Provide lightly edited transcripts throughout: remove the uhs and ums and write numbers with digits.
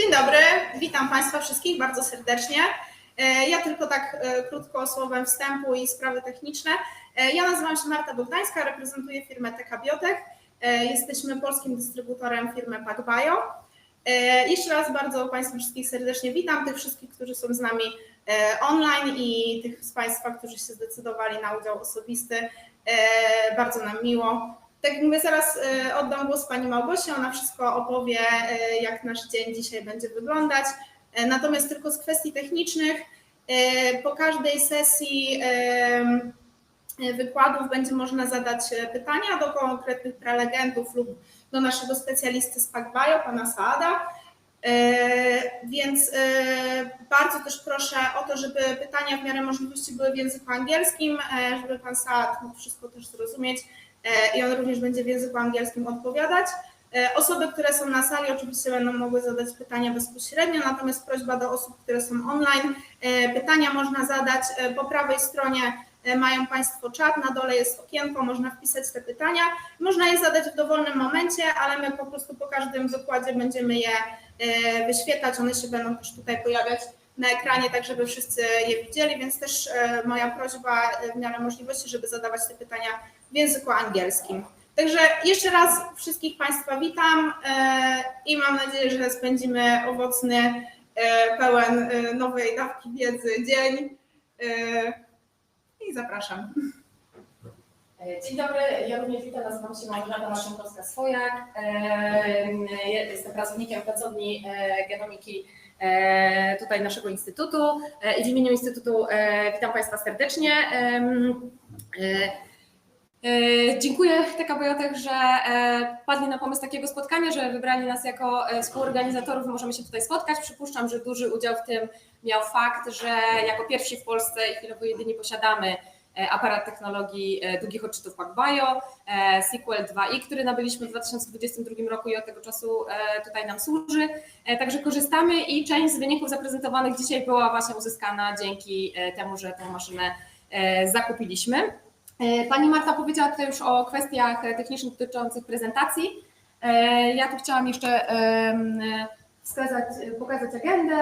Dzień dobry, witam Państwa wszystkich bardzo serdecznie. Ja tylko tak krótko słowem wstępu i sprawy techniczne. Ja nazywam się Marta Bogdańska, reprezentuję firmę PacBio. Jesteśmy polskim dystrybutorem firmy PacBio. Jeszcze raz bardzo Państwa wszystkich serdecznie witam, tych wszystkich, którzy są z nami online i tych z Państwa, którzy się zdecydowali na udział osobisty. Bardzo nam miło. Tak jak mówię, zaraz oddam głos Pani Małgosi, ona wszystko opowie, jak nasz dzień dzisiaj będzie wyglądać. Natomiast tylko z kwestii technicznych, po każdej sesji wykładów będzie można zadać pytania do konkretnych prelegentów lub do naszego specjalisty z PacBio, pana Saada. Więc bardzo też proszę o to, żeby pytania w miarę możliwości były w języku angielskim, żeby pan Saad mógł wszystko też zrozumieć i on również będzie w języku angielskim odpowiadać. Osoby, które są na sali, oczywiście będą mogły zadać pytania bezpośrednio, natomiast prośba do osób, które są online, pytania można zadać po prawej stronie. Mają Państwo czat, na dole jest okienko, można wpisać te pytania. Można je zadać w dowolnym momencie, ale my po prostu po każdym wykładzie będziemy je wyświetlać. One się będą też tutaj pojawiać na ekranie, tak żeby wszyscy je widzieli, więc też moja prośba w miarę możliwości, żeby zadawać te pytania w języku angielskim. Także jeszcze raz wszystkich Państwa witam i mam nadzieję, że spędzimy owocny, pełen nowej dawki wiedzy dzień. I zapraszam. Dzień dobry, ja również witam, nazywam się Małgorzata Maszynkowska-Swojak. Jestem pracownikiem pracowni genomiki tutaj naszego instytutu i w imieniu instytutu witam Państwa serdecznie. Dziękuję PacBio, że padli na pomysł takiego spotkania, że wybrali nas jako współorganizatorów, możemy się tutaj spotkać. Przypuszczam, że duży udział w tym miał fakt, że jako pierwsi w Polsce i chwilowo jedyni posiadamy aparat technologii długich odczytów PacBio, Sequel 2i, który nabyliśmy w 2022 roku i od tego czasu tutaj nam służy. Także korzystamy i część z wyników zaprezentowanych dzisiaj była właśnie uzyskana dzięki temu, że tę maszynę zakupiliśmy. Pani Marta powiedziała tutaj już o kwestiach technicznych dotyczących prezentacji. Ja tu chciałam jeszcze pokazać agendę.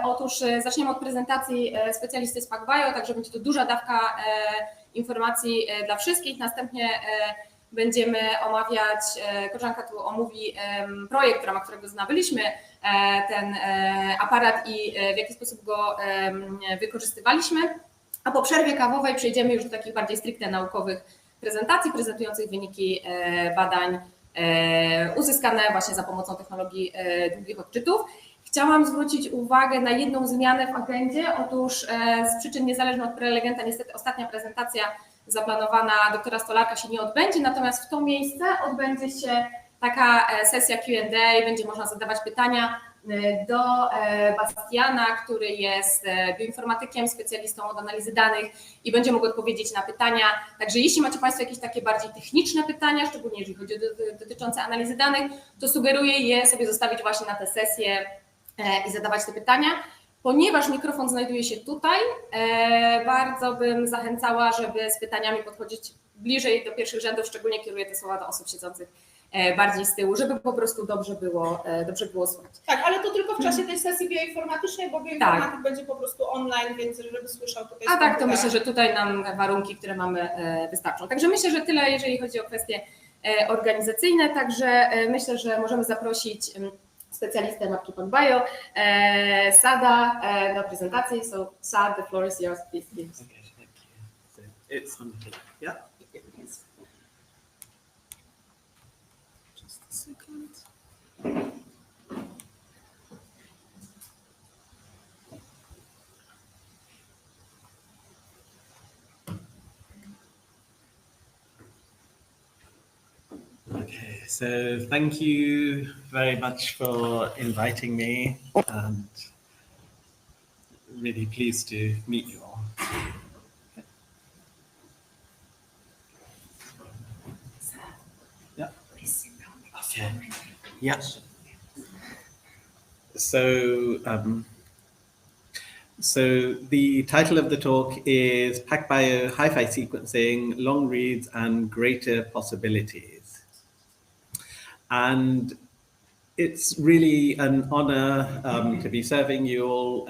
Otóż zaczniemy od prezentacji specjalisty z PacBio, także będzie to duża dawka informacji dla wszystkich. Następnie będziemy omawiać, koleżanka tu omówi projekt, w ramach którego nabyliśmy ten aparat i w jaki sposób go wykorzystywaliśmy. A po przerwie kawowej przejdziemy już do takich bardziej stricte naukowych prezentacji, prezentujących wyniki badań uzyskane właśnie za pomocą technologii długich odczytów. Chciałam zwrócić uwagę na jedną zmianę w agendzie. Otóż z przyczyn niezależnych od prelegenta niestety ostatnia prezentacja zaplanowana doktora Stolarka się nie odbędzie, natomiast w to miejsce odbędzie się taka sesja Q&A, będzie można zadawać pytania do Bastiana, który jest bioinformatykiem, specjalistą od analizy danych i będzie mógł odpowiedzieć na pytania. Także jeśli macie Państwo jakieś takie bardziej techniczne pytania, szczególnie jeżeli chodzi o dotyczące analizy danych, to sugeruję je sobie zostawić właśnie na tę sesję i zadawać te pytania. Ponieważ mikrofon znajduje się tutaj, bardzo bym zachęcała, żeby z pytaniami podchodzić bliżej do pierwszych rzędów, szczególnie kieruję te słowa do osób siedzących bardziej z tyłu, żeby po prostu dobrze było słuchać. Tak, ale to tylko w czasie tej sesji bioinformatycznej, bo bioinformatyk będzie po prostu online, więc żeby słyszał tutaj. A tak, to myślę, że tutaj nam warunki, które mamy, wystarczą. Także myślę, że tyle, jeżeli chodzi o kwestie organizacyjne. Także myślę, że możemy zaprosić specjalistę marki PacBio, Sada, do prezentacji. So Sad, the floor is yours, please. Okay, thank you. So it's on here. Yeah. Yes. Just a second. Okay, so thank you very much for inviting me and really pleased to meet you all. Yeah. Okay. Yeah. So the title of the talk is PacBio Hi-Fi Sequencing, Long Reads and Greater Possibilities. And it's really an honor to be serving you all.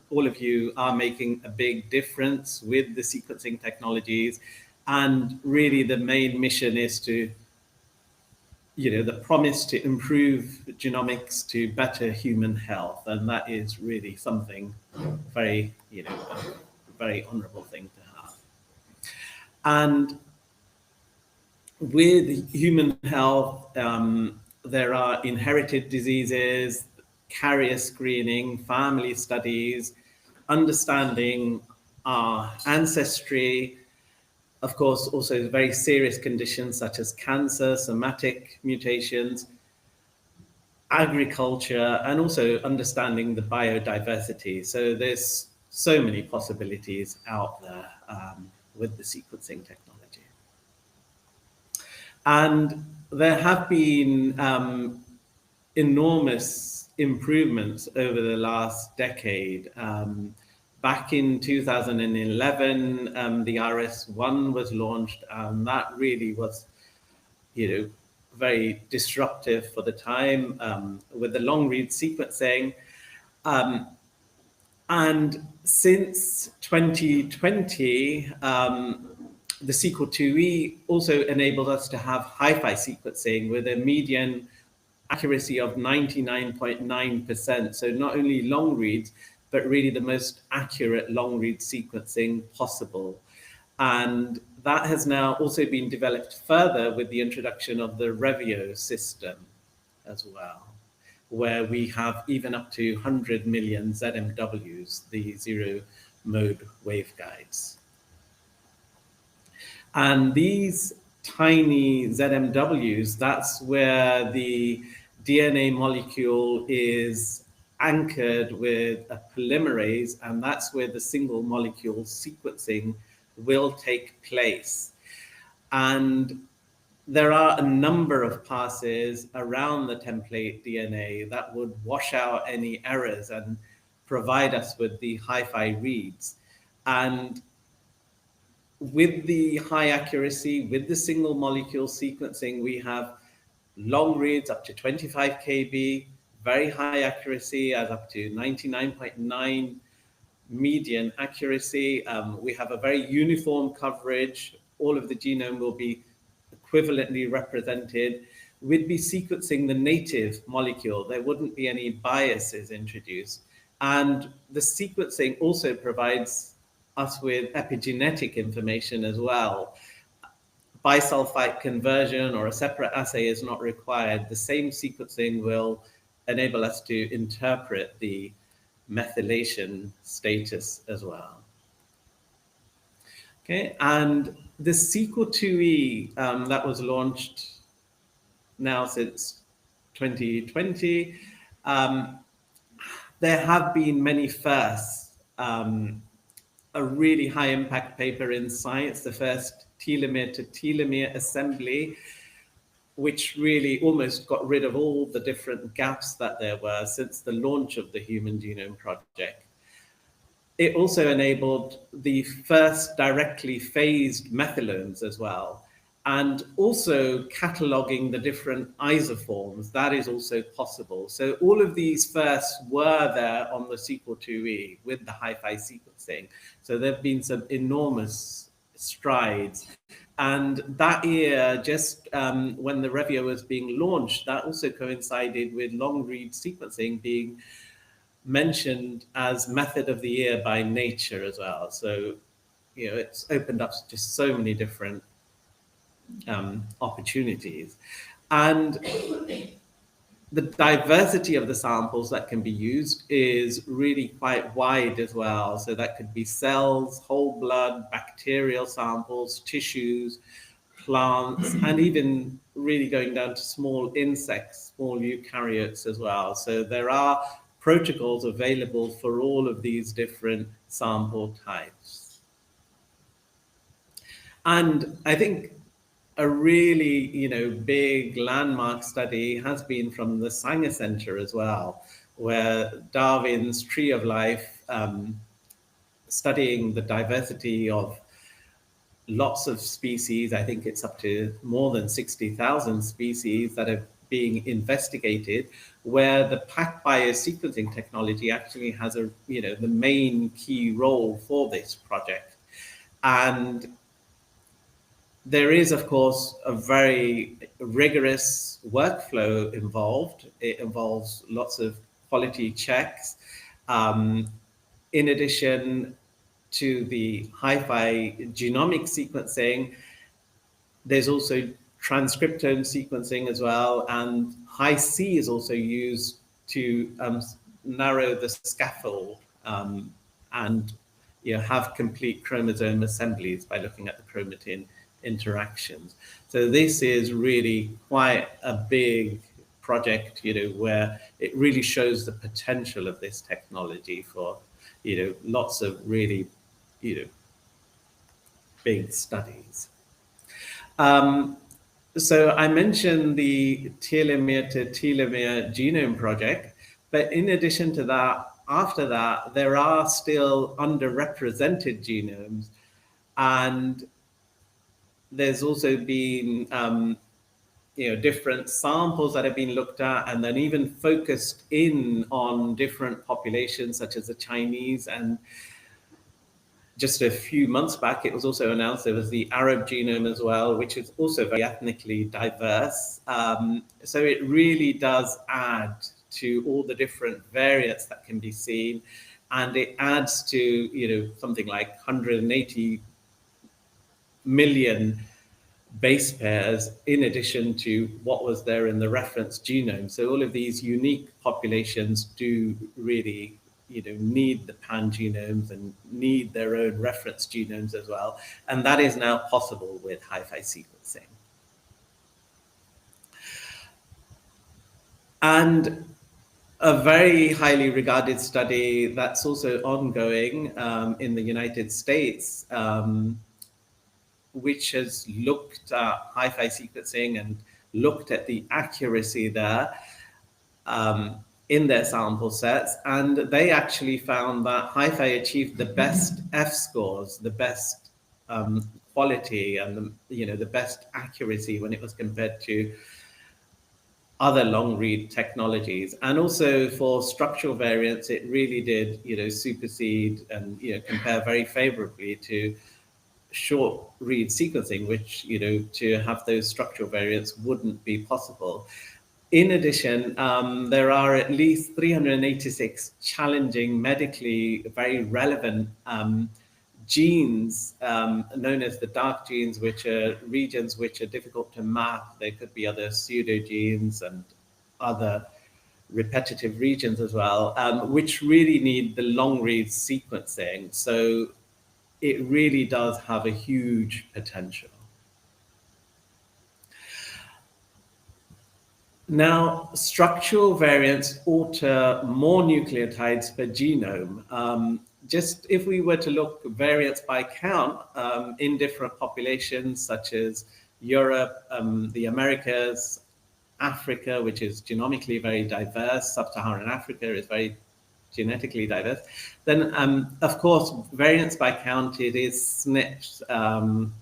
All of you are making a big difference with the sequencing technologies. And really the main mission is to, the promise to improve genomics to better human health. And that is really something very, a very honorable thing to have. And with human health, there are inherited diseases, carrier screening, family studies, understanding our ancestry, of course, also very serious conditions such as cancer, somatic mutations, agriculture, and also understanding the biodiversity. So there's so many possibilities out there with the sequencing technology. And there have been enormous improvements over the last decade. Back in 2011, the RS1 was launched, and that really was, very disruptive for the time with the long read sequencing. And since 2020, the Sequel IIe also enabled us to have hi-fi sequencing with a median accuracy of 99.9%. So not only long reads, but really the most accurate long read sequencing possible. And that has now also been developed further with the introduction of the Revio system as well, where we have even up to 100 million ZMWs, the zero mode waveguides. And these tiny ZMWs, that's where the DNA molecule is anchored with a polymerase, and that's where the single molecule sequencing will take place. And there are a number of passes around the template DNA that would wash out any errors and provide us with the hi-fi reads. And with the high accuracy, with the single molecule sequencing, we have long reads up to 25 kb, very high accuracy as up to 99.9 median accuracy. We have a very uniform coverage. All of the genome will be equivalently represented. We'd be sequencing the native molecule. There wouldn't be any biases introduced. And the sequencing also provides us with epigenetic information as well. Bisulfite conversion or a separate assay is not required. The same sequencing will enable us to interpret the methylation status as well. Okay, and the Sequel IIe that was launched now since 2020, there have been many firsts. A really high impact paper in Science, the first telomere to telomere assembly, which really almost got rid of all the different gaps that there were since the launch of the Human Genome Project. It also enabled the first directly phased methylomes as well, and also cataloging the different isoforms. That is also possible. So all of these firsts were there on the Sequel IIe with the hi-fi sequencing. So there have been some enormous strides. And that year, just when the Revio was being launched, that also coincided with long read sequencing being mentioned as method of the year by Nature as well. So, it's opened up just so many different opportunities. And the diversity of the samples that can be used is really quite wide as well. So that could be cells, whole blood, bacterial samples, tissues, plants, and even really going down to small insects, small eukaryotes as well. So there are protocols available for all of these different sample types. And I think a really, big landmark study has been from the Sanger Center as well, where Darwin's Tree of Life, studying the diversity of lots of species. I think it's up to more than 60,000 species that have being investigated, where the PacBio sequencing technology actually has the main key role for this project. And there is, of course, a very rigorous workflow involved. It involves lots of quality checks. In addition to the hi-fi genomic sequencing, there's also transcriptome sequencing as well, and Hi-C is also used to narrow the scaffold and have complete chromosome assemblies by looking at the chromatin interactions. So this is really quite a big project, where it really shows the potential of this technology for, lots of really, big studies. So I mentioned the telomere to telomere genome project, but in addition to that, after that, there are still underrepresented genomes, and there's also been different samples that have been looked at, and then even focused in on different populations such as the Chinese. And just a few months back, it was also announced there was the Arab genome as well, which is also very ethnically diverse. So it really does add to all the different variants that can be seen, and it adds to something like 180 million base pairs in addition to what was there in the reference genome. So all of these unique populations do really need the pan-genomes and need their own reference genomes as well. And that is now possible with hi-fi sequencing. And a very highly regarded study that's also ongoing in the United States, which has looked at hi-fi sequencing and looked at the accuracy there in their sample sets, and they actually found that hi-fi achieved the best F-scores, the best quality, and the best accuracy when it was compared to other long-read technologies. And also for structural variants, it really did supersede and compare very favorably to short read sequencing, which to have those structural variants wouldn't be possible. In addition, there are at least 386 challenging, medically very relevant genes known as the dark genes, which are regions which are difficult to map. There could be other pseudogenes and other repetitive regions as well, which really need the long read sequencing. So it really does have a huge potential. Now, structural variants alter more nucleotides per genome. Just if we were to look variants by count in different populations, such as Europe, the Americas, Africa, which is genomically very diverse, sub-Saharan Africa is very genetically diverse, then of course, variants by count, it is SNPs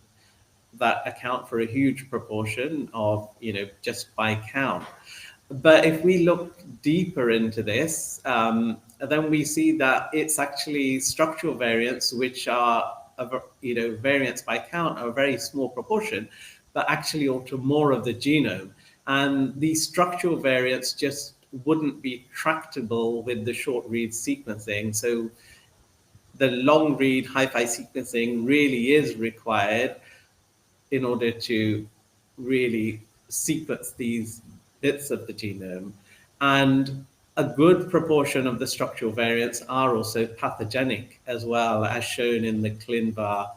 that account for a huge proportion of, just by count. But if we look deeper into this, then we see that it's actually structural variants, which are, variants by count are a very small proportion, but actually alter more of the genome. And these structural variants just wouldn't be tractable with the short read sequencing. So the long read hi-fi sequencing really is required in order to really sequence these bits of the genome. And a good proportion of the structural variants are also pathogenic as well, as shown in the ClinVar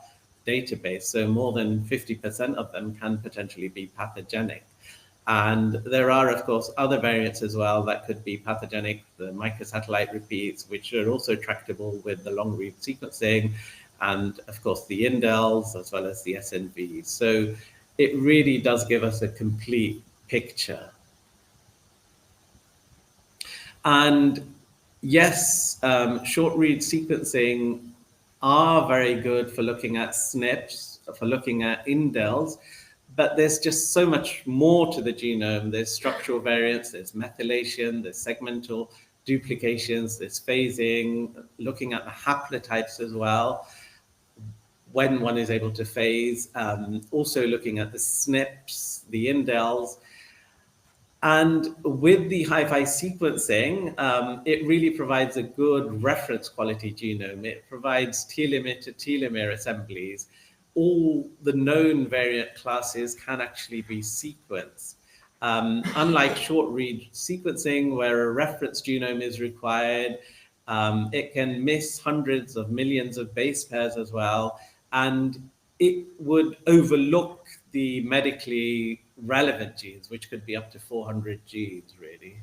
database. So more than 50% of them can potentially be pathogenic. And there are, of course, other variants as well that could be pathogenic, the microsatellite repeats, which are also tractable with the long read sequencing, and of course the indels as well as the SNVs. So it really does give us a complete picture. And yes, short read sequencing are very good for looking at SNPs, for looking at indels, but there's just so much more to the genome. There's structural variants, there's methylation, there's segmental duplications, there's phasing, looking at the haplotypes as well, when one is able to phase, also looking at the SNPs, the indels. And with the hi-fi sequencing, it really provides a good reference quality genome. It provides telomere to telomere assemblies. All the known variant classes can actually be sequenced. Unlike short read sequencing, where a reference genome is required, it can miss hundreds of millions of base pairs as well, and it would overlook the medically relevant genes, which could be up to 400 genes, really.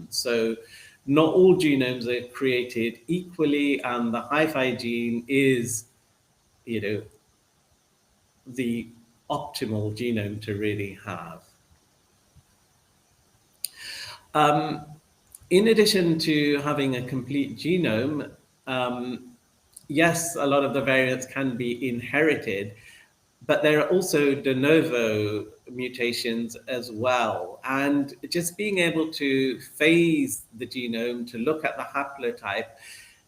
So not all genomes are created equally, and the hi-fi gene is, the optimal genome to really have. In addition to having a complete genome, yes, a lot of the variants can be inherited, but there are also de novo mutations as well. And just being able to phase the genome to look at the haplotype,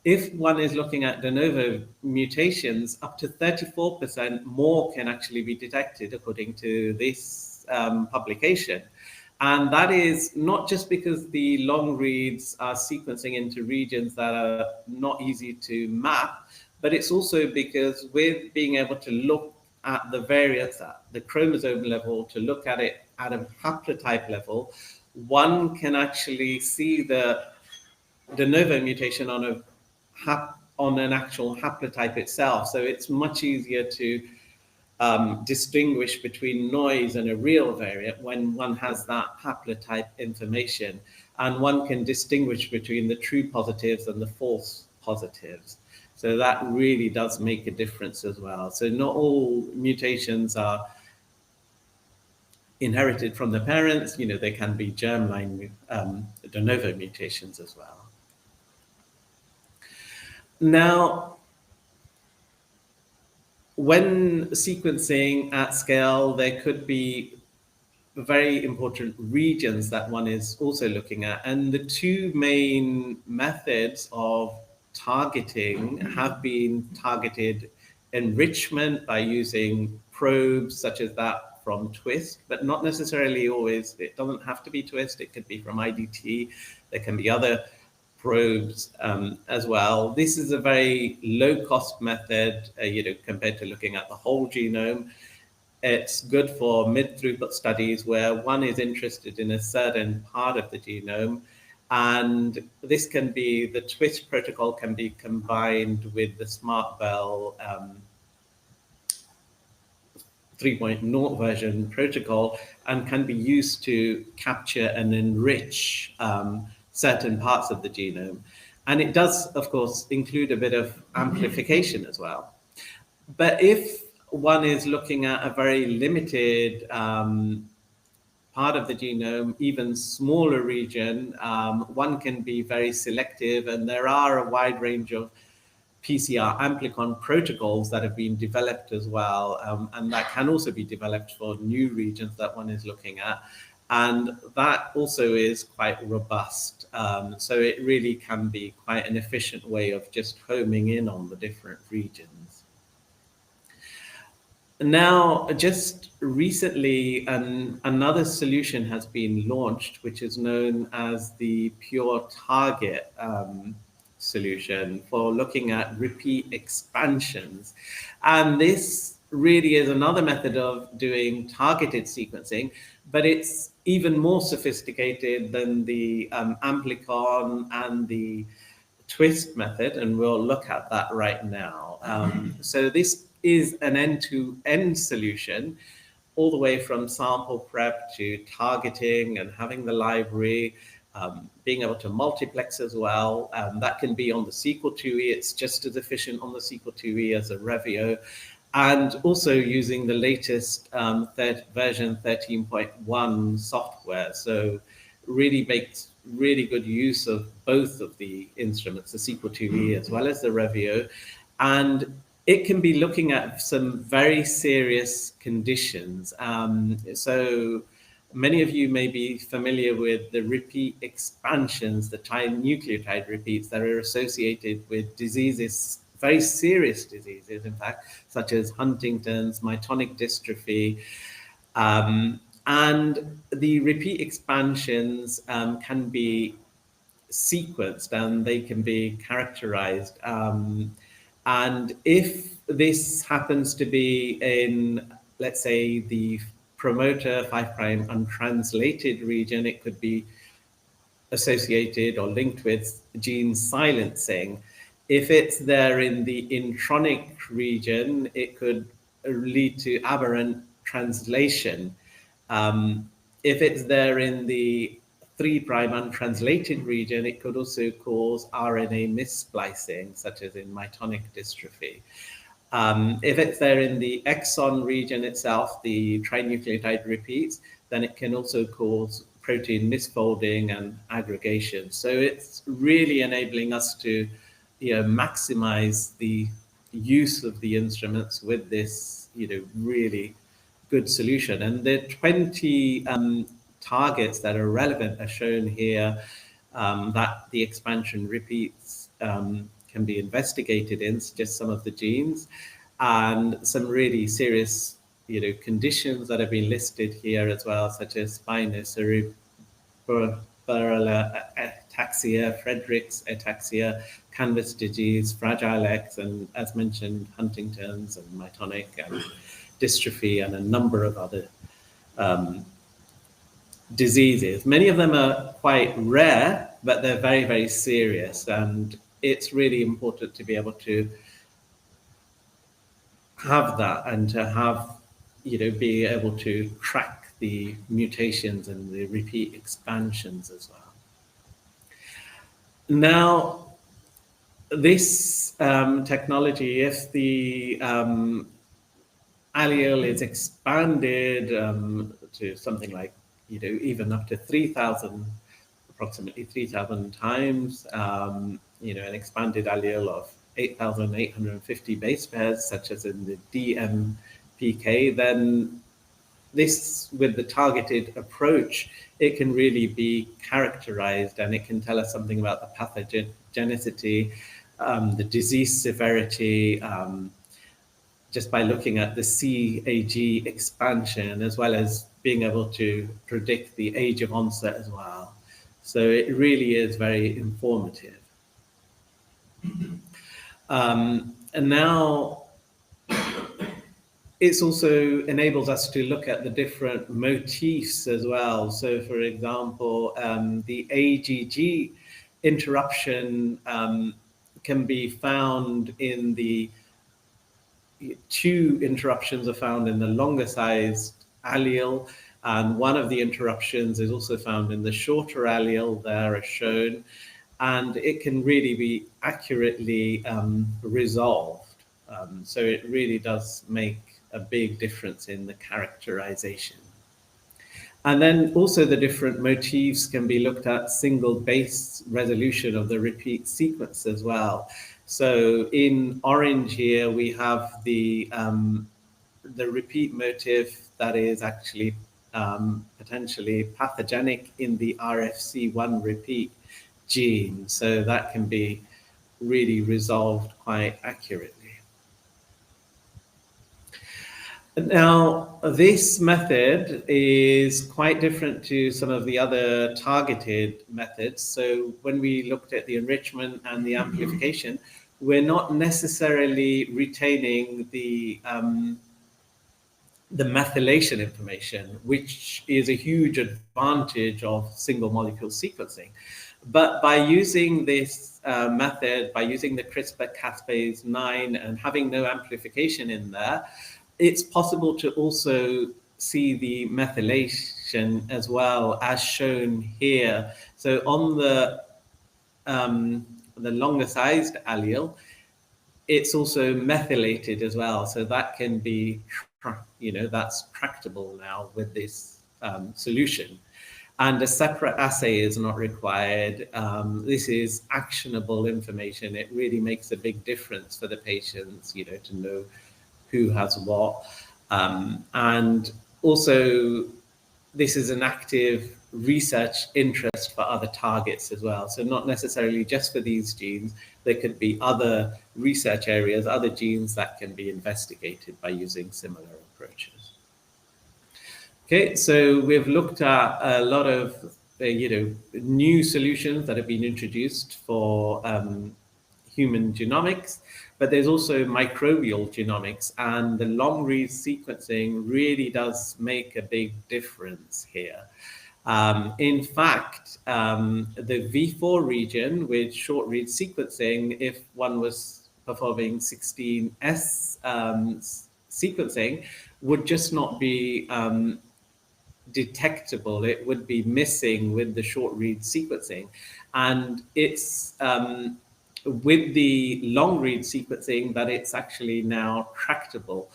if one is looking at de novo mutations, up to 34% more can actually be detected according to this publication. And that is not just because the long reads are sequencing into regions that are not easy to map, but it's also because with being able to look at the variants at the chromosome level, to look at it at a haplotype level, one can actually see the de novo mutation on an actual haplotype itself. So it's much easier to distinguish between noise and a real variant when one has that haplotype information, and one can distinguish between the true positives and the false positives. So that really does make a difference as well. So not all mutations are inherited from the parents. They can be germline de novo mutations as well. Now, when sequencing at scale, there could be very important regions that one is also looking at. And the two main methods of targeting have been targeted enrichment by using probes such as that from Twist, but not necessarily always. It doesn't have to be Twist. It could be from IDT. There can be other probes as well. This is a very low-cost method, compared to looking at the whole genome. It's good for mid-throughput studies where one is interested in a certain part of the genome, and this can be, the Twist protocol can be combined with the SmartBell 3.0 version protocol and can be used to capture and enrich certain parts of the genome. And it does, of course, include a bit of amplification as well. But if one is looking at a very limited part of the genome, even smaller region, one can be very selective, and there are a wide range of PCR amplicon protocols that have been developed as well, and that can also be developed for new regions that one is looking at. And that also is quite robust. So it really can be quite an efficient way of just homing in on the different regions. Now, just recently, another solution has been launched, which is known as the Pure Target solution for looking at repeat expansions. And this really is another method of doing targeted sequencing, but it's even more sophisticated than the amplicon and the Twist method, and we'll look at that right now. So this is an end-to-end solution, all the way from sample prep to targeting and having the library, being able to multiplex as well. That can be on the Sequel IIe. It's just as efficient on the Sequel IIe as a Revio. And also using the latest version 13.1 software. So really makes really good use of both of the instruments, the Sequel IIe as well as the Revio. And it can be looking at some very serious conditions. So many of you may be familiar with the repeat expansions, the nucleotide repeats that are associated with diseases, very serious diseases, in fact, such as Huntington's, myotonic dystrophy. And the repeat expansions can be sequenced and they can be characterized. And if this happens to be in, let's say, the promoter 5' untranslated region, it could be associated or linked with gene silencing. If it's there in the intronic region, it could lead to aberrant translation. If it's there in the 3' untranslated region, it could also cause RNA missplicing, such as in myotonic dystrophy. If it's there in the exon region itself, the trinucleotide repeats, then it can also cause protein misfolding and aggregation. So it's really enabling us to maximize the use of the instruments with this really good solution. And the 20 targets that are relevant are shown here, that the expansion repeats can be investigated in, just some of the genes, and some really serious conditions that have been listed here as well, such as spinocerebellar ataxia, Friedreich's ataxia, canvas disease, Fragile X, and as mentioned, Huntington's and myotonic and dystrophy, and a number of other diseases. Many of them are quite rare, but they're very, very serious. And it's really important to be able to have that and to have, be able to track the mutations and the repeat expansions as well. Now, this technology, if the allele is expanded to something like, even up to 3,000, approximately 3,000 times, an expanded allele of 8,850 base pairs, such as in the DMPK, then this, with the targeted approach, it can really be characterized, and it can tell us something about the pathogenicity, the disease severity, just by looking at the CAG expansion, as well as being able to predict the age of onset as well. So it really is very informative. And now it also enables us to look at the different motifs as well. So for example, the AGG interruption can be found in the 2 interruptions are found in the longer sized allele, and one of the interruptions is also found in the shorter allele there as shown, and it can really be accurately resolved. So it really does make a big difference in the characterization. And then also the different motifs can be looked at single base resolution of the repeat sequence as well. So in orange here, we have the repeat motif that is actually potentially pathogenic in the RFC1 repeat gene. So that can be really resolved quite accurately. Now, this method is quite different to some of the other targeted methods. So when we looked at the enrichment and the amplification, we're not necessarily retaining the methylation information, which is a huge advantage of single molecule sequencing. But by using this method, by using the CRISPR-Cas9 and having no amplification in there, it's possible to also see the methylation as well, as shown here. So on the longer sized allele, it's also methylated as well. So that can be, that's tractable now with this solution. and a separate assay is not required. This is actionable information. It really makes a big difference for the patients, you know, to know who has what. And also, this is an active research interest for other targets as well. So not necessarily just for these genes, there could be other research areas, other genes that can be investigated by using similar approaches. Okay, so we've looked at a lot of new solutions that have been introduced for human genomics, but there's also microbial genomics, and the long-read sequencing really does make a big difference here. In fact, the V4 region with short-read sequencing, if one was performing 16S sequencing, would just not be detectable. It would be missing with the short-read sequencing. And it's with the long-read sequencing that it's actually now tractable.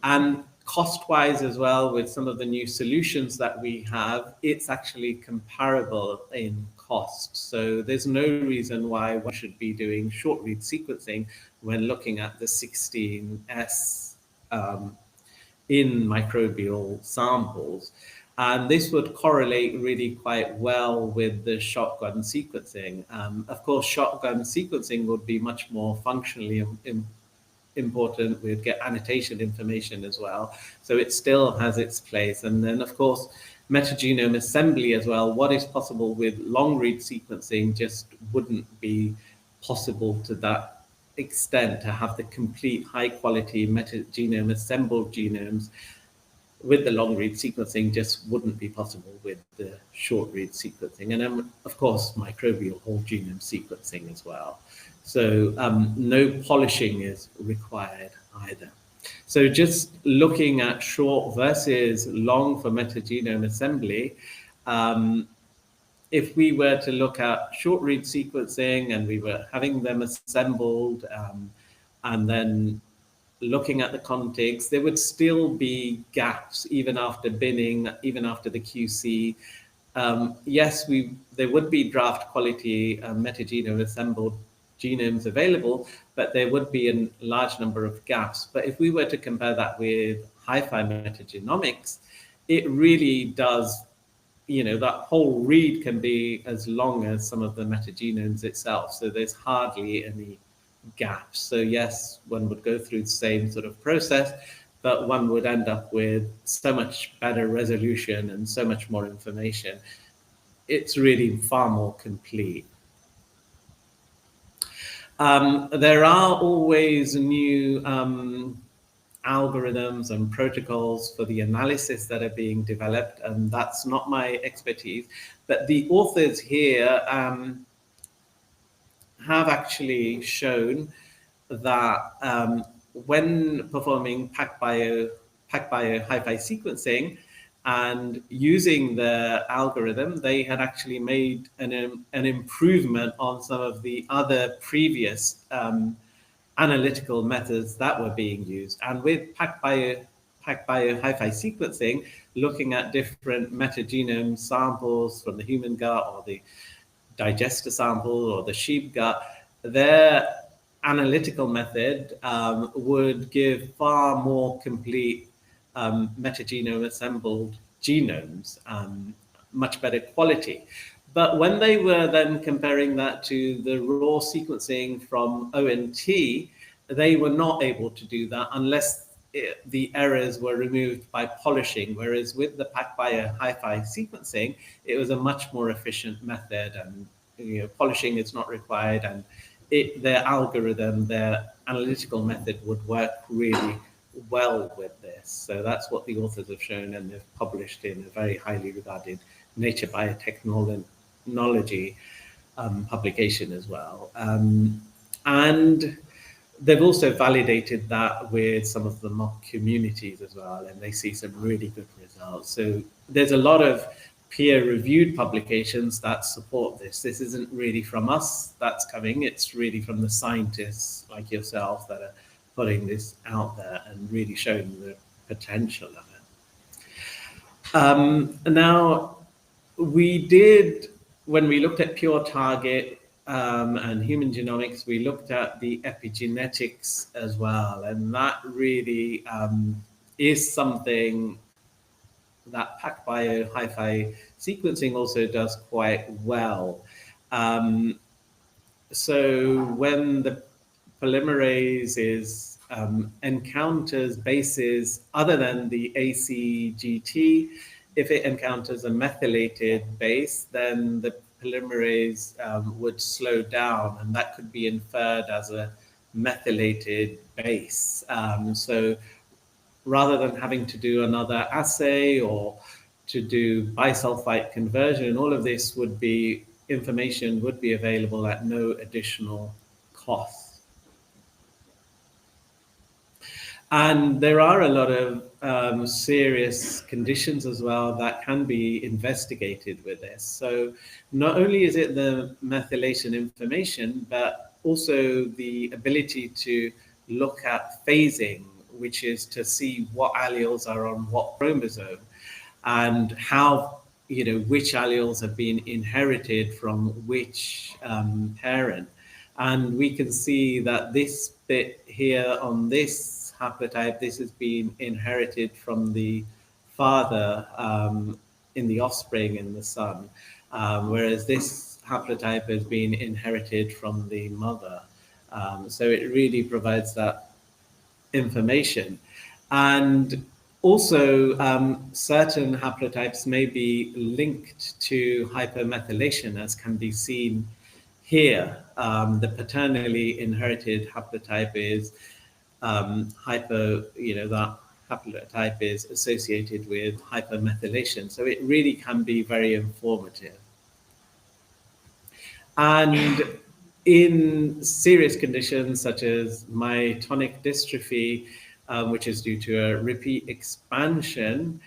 And cost-wise as well, with some of the new solutions that we have, it's actually comparable in cost. So there's no reason why one should be doing short-read sequencing when looking at the 16S in microbial samples. And this would correlate really quite well with the shotgun sequencing. Of course, shotgun sequencing would be much more functionally important. We'd get annotation information as well. So it still has its place. And then, of course, metagenome assembly as well. What is possible with long-read sequencing just wouldn't be possible to that extent, to have the complete high-quality metagenome assembled genomes. With the long-read sequencing just wouldn't be possible with the short-read sequencing. And then, of course, microbial whole genome sequencing as well. So no polishing is required either. So just looking at short versus long for metagenome assembly, if we were to look at short-read sequencing and we were having them assembled and then looking at the contigs, there would still be gaps even after binning, even after the QC. Yes, there would be draft quality metagenome assembled genomes available, but there would be a large number of gaps. But if we were to compare that with hi-fi metagenomics, it really does, that whole read can be as long as some of the metagenomes itself. So there's hardly any gaps. So yes, one would go through the same sort of process, but one would end up with so much better resolution and so much more information. It's really far more complete. There are always new algorithms and protocols for the analysis that are being developed, and that's not my expertise, but the authors here have actually shown that when performing PacBio hi-fi sequencing and using the algorithm, they had actually made an improvement on some of the other previous analytical methods that were being used. And with PacBio hi-fi sequencing, looking at different metagenome samples from the human gut or the digester sample or the sheep gut, their analytical method would give far more complete metagenome assembled genomes, much better quality. But when they were then comparing that to the raw sequencing from ONT, they were not able to do that unless the errors were removed by polishing, whereas with the PacBio hi-fi sequencing, it was a much more efficient method, and polishing is not required, and their algorithm, their analytical method would work really well with this. So that's what the authors have shown, and they've published in a very highly regarded Nature Biotechnology publication as well. And they've also validated that with some of the mock communities as well, and they see some really good results. So there's a lot of peer-reviewed publications that support this. This isn't really from us that's coming, it's really from the scientists like yourself that are putting this out there and really showing the potential of it. Now, we did, when we looked at pure target and human genomics, we looked at the epigenetics as well. And that really is something that PacBio hi-fi sequencing also does quite well. So when the polymerase encounters bases other than the ACGT, if it encounters a methylated base, then the polymerase would slow down, and that could be inferred as a methylated base. So rather than having to do another assay or to do bisulfite conversion, all of this would be, information would be available at no additional cost. And there are a lot of serious conditions as well that can be investigated with this. So not only is it the methylation information, but also the ability to look at phasing, which is to see what alleles are on what chromosome and how, which alleles have been inherited from which parent. And we can see that this bit here on this haplotype, this has been inherited from the father in the offspring in the son, whereas this haplotype has been inherited from the mother. So it really provides that information. And also certain haplotypes may be linked to hypermethylation, as can be seen here. The paternally inherited haplotype is that haplotype is associated with hypermethylation. So it really can be very informative. And in serious conditions such as myotonic dystrophy, which is due to a repeat expansion,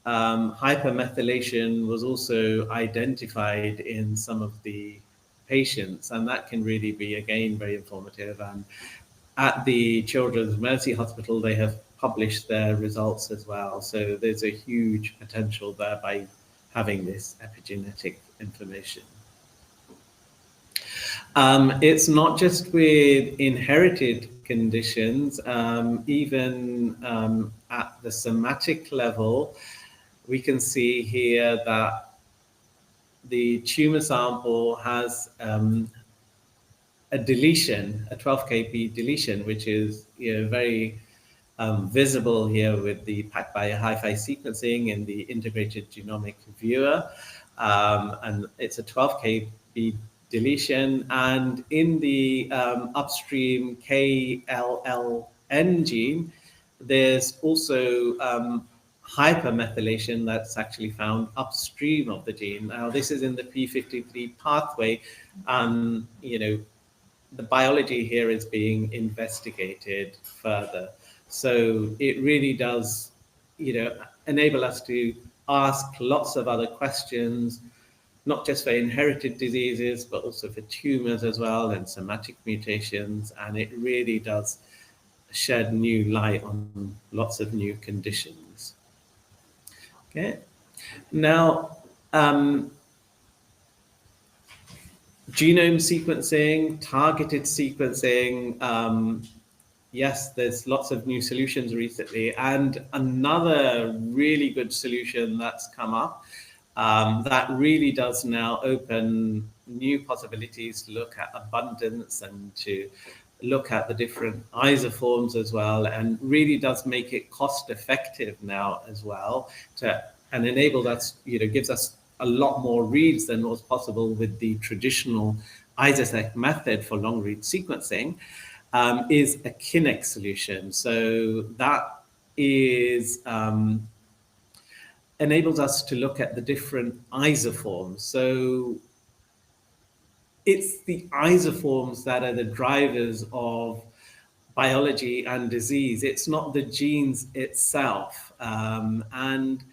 hypermethylation was also identified in some of the patients, and that can really be, again, very informative. And at the Children's Mercy Hospital, they have published their results as well. So there's a huge potential there by having this epigenetic information. It's not just with inherited conditions, even at the somatic level, we can see here that the tumor sample has a deletion, a 12 kb deletion, which is very visible here with the PacBio hi-fi sequencing in the integrated genomic viewer. And it's a 12 kb deletion, and in the upstream KLLN gene, there's also hypermethylation that's actually found upstream of the gene. Now, this is in the P53 pathway, and the biology here is being investigated further. So it really does, enable us to ask lots of other questions, not just for inherited diseases, but also for tumors as well and somatic mutations. And it really does shed new light on lots of new conditions. Okay. Now, genome sequencing, targeted sequencing, yes, there's lots of new solutions recently. And another really good solution that's come up that really does now open new possibilities to look at abundance and to look at the different isoforms as well, and really does make it cost effective now as well, and enables us, gives us a lot more reads than was possible with the traditional isosec method for long read sequencing, is a Kinect solution. So that is enables us to look at the different isoforms. So it's the isoforms that are the drivers of biology and disease. It's not the genes itself. And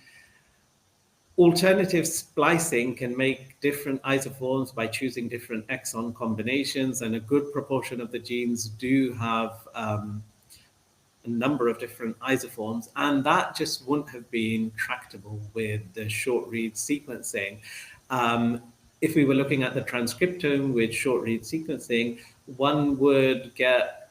alternative splicing can make different isoforms by choosing different exon combinations, and a good proportion of the genes do have a number of different isoforms, and that just wouldn't have been tractable with the short read sequencing. If we were looking at the transcriptome with short read sequencing, one would get,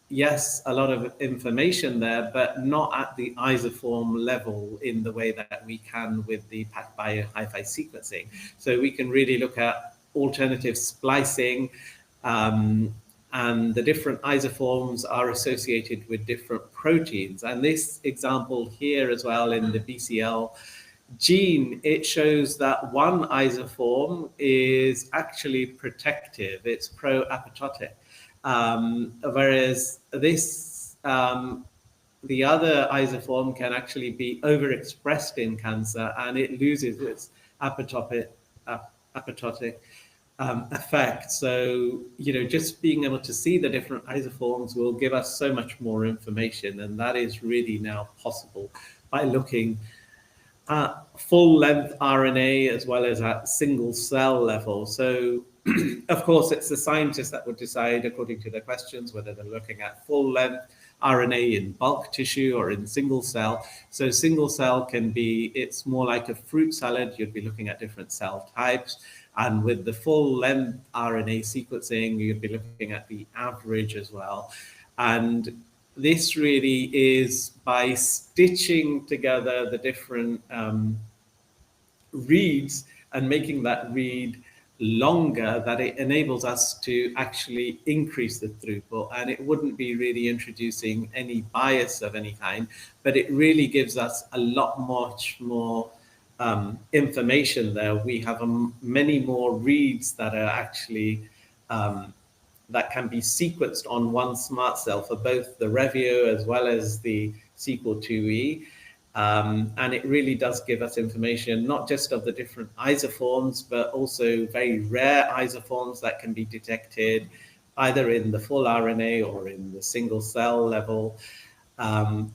yes, a lot of information there, but not at the isoform level in the way that we can with the PacBio hi-fi sequencing. So we can really look at alternative splicing, and the different isoforms are associated with different proteins. And this example here as well in the BCL gene, it shows that one isoform is actually protective, it's pro-apoptotic, whereas this, the other isoform can actually be overexpressed in cancer and it loses its apoptotic effect. So, just being able to see the different isoforms will give us so much more information, and that is really now possible by looking at full-length RNA as well as at single-cell level. So, of course, it's the scientists that would decide, according to their questions, whether they're looking at full-length RNA in bulk tissue or in single cell. So single cell can be, it's more like a fruit salad. You'd be looking at different cell types. And with the full length RNA sequencing, you'd be looking at the average as well. And this really is by stitching together the different reads and making that read longer, that it enables us to actually increase the throughput. And it wouldn't be really introducing any bias of any kind, but it really gives us a lot much more information there. We have many more reads that are actually that can be sequenced on one smart cell for both the Revio as well as the Sequel IIe. And it really does give us information, not just of the different isoforms, but also very rare isoforms that can be detected either in the full RNA or in the single cell level.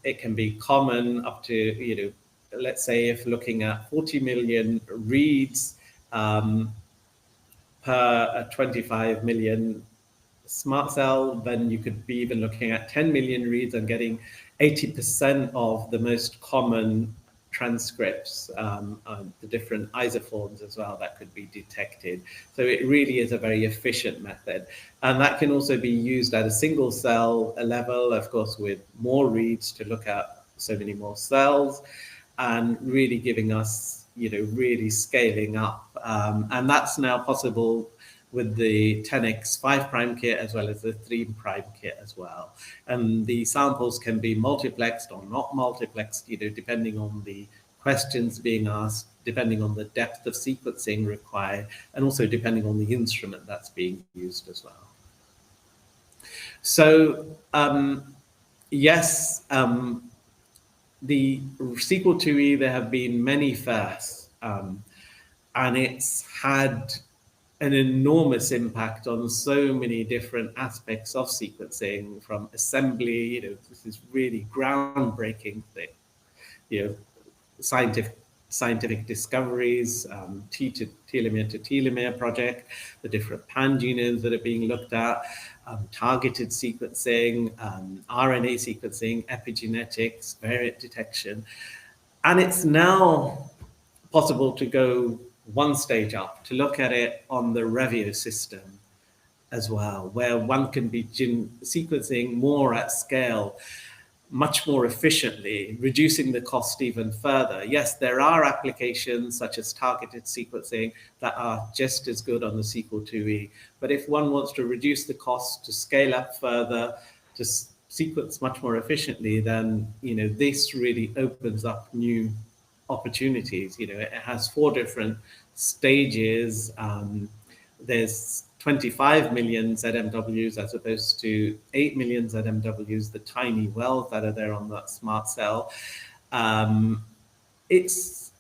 It can be common up to, let's say if looking at 40 million reads per 25 million smart cell, then you could be even looking at 10 million reads and getting 80% of the most common transcripts, the different isoforms as well that could be detected. So it really is a very efficient method. And that can also be used at a single cell level, of course, with more reads to look at so many more cells and really giving us, really scaling up. And that's now possible with the 10x 5' kit as well as the 3' kit as well. And the samples can be multiplexed or not multiplexed, depending on the questions being asked, depending on the depth of sequencing required, and also depending on the instrument that's being used as well. So, yes, the Sequel IIe, there have been many firsts, and it's had an enormous impact on so many different aspects of sequencing, from assembly, this is really groundbreaking thing, scientific discoveries, telomere to telomere project, the different pan-genomes that are being looked at, targeted sequencing, RNA sequencing, epigenetics, variant detection. And it's now possible to go one stage up, to look at it on the Revio system as well, where one can be sequencing more at scale, much more efficiently, reducing the cost even further. Yes, there are applications such as targeted sequencing that are just as good on the Sequel IIe, but if one wants to reduce the cost, to scale up further, to sequence much more efficiently, then this really opens up new opportunities. It has 4 different stages. There's 25 million ZMWs as opposed to 8 million ZMWs, the tiny wells that are there on that smart cell. It's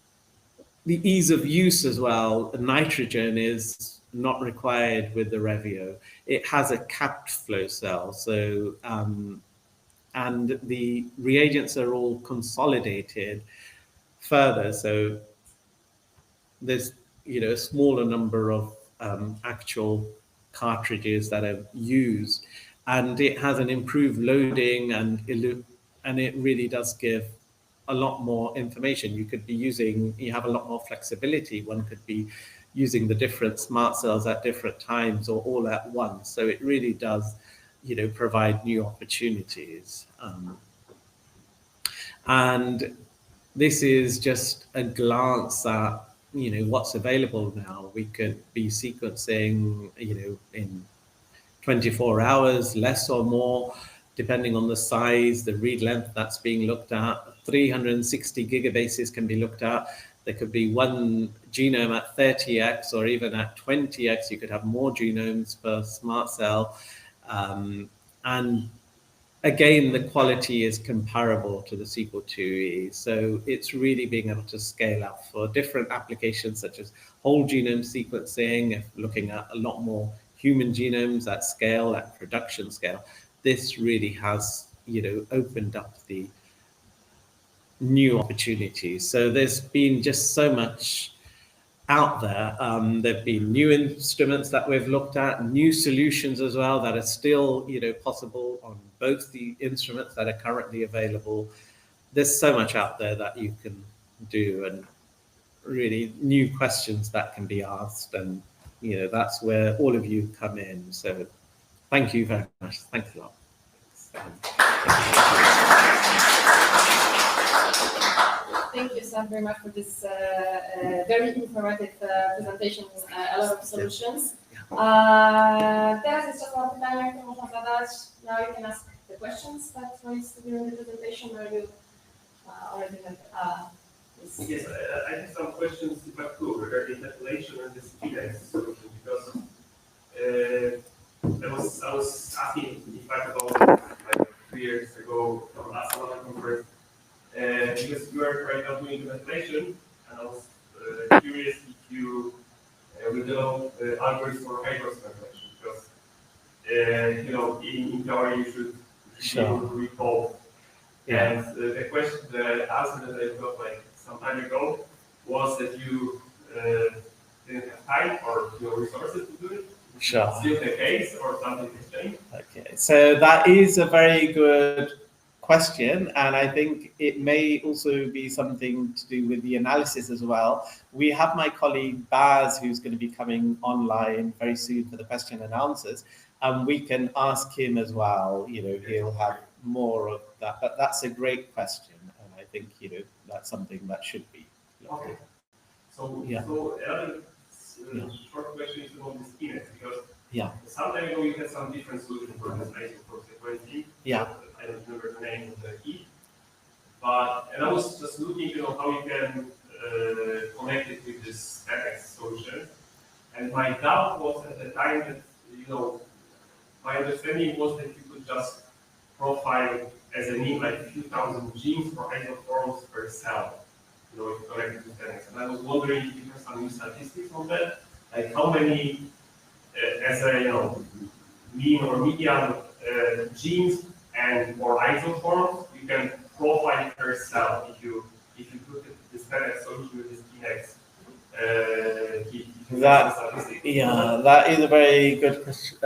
the ease of use as well. Nitrogen is not required with the Revio. It has a capped flow cell, so and the reagents are all consolidated further, so there's a smaller number of actual cartridges that are used, and it has an improved loading, and it really does give a lot more information. You have a lot more flexibility. One could be using the different smart cells at different times or all at once. So it really does, provide new opportunities. And this is just a glance at, what's available now. We could be sequencing, in 24 hours, less or more, depending on the size, the read length that's being looked at. 360 gigabases can be looked at. There could be one genome at 30x or even at 20x. You could have more genomes per smart cell. And again, the quality is comparable to the Sequel IIe. So it's really being able to scale up for different applications such as whole genome sequencing, looking at a lot more human genomes at scale, at production scale. This really has, opened up the new opportunities. So there's been just so much out there. There've been new instruments that we've looked at, new solutions as well that are still, possible on both the instruments that are currently available. There's so much out there that you can do, and really new questions that can be asked, and that's where all of you come in. So thank you very much. Thanks a lot. Thank you, Sam, very much for this very informative presentation, a lot of solutions. Teraz jest czas na pytania, które można zadać. Now you can ask the questions that raised during the presentation, or you already have Yes, I have some questions, if I could, regarding methylation and this kinase solution, because I was asking in fact about like 2 years ago from last summer conference, because you are right now doing the methylation, and I was curious if you will develop algorithms for hydroxy methylation, because in theory you should be able to recall. And the question, the answer that I got like some time ago was that you didn't have time or resources to do it. Sure. Still the case, or something has changed? Okay, so that is a very good question, and I think it may also be something to do with the analysis as well. We have my colleague Baz, who's going to be coming online very soon for the question and answers, and we can ask him as well. He'll have more of that, but that's a great question, and I think that's something that should be looked at. Okay. So another short question is about this kinase, because some time ago you had some different solution for this isoform sequencing. I don't remember the name of the key, and I was just looking, how you can connect it with this NGS solution. And my doubt was at the time that, my understanding was that you could just profile as a mean like a few thousand genes for isoforms per cell, if you connect it with NGS. And I was wondering if you have some new statistics on that, like how many, as a mean or median genes and or isoforms you can profile per cell if you put this NGS solution with this kinase. That is a very good question.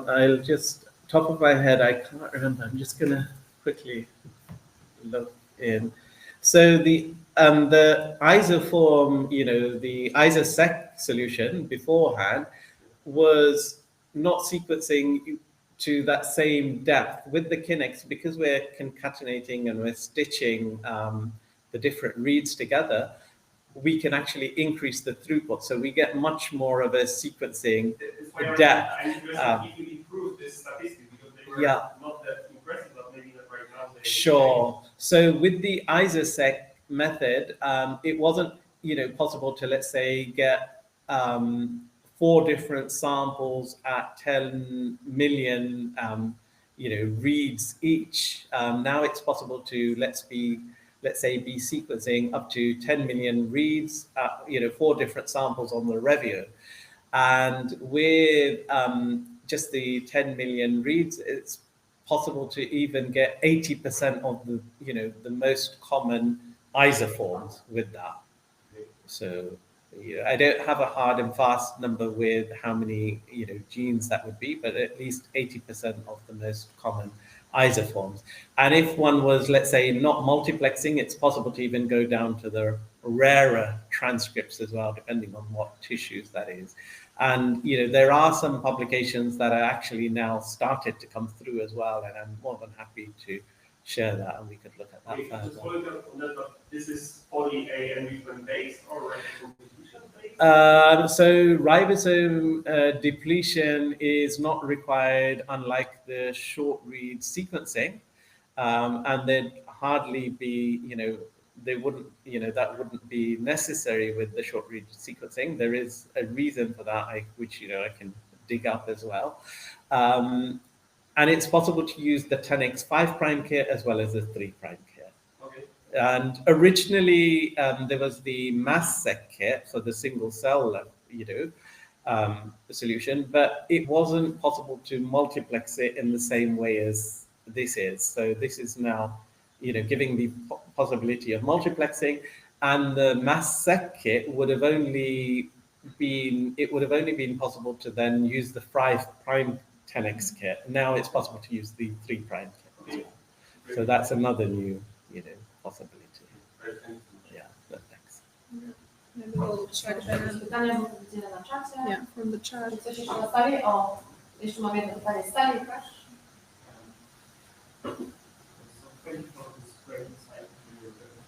I'll just, top of my head, I can't remember. I'm just going to quickly look in. So the isoform, the isosec solution beforehand was not sequencing to that same depth. With the kinase, because we're concatenating and we're stitching the different reads together, we can actually increase the throughput. So we get much more of a sequencing depth. I'm interested if you improve this statistic, because they were not that impressive, but maybe that right now they Sure. So with the isosec method, it wasn't possible to, let's say, get 4 different samples at 10 million reads each. Now it's possible to let's say be sequencing up to 10 million reads at 4 different samples on the Revio. And with just the 10 million reads, it's possible to even get 80% of the the most common isoforms with that. So I don't have a hard and fast number with how many genes that would be, but at least 80% of the most common isoforms. And if one was, let's say, not multiplexing, it's possible to even go down to the rarer transcripts as well, depending on what tissues that is. And there are some publications that are actually now started to come through as well, and I'm more than happy to share that, and we could look at that further. Just following up on that, but this is poly A enrichment based or depletion based? So ribosome depletion is not required, unlike the short read sequencing, and there'd hardly be, they wouldn't, that wouldn't be necessary with the short read sequencing. There is a reason for that, which I can dig up as well. And it's possible to use the 10x 5' kit as well as the 3' kit. Okay. And originally there was the mass sec kit, so the single cell, solution, but it wasn't possible to multiplex it in the same way as this is. So this is now, giving the possibility of multiplexing, and the mass sec kit would have only been possible to then use the 5' 10x kit. Now it's possible to use the 3' kit as well. So that's another new, possibility. Yeah, thanks. Maybe we'll check Pytania widzimy na czacie. Yeah, from the chat. Czy coś jeszcze na sali? O, jeszcze mam jedno pytanie z sali, proszę.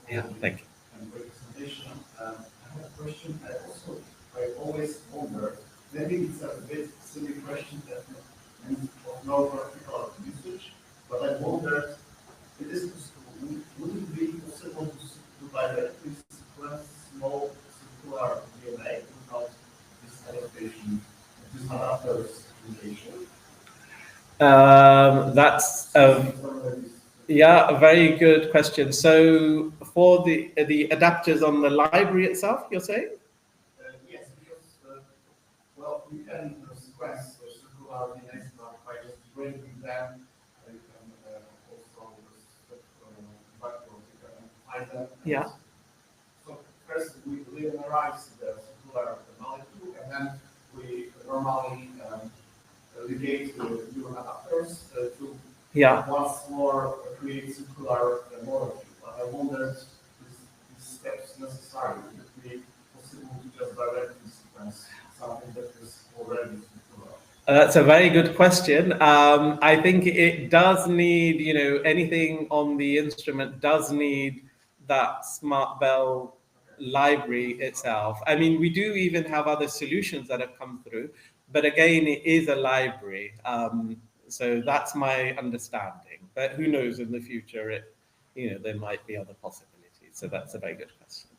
Yeah, thank you. And great presentation. I have a question. I always wonder, maybe it's a bit silly question that of no practical usage, but I wondered, would it be possible to directly sequence small circular DNA without this adaptation, this adapter's application? That's a very good question. So for the adapters on the library itself, you're saying? Yes, because well, we can sequence circular DNA by just breaking them. You can also find them. Yeah. So first we linearize the circular molecule, and then we normally ligate the neuron adapters to once more create circular molecule. I wondered if these steps necessary. Would it be possible to just directly sequence something that is already circular? That's a very good question. I think it does need, anything on the instrument does need that Smart Bell library itself. I mean, we do even have other solutions that have come through, but again, it is a library. So that's my understanding. But who knows, in the future, there might be other possibilities. So that's a very good question.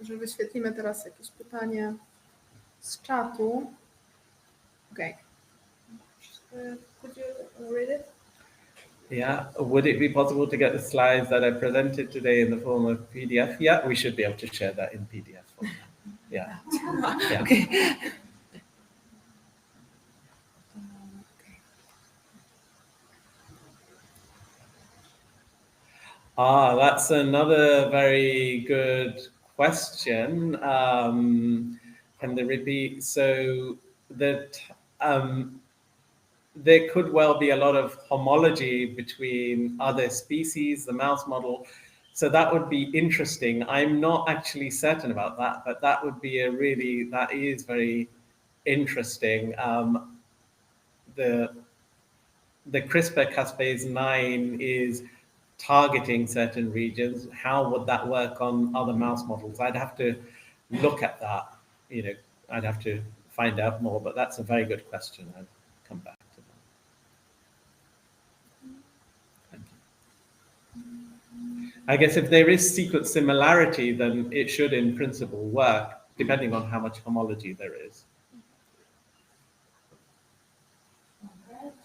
Że wyświetlimy teraz jakieś pytanie z czatu. Okay. Could you read it? Yeah. Would it be possible to get the slides that I presented today in the form of PDF? Yeah, we should be able to share that in PDF format. Yeah. Yeah. Okay. That's another very good question. Can they repeat? So that there could well be a lot of homology between other species, the mouse model. So that would be interesting. I'm not actually certain about that, but that would be that is very interesting. The CRISPR-Cas9 is targeting certain regions. How would that work on other mouse models? I'd have to look at that. I'd have to find out more, but that's a very good question. I'd come back to that. Thank you. I guess if there is sequence similarity, then it should in principle work, depending on how much homology there is.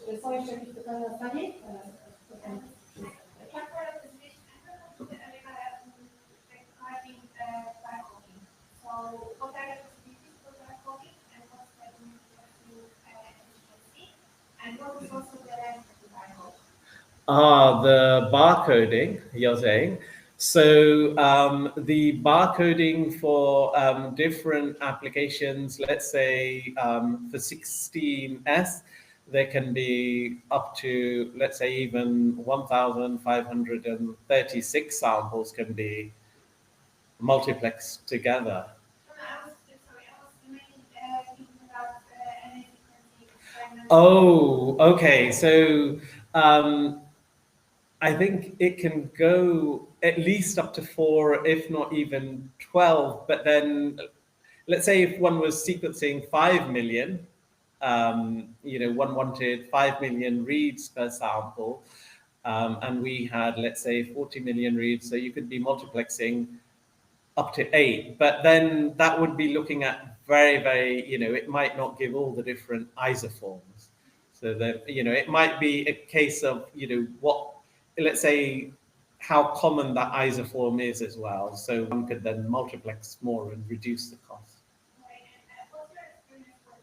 Czy są jeszcze jakieś pytania na sali? The barcoding, you're saying. So the barcoding for different applications, let's say for 16S, there can be up to, let's say, even 1,536 samples can be multiplexed together. Oh, okay. So I think it can go at least up to 4, if not even 12. But then, let's say if one was sequencing 5 million, one wanted 5 million reads per sample, and we had, let's say, 40 million reads. So you could be multiplexing up to 8, but then that would be looking at very, very, it might not give all the different isoforms. So that, it might be a case of, let's say, how common that isoform is as well. So one could then multiplex more and reduce the cost. Right, and what's your experience with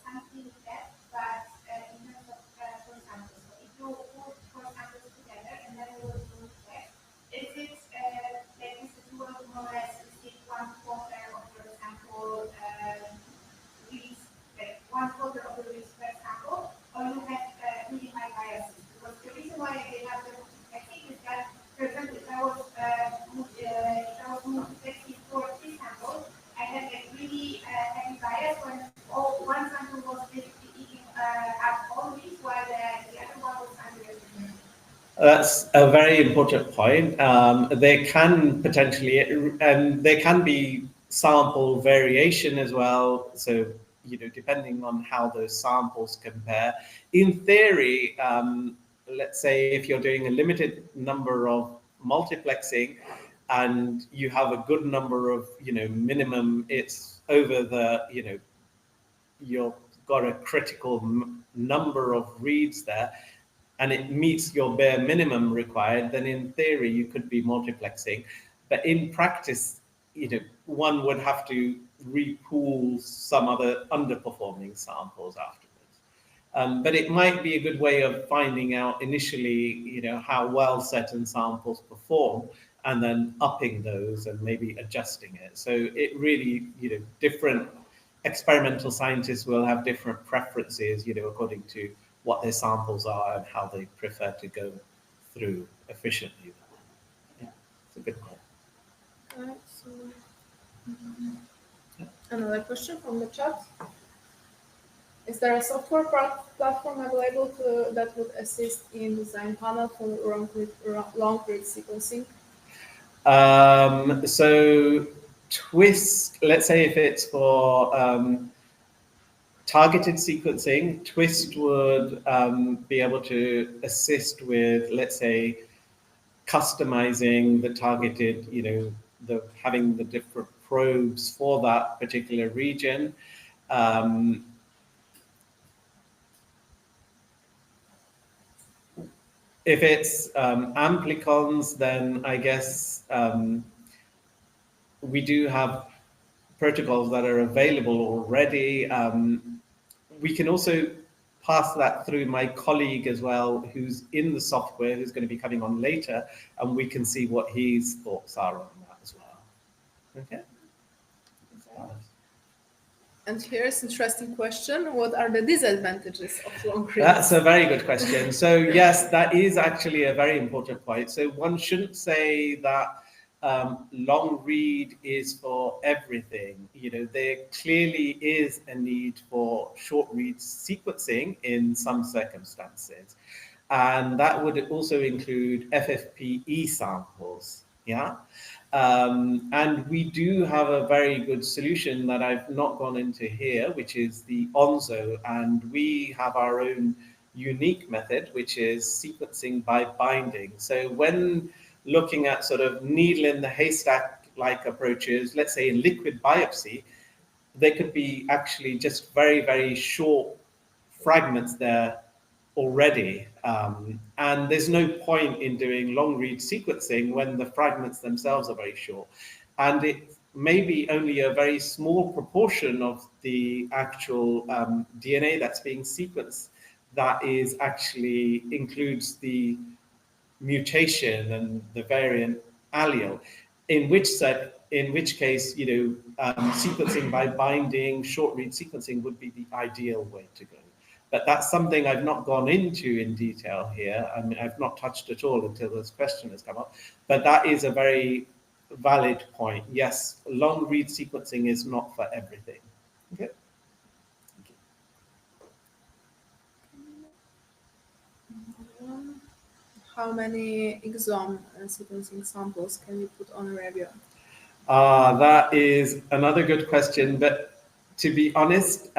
sampling depth, but in terms of, for example, so if you put 4 samples together and then you will do test, is it like this is more or less receive 1/4 of your sample reads, like 1/4 of the reads per sample, or you have really high biases? Because the reason why they have the multiplexing is that, for example, if I was multiplexing for 3 samples, I had a really heavy bias when one sample was basically eating up all reads, while the other one was underestimated. That's a very important point. There can potentially, and there can be sample variation as well. So, depending on how those samples compare. In theory, let's say if you're doing a limited number of multiplexing and you have a good number of, minimum, it's over the, you've got a critical number of reads there, and it meets your bare minimum required, then in theory you could be multiplexing. But in practice, one would have to repool some other underperforming samples afterwards. But it might be a good way of finding out initially, how well certain samples perform, and then upping those and maybe adjusting it. So it really, different experimental scientists will have different preferences, according to what their samples are and how they prefer to go through efficiently. Yeah, it's a good point. All right, so another question from the chat. Is there a software platform available that would assist in design panel for long-read sequencing? So Twist, let's say if it's for targeted sequencing, Twist would be able to assist with, let's say, customizing the targeted, having the different probes for that particular region. If it's amplicons, then I guess we do have protocols that are available already. We can also pass that through my colleague as well, who's in the software, who's going to be coming on later, and we can see what his thoughts are on that as well. Okay. And here's an interesting question. What are the disadvantages of long reads? That's a very good question. So yes, that is actually a very important point. So one shouldn't say that long read is for everything. There clearly is a need for short read sequencing in some circumstances. And that would also include FFPE samples. Yeah. And we do have a very good solution that I've not gone into here, which is the ONZO. And we have our own unique method, which is sequencing by binding. So when looking at sort of needle in the haystack like approaches, let's say in liquid biopsy, there could be actually just very, very short fragments there already. And there's no point in doing long read sequencing when the fragments themselves are very short. And it may be only a very small proportion of the actual DNA that's being sequenced that is actually includes the mutation and the variant allele, in which in which case, sequencing by binding, short read sequencing would be the ideal way to go. But that's something I've not gone into in detail here. I mean, I've not touched at all until this question has come up. But that is a very valid point. Yes, long read sequencing is not for everything. Okay. How many exome sequencing samples can you put on a Revio? That is another good question. But to be honest,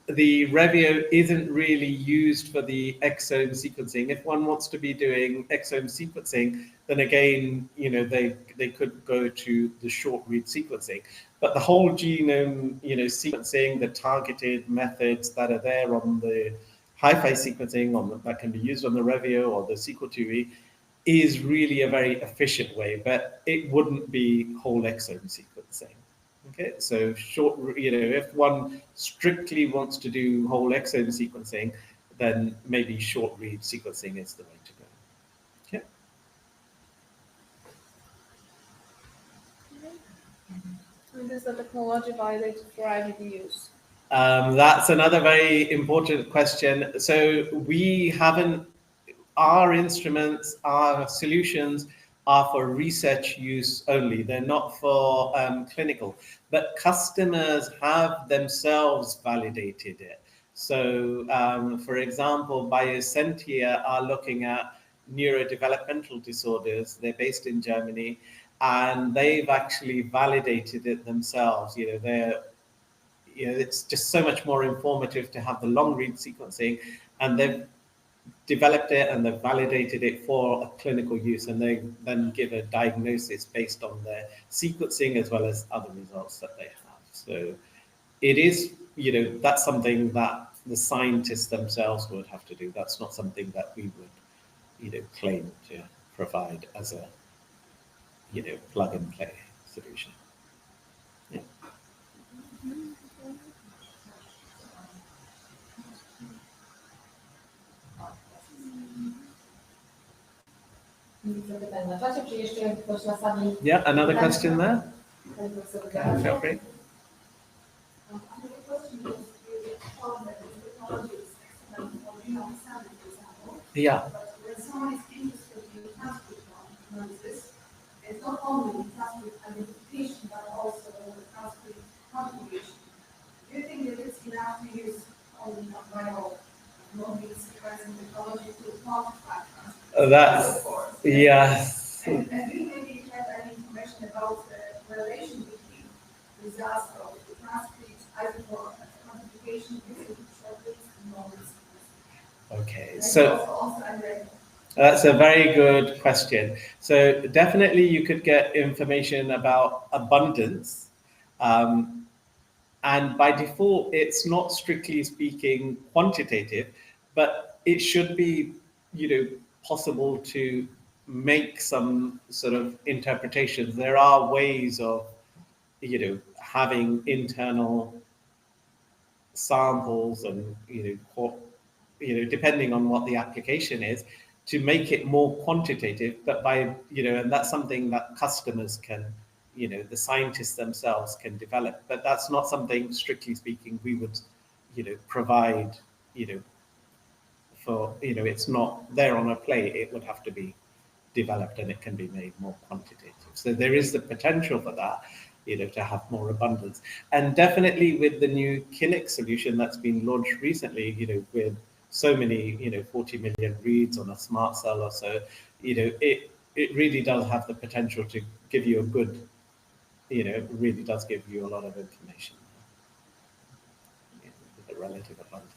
the Revio isn't really used for the exome sequencing. If one wants to be doing exome sequencing, then again, they could go to the short read sequencing. But the whole genome, sequencing, the targeted methods that are there on the hi-fi sequencing that can be used on the Revio or the Sequel2e is really a very efficient way, but it wouldn't be whole exome sequencing. Okay, so short, if one strictly wants to do whole exome sequencing, then maybe short read sequencing is the way to go. Okay. And is the technology validated for IVD use? That's another very important question. So our instruments, our solutions are for research use only. They're not for clinical, but customers have themselves validated it. So for example, Biosentia are looking at neurodevelopmental disorders. They're based in Germany, and they've actually validated it themselves. It's just so much more informative to have the long read sequencing, and they've developed it and they've validated it for a clinical use, and they then give a diagnosis based on their sequencing as well as other results that they have. So it is, that's something that the scientists themselves would have to do. That's not something that we would, claim to provide as a, plug and play solution. Yeah. Yeah, another question there? Feel free. Yeah. When someone is interested in transcript analysis, it's not only transcript identification, but also transcript configuration. Do you think that it's enough to use only bio-modeling sequencing technology to quantify transcript? That's, yes. And do you maybe have any information about the relation between results of the transcript quantification using short reads and long reads? Okay, so that's a very good question. So definitely you could get information about abundance, and by default it's not strictly speaking quantitative, but it should be possible to make some sort of interpretations. There are ways of having internal samples and depending on what the application is, to make it more quantitative, but by, and that's something that customers can, the scientists themselves can develop, but that's not something, strictly speaking, we would, provide, for, it's not there on a plate, it would have to be developed and it can be made more quantitative. So there is the potential for that, to have more abundance. And definitely with the new Kinnick solution that's been launched recently, with so many, 40 million reads on a smart cell or so, it really does have the potential to give you a good, it really does give you a lot of information. With the relative abundance.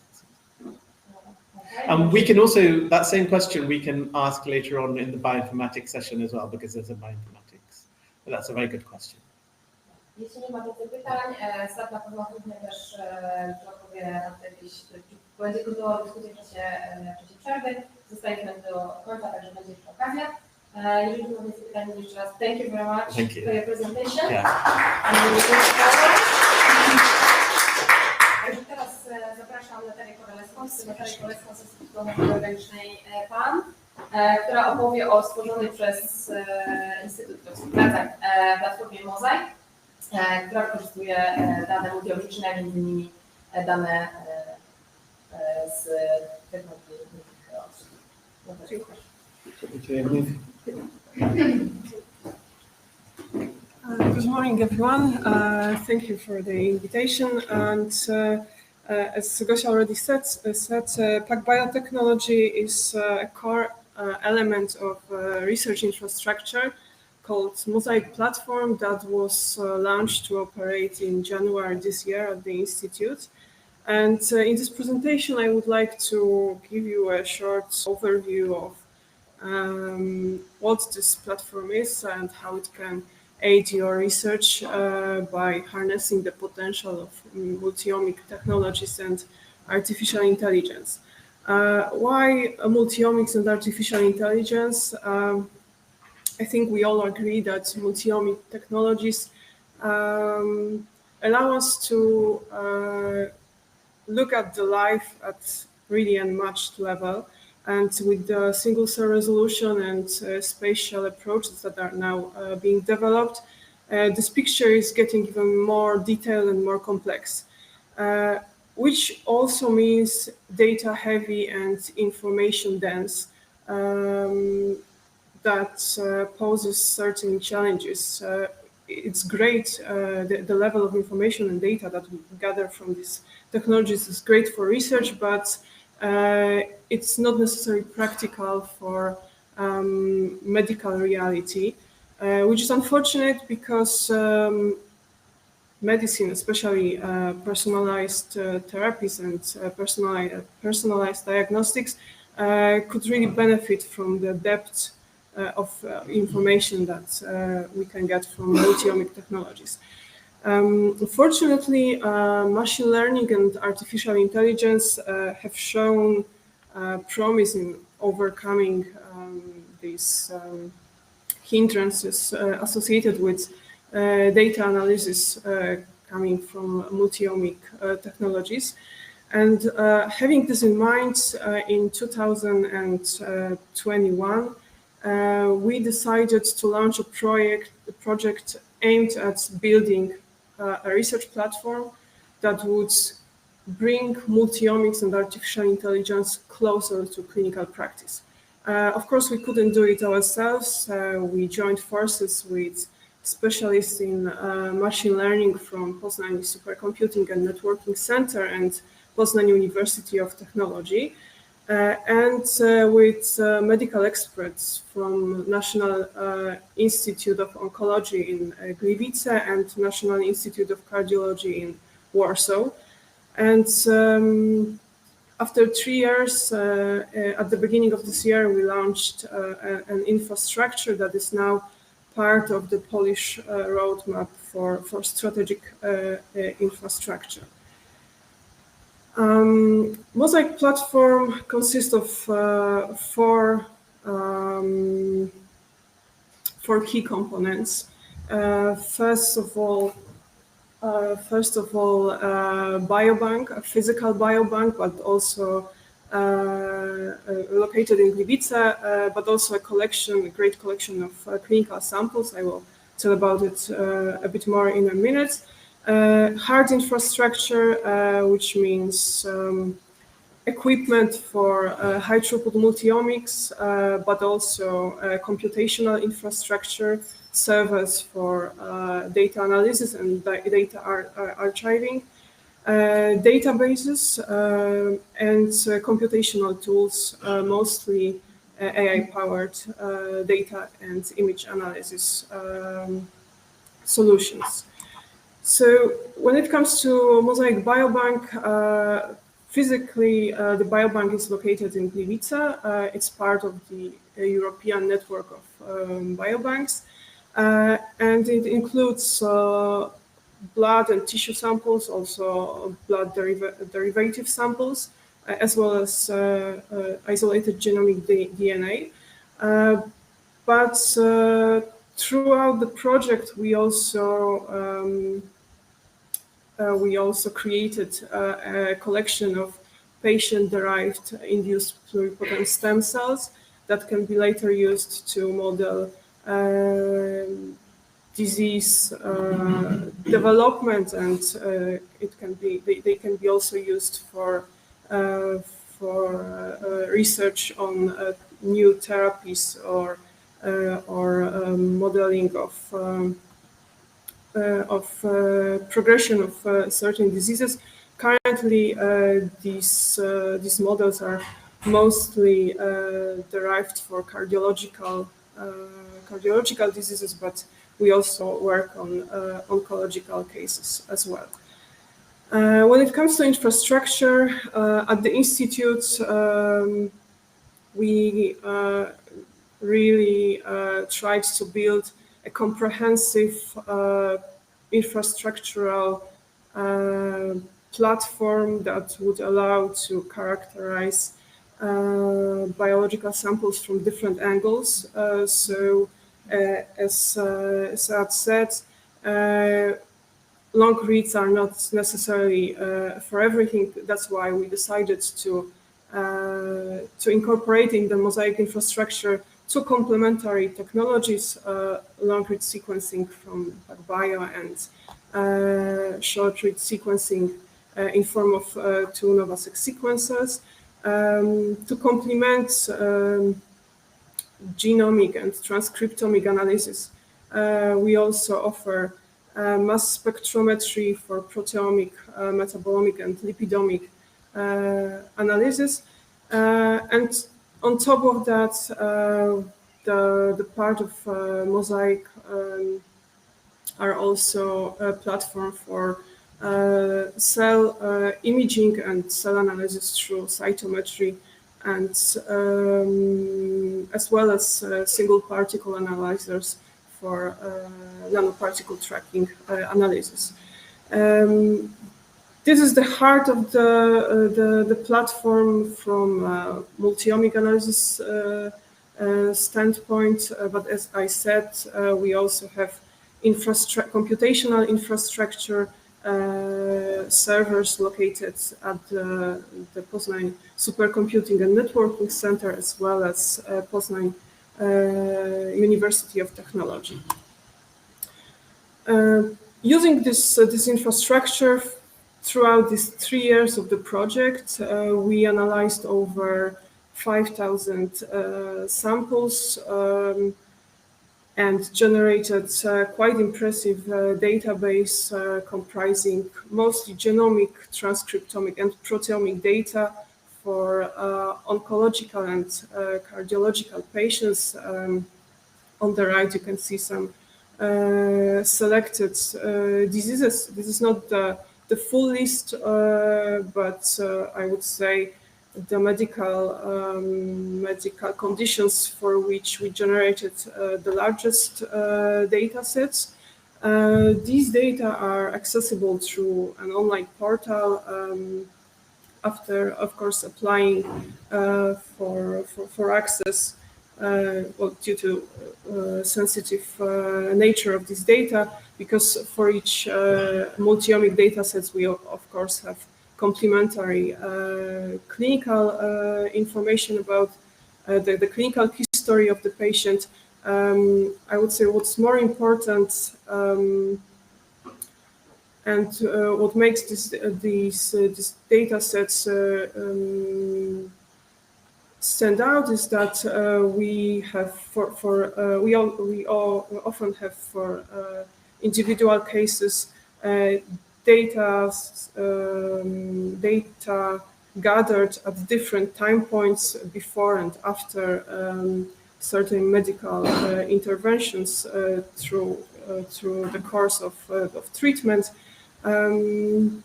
And we can also, that same question we can ask later on in the bioinformatics session as well, because there's a bioinformatics. But that's a very good question. Jeśli nie ma więcej pytań, Sad na pewno chętnie też odpowie na jakieś, będzie kontynuował dyskusję w czasie przerwy. Zostajemy do końca, także będzie jeszcze okazja. Jeżeli nie ma więcej pytań, jeszcze raz thank you very much for your presentation. Także teraz zapraszam Natalię Koralewską z Natalią Koralewską z Instytutu Organicznej PAN. która opowie o stworzonej przez Instytut Współpracy platformie Mozaik, która wykorzystuje dane multiomiczne, między innymi dane z technologii. Good morning, everyone. Thank you for the invitation. And as Gosia already said, PacBio technology is a core element of research infrastructure called Mosaic platform that was launched to operate in January this year at the Institute. And in this presentation, I would like to give you a short overview of what this platform is and how it can aid your research by harnessing the potential of multiomic technologies and artificial intelligence. Why multiomics and artificial intelligence? I think we all agree that multiomic technologies allow us to look at the life at really unmatched level. And with the single cell resolution and spatial approaches that are now being developed, this picture is getting even more detailed and more complex, which also means data heavy and information dense that poses certain challenges. It's great, the level of information and data that we gather from these technologies is great for research, but it's not necessarily practical for medical reality, which is unfortunate because medicine, especially personalized therapies and personalized diagnostics, could really benefit from the depth of information that we can get from multiomic technologies. Unfortunately, machine learning and artificial intelligence have shown promise in overcoming these hindrances associated with data analysis coming from multiomic technologies. And having this in mind, in 2021, we decided to launch a project aimed at building a research platform that would bring multiomics and artificial intelligence closer to clinical practice. Of course, we couldn't do it ourselves. We joined forces with specialists in machine learning from Poznań Supercomputing and Networking Center and Poznań University of Technology, and with medical experts from National Institute of Oncology in Gliwice and National Institute of Cardiology in Warsaw. And after 3 years, at the beginning of this year, we launched an infrastructure that is now part of the Polish roadmap for strategic infrastructure. Mosaic platform consists of four key components. First of all, biobank, a physical biobank, but also located in Gliwice, but also a great collection of clinical samples. I will tell about it a bit more in a minute. Hard infrastructure, which means equipment for high throughput multiomics, but also computational infrastructure, servers for data analysis and data archiving, databases, and computational tools, mostly AI-powered data and image analysis solutions. So when it comes to Mosaic Biobank, physically, the biobank is located in Gliwice. It's part of the European network of biobanks, and it includes blood and tissue samples, also blood derivative samples, as well as isolated genomic DNA. But throughout the project, we also created a collection of patient-derived induced pluripotent stem cells that can be later used to model disease development, and they can be also used for research on new therapies or modeling of progression of certain diseases. Currently, these models are mostly derived for cardiological diseases, but we also work on oncological cases as well. When it comes to infrastructure, at the Institute, we really tried to build a comprehensive infrastructural platform that would allow to characterize biological samples from different angles. As Saad said, long reads are not necessarily for everything. That's why we decided to incorporate in the Mosaic infrastructure two complementary technologies, long read sequencing from PacBio and short read sequencing in form of two Novasec sequencers. To complement genomic and transcriptomic analysis, we also offer mass spectrometry for proteomic, metabolomic, and lipidomic analysis. And on top of that, the part of Mosaic are also a platform for cell imaging and cell analysis through cytometry, and as well as single particle analyzers for nanoparticle tracking analysis. This is the heart of the platform from multi-omic analysis standpoint, but as I said, we also have computational infrastructure, servers located at the Poznań Supercomputing and Networking Center, as well as Poznań University of Technology. Using this infrastructure throughout these 3 years of the project, we analyzed over 5,000 samples and generated quite impressive database comprising mostly genomic, transcriptomic, and proteomic data for oncological and cardiological patients. On the right, you can see some selected diseases. This is not the full list, but I would say the medical conditions for which we generated the largest data sets. These data are accessible through an online portal after, of course, applying for access due to sensitive nature of this data, because for each multi-omic data sets, we of course have complementary clinical information about the clinical history of the patient. I would say what's more important and what makes these data sets stand out is that we have we often have for individual cases data gathered at different time points before and after certain medical interventions through the course of treatment. And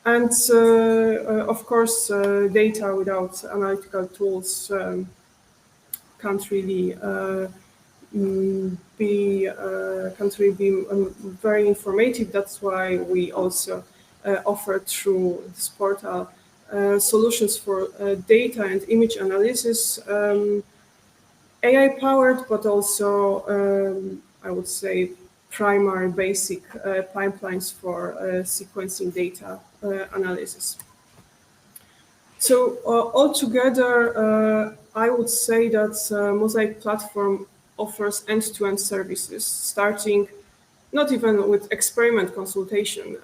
of course, data without analytical tools can't really be very informative. That's why we also offer through this portal solutions for data and image analysis, AI-powered, but also I would say primary basic pipelines for sequencing data analysis. So altogether, I would say that Mosaic platform offers end-to-end services, starting not even with experiment consultation,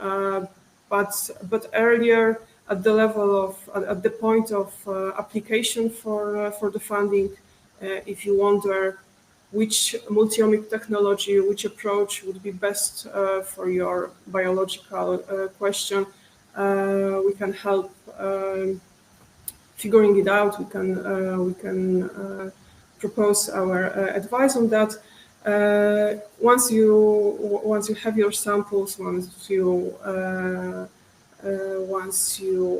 but earlier at the level of at the point of application for the funding. If you wonder which multiomic technology, which approach would be best for your biological question, we can help figuring it out. We can propose our advice on that. Once you have your samples, once you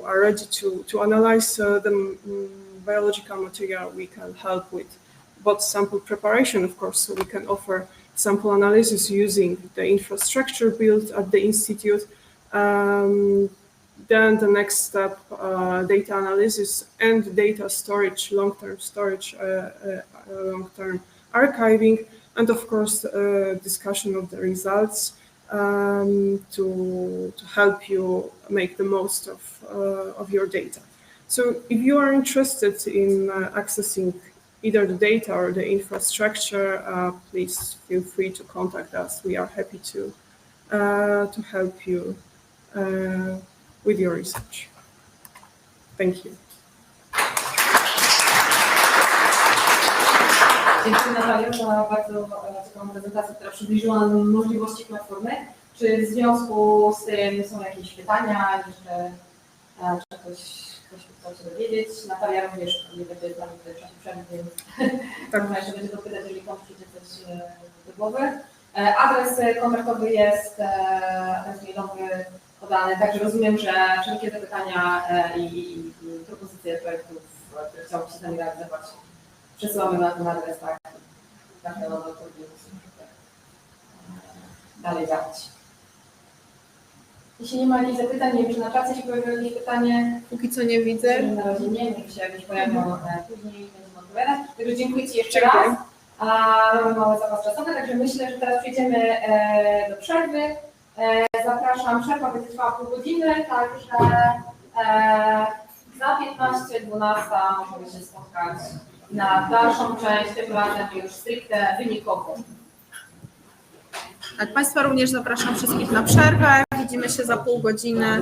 are ready to analyze the biological material, we can help with both sample preparation, of course, so we can offer sample analysis using the infrastructure built at the institute. Then the next step, data analysis and data storage, long-term storage, long-term archiving, and of course, discussion of the results to help you make the most of your data. So if you are interested in accessing either the data or the infrastructure, please feel free to contact us. We are happy to help you with your research. Thank you. Dziękuję Natalio za bardzo ciekawą prezentację, która przybliżyła nam możliwości platformy. Czy w związku z tym są jakieś pytania jeszcze, czy ktoś chciał się dowiedzieć? Natalia również nie będzie z nami w czasie przerwy, więc tak, można jeszcze będzie dopytać, jeżeli komuś przyjdzie coś do głowy. Adres kontaktowy jest, adres mailowy podany, także rozumiem, że wszelkie te pytania i propozycje projektów, które chciałbym się z nami realizować, przesyłamy na ten adres, tak, dalej działać. Jeśli nie ma jakichś zapytań, nie wiem, czy na czacie się pojawiło jakieś pytanie. Póki co nie widzę. Na razie nie, niech się jakieś pojawią później, będziemy odpowiadać. Także dziękuję Ci jeszcze raz. Mamy mały zapas czasowy, także myślę, że teraz przejdziemy do przerwy. Zapraszam, przerwa będzie trwała pół godziny, także za 15:12 możemy się spotkać na dalszą część, tym razem już stricte wynikową. Tak, Państwa również zapraszam wszystkich na przerwę. Widzimy się za pół godziny.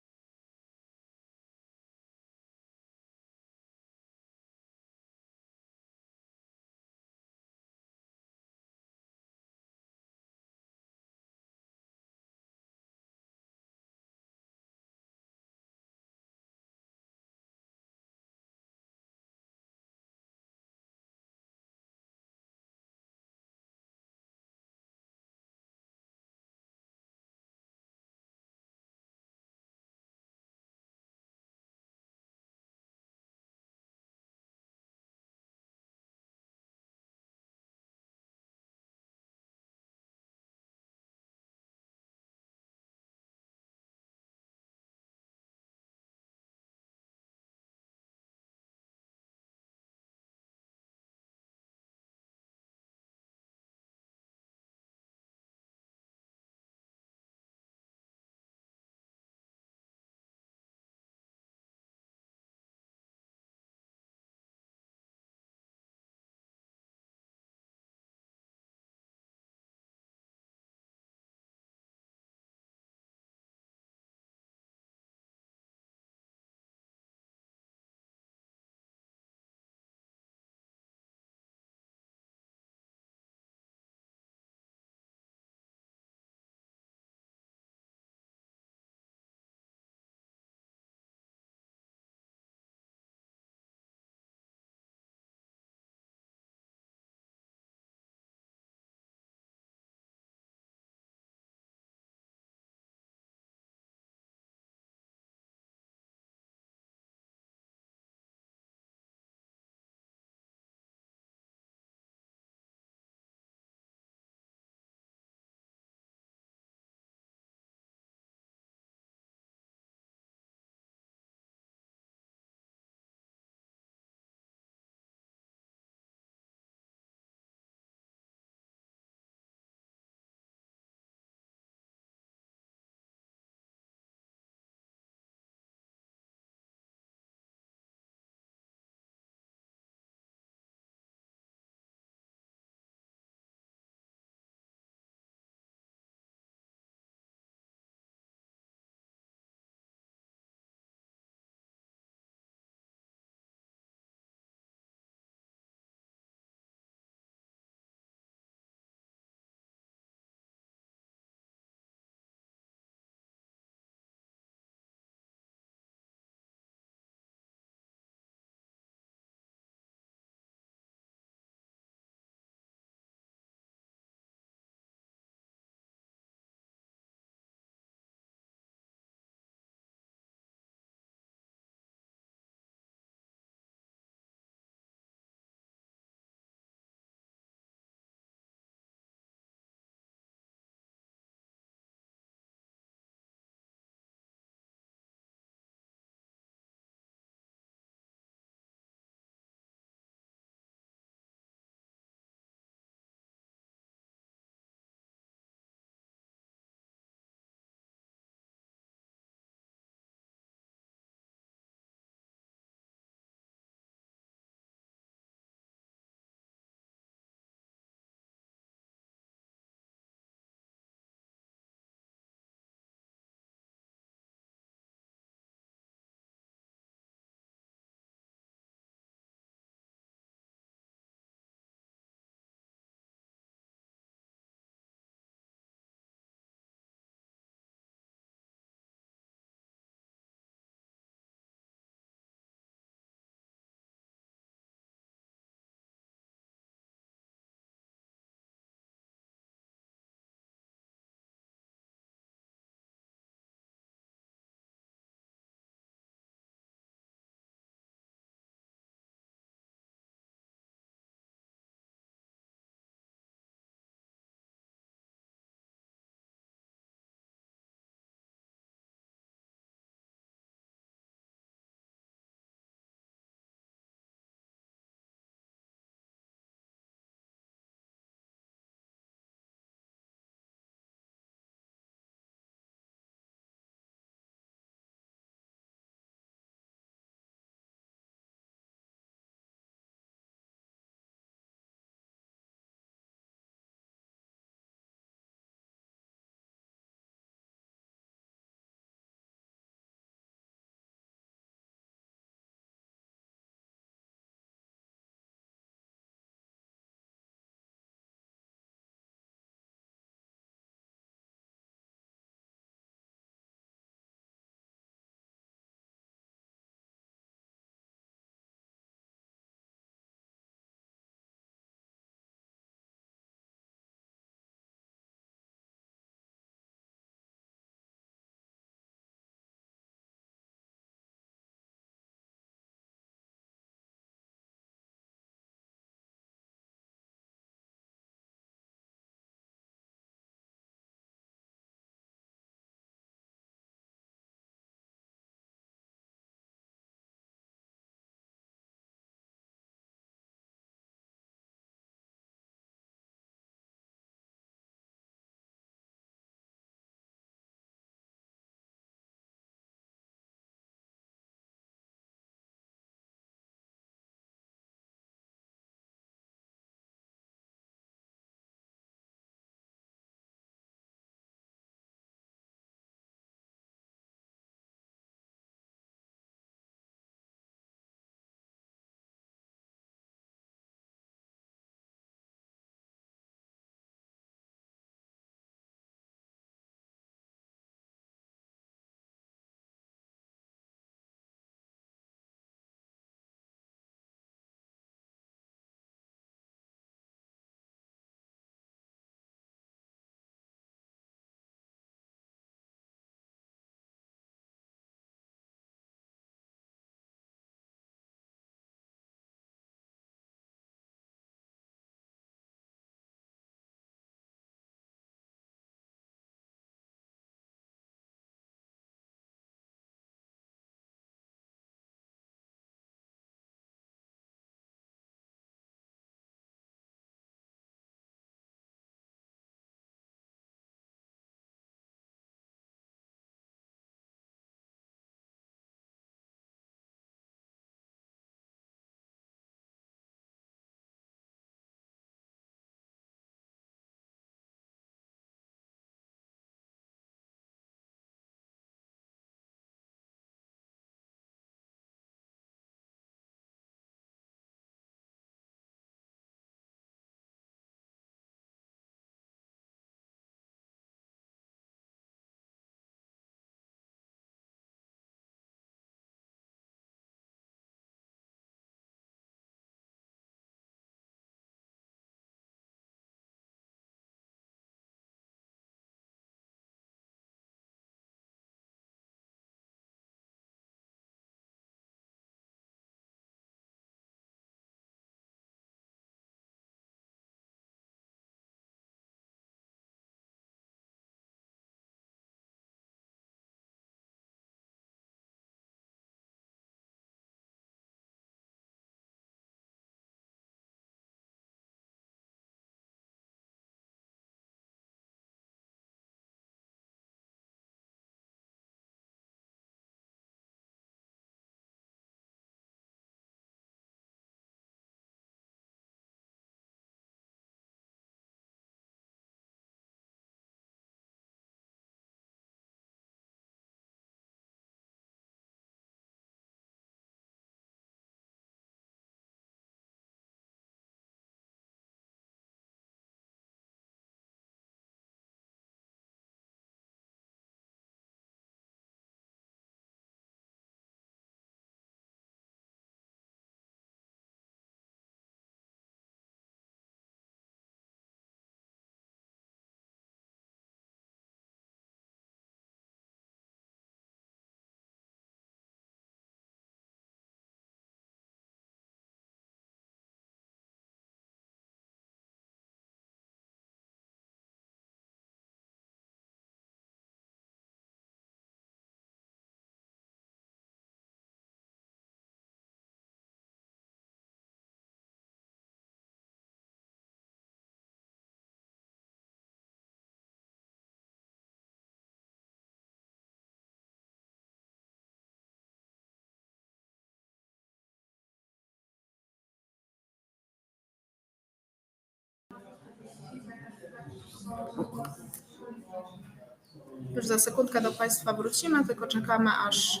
Już za sekundkę do Państwa wrócimy, tylko czekamy, aż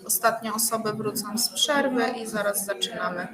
ostatnie osoby wrócą z przerwy i zaraz zaczynamy.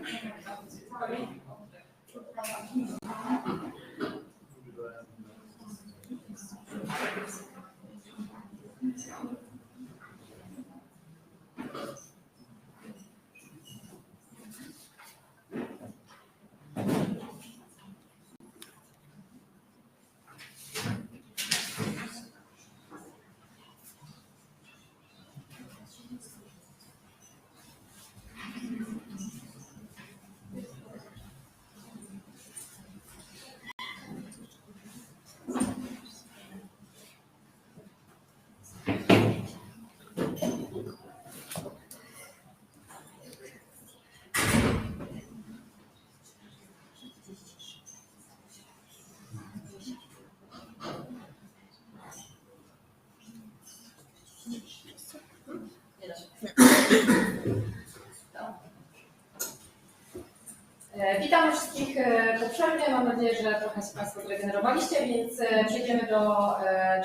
Witamy wszystkich po przerwie. Mam nadzieję, że trochę się Państwo zregenerowaliście, więc przejdziemy do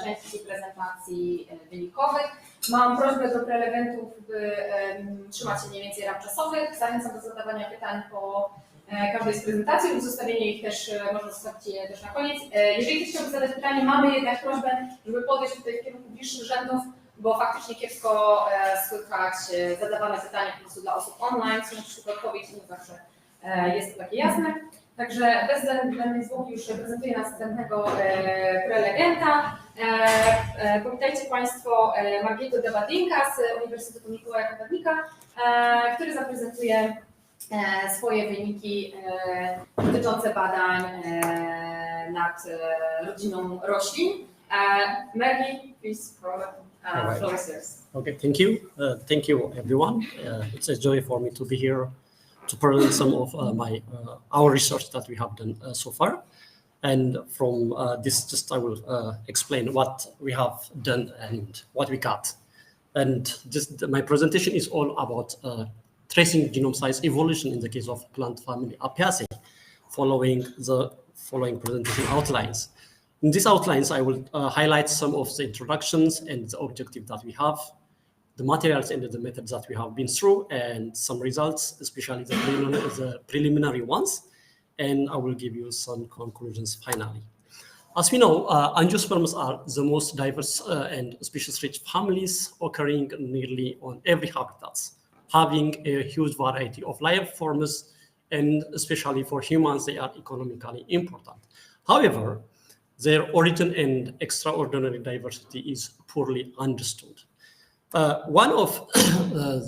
części prezentacji wynikowych. Mam prośbę do prelegentów, by trzymać się mniej więcej ram czasowych. Zachęcam do zadawania pytań po każdej z prezentacji lub zostawienie ich też, można zostawić je też na koniec. Jeżeli ktoś chciałby zadać pytanie, mamy jednak prośbę, żeby podejść tutaj w kierunku bliższych rzędów, bo faktycznie kiepsko słychać zadawane pytania po prostu dla osób online, są szybko odpowiedź i nie zawsze jest to takie jasne. Także bez zbędnej zwłoki już prezentuję następnego prelegenta. Powitajcie Państwo Margiego Debadinka z Uniwersytetu Mikołaja Kopernika, który zaprezentuje swoje wyniki dotyczące badań nad rodziną roślin. Margi, please, floor is yours. Okay, thank you. Thank you, everyone. It's a joy for me to be here to present some of our research that we have done so far. And from this, just I will explain what we have done and what we got. And just my presentation is all about tracing genome size evolution in the case of plant family Apiaceae, following the following presentation outlines. In these outlines, I will highlight some of the introductions and the objective that we have, the materials and the methods that we have been through, and some results, especially the preliminary ones. And I will give you some conclusions finally. As we know, angiosperms are the most diverse and species-rich families occurring nearly on every habitat, having a huge variety of life forms, and especially for humans, they are economically important. However, their origin and extraordinary diversity is poorly understood. One of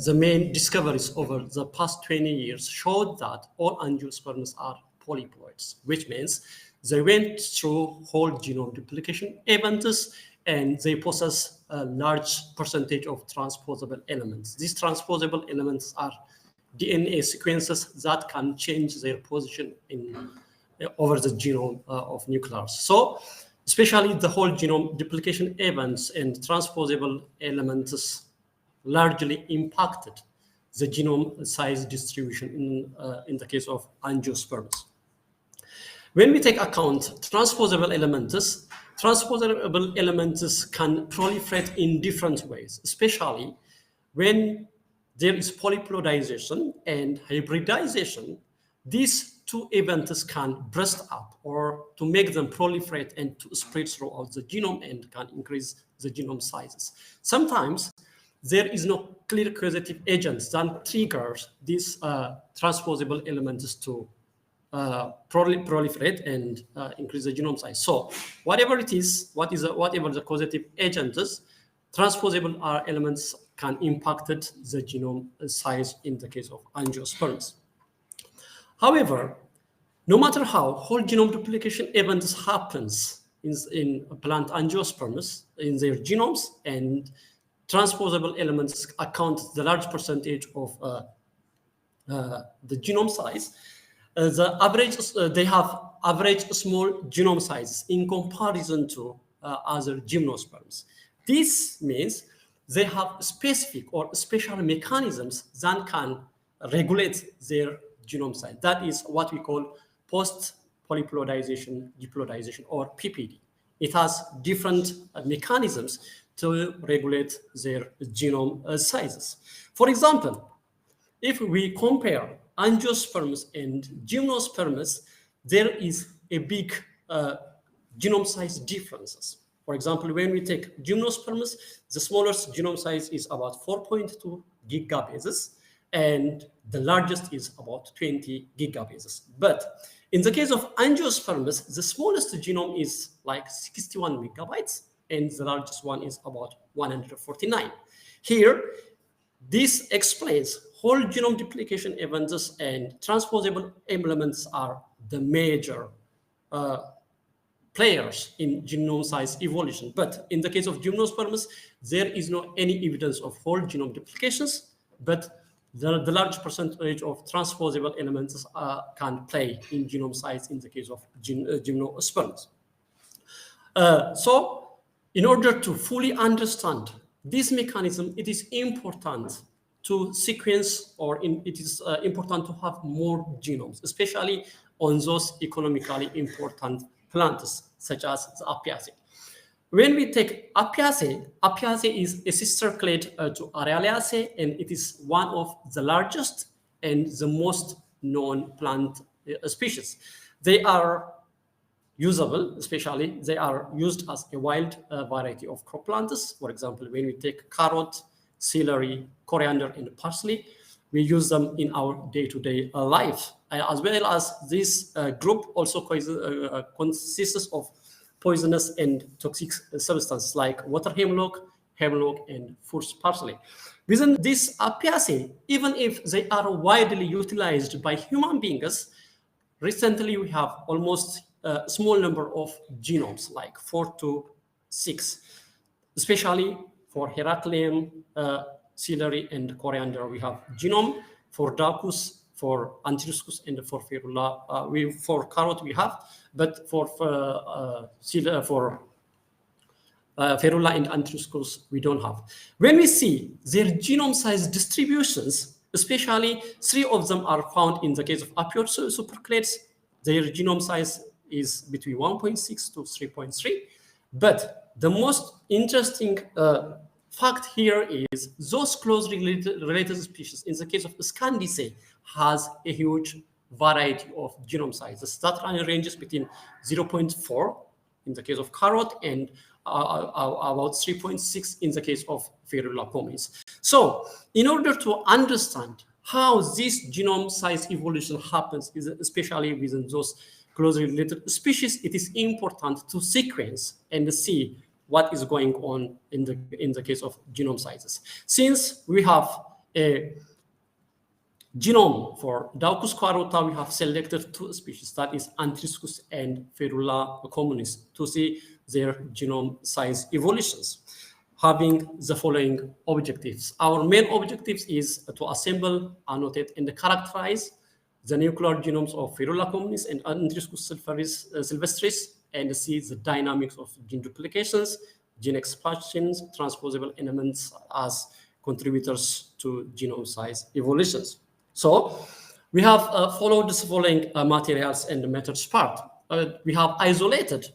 the main discoveries over the past 20 years showed that all angiosperms are polyploids, which means they went through whole genome duplication events and they possess a large percentage of transposable elements. These transposable elements are DNA sequences that can change their position over the genome of nuclears. So, especially the whole genome duplication events and transposable elements largely impacted the genome size distribution in the case of angiosperms. When we take account transposable elements can proliferate in different ways, especially when there is polyploidization and hybridization. These two events can burst up or to make them proliferate and to spread throughout the genome and can increase the genome sizes. Sometimes there is no clear causative agent that triggers these transposable elements to proliferate and increase the genome size. So whatever it is, whatever the causative agent is, transposable elements can impact the genome size in the case of angiosperms. However, no matter how whole genome duplication events happens in plant angiosperms in their genomes, and transposable elements account the large percentage of the genome size, they have average small genome sizes in comparison to other gymnosperms. This means they have specific or special mechanisms that can regulate their genome size. That is what we call post-polyploidization deploidization, or PPD. it has different mechanisms to regulate their genome sizes. For example, if we compare angiosperms and gymnosperms, there is a big genome size differences. For example, when we take gymnosperms, the smallest genome size is about 4.2 gigabases, and the largest is about 20 gigabases. But in the case of angiosperms, the smallest genome is like 61 megabytes, and the largest one is about 149. Here, this explains whole genome duplication events and transposable elements are the major players in genome size evolution. But in the case of gymnosperms, there is no any evidence of whole genome duplications, but the large percentage of transposable elements can play in genome size in the case of gymnosperms. So in order to fully understand this mechanism, it is important to sequence, or it is important to have more genomes, especially on those economically important plants, such as the Apiaceae. When we take Apiaceae is a sister clade to Araliaceae, and it is one of the largest and the most known plant species. They are usable, especially they are used as a wild variety of crop plants. For example, when we take carrot, celery, coriander, and parsley, we use them in our day-to-day life. As well as this group also consists of poisonous and toxic substances like water hemlock, and furze parsley. Within this Apiaceae, even if they are widely utilized by human beings, recently we have almost a small number of genomes, like 4 to 6, especially for Heracleum, celery, and coriander. We have genome for Daucus, for Anthriscus, and for Ferula. For carrot we have, but for Ferula and Anthriscus we don't have. When we see their genome size distributions, especially 3 of them are found in the case of Apiot superclades. Their genome size is between 1.6 to 3.3. But the most interesting fact here is those closely related species, in the case of Scandiceae, has a huge variety of genome sizes that ranges between 0.4 in the case of carrot and about 3.6 in the case of Ferula communis. So in order to understand how this genome size evolution happens, especially within those closely related species, it is important to sequence and see what is going on in the case of genome sizes. Since we have a genome for Daucus carota, we have selected 2 species, that is Anthriscus and Ferula communis, to see their genome size evolutions, having the following objectives. Our main objectives is to assemble, annotate, and characterize the nuclear genomes of Ferula communis and Anthriscus sylvestris, and see the dynamics of gene duplications, gene expansions, transposable elements as contributors to genome size evolutions. So we have followed the following materials and methods part. We have isolated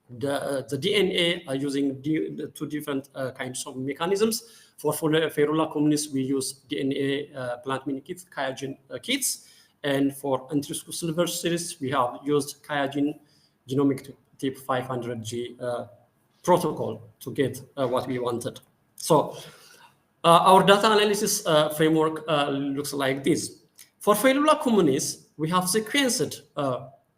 the DNA using 2 different kinds of mechanisms. For Ferula communis, we use DNA plant mini kits, QIAGEN kits, and for Anthriscus sylvestris, we have used QIAGEN genomic type 500G protocol to get what we wanted. So our data analysis framework looks like this. For Ferula communis, we have sequenced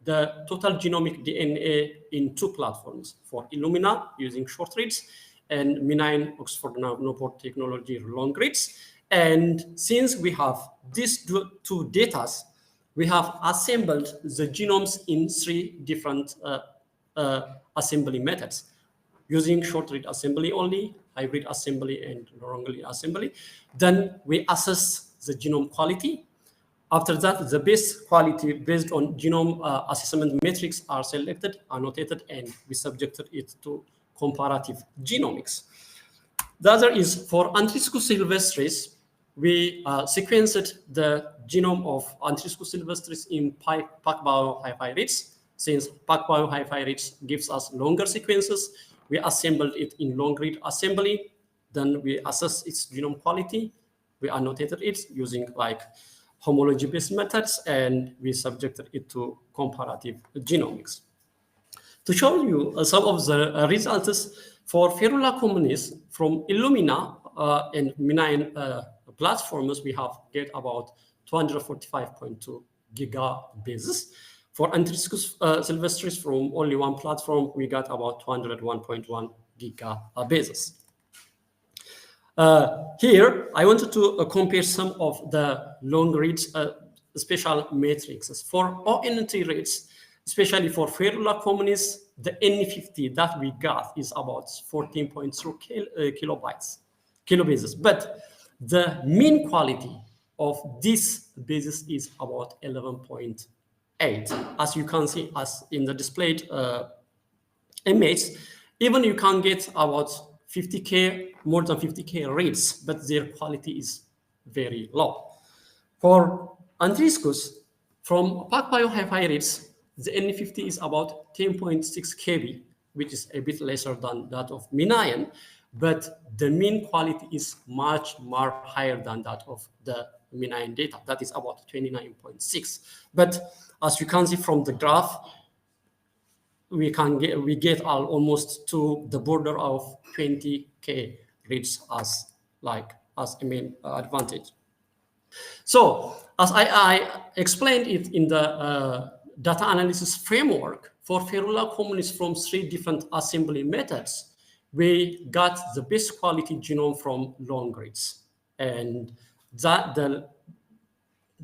the total genomic DNA in 2 platforms, for Illumina using short reads and Minine Oxford Nanopore technology long reads. And since we have these 2 data, we have assembled the genomes in 3 different assembly methods, using short read assembly only, hybrid assembly, and long read assembly. Then we assess the genome quality. After that, the best quality based on genome assessment metrics are selected, annotated, and we subjected it to comparative genomics. The other is for Anthriscus sylvestris. We sequenced the genome of Anthriscus sylvestris in PacBio hi-fi reads Since PacBio Hi-Fi reads gives us longer sequences, we assembled it in long-read assembly. Then we assess its genome quality. We annotated it using like homology-based methods, and we subjected it to comparative genomics. To show you some of the results for Ferula communis from Illumina and Minion platforms, we have get about 245.2 gigabases. For Antriscus sylvestris from only one platform, we got about 201.1 gigabases. Here, I wanted to compare some of the long reads special matrices. For ONT rates, especially for Ferula communis, the N50 that we got is about 14.2 kilobases. But the mean quality of this basis is about 11.8. As you can see, as in the displayed image, even you can get about 50K, more than 50K reads, but their quality is very low. For Antriscus, from PacBio Hi-Fi reads, the N50 is about 10.6 KB, which is a bit lesser than that of Minion, but the mean quality is much more higher than that of the Minion data. That is about 29.6. But as you can see from the graph, we get almost to the border of 20K reads as a main advantage. So as I explained it in the data analysis framework, for Ferula communis from 3 different assembly methods, we got the best quality genome from long reads, and that the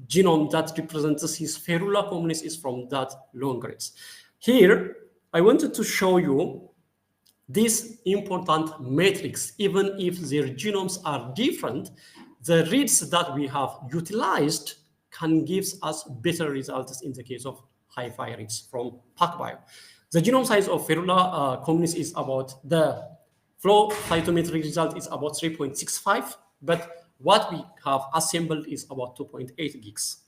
genome that represents his Ferula communis is from that long reads. Here, I wanted to show you this important matrix. Even if their genomes are different, the reads that we have utilized can give us better results in the case of Hi-Fi reads from PacBio. The genome size of Ferula communis is about, the flow cytometry result is about 3.65, but what we have assembled is about 2.8 gigs.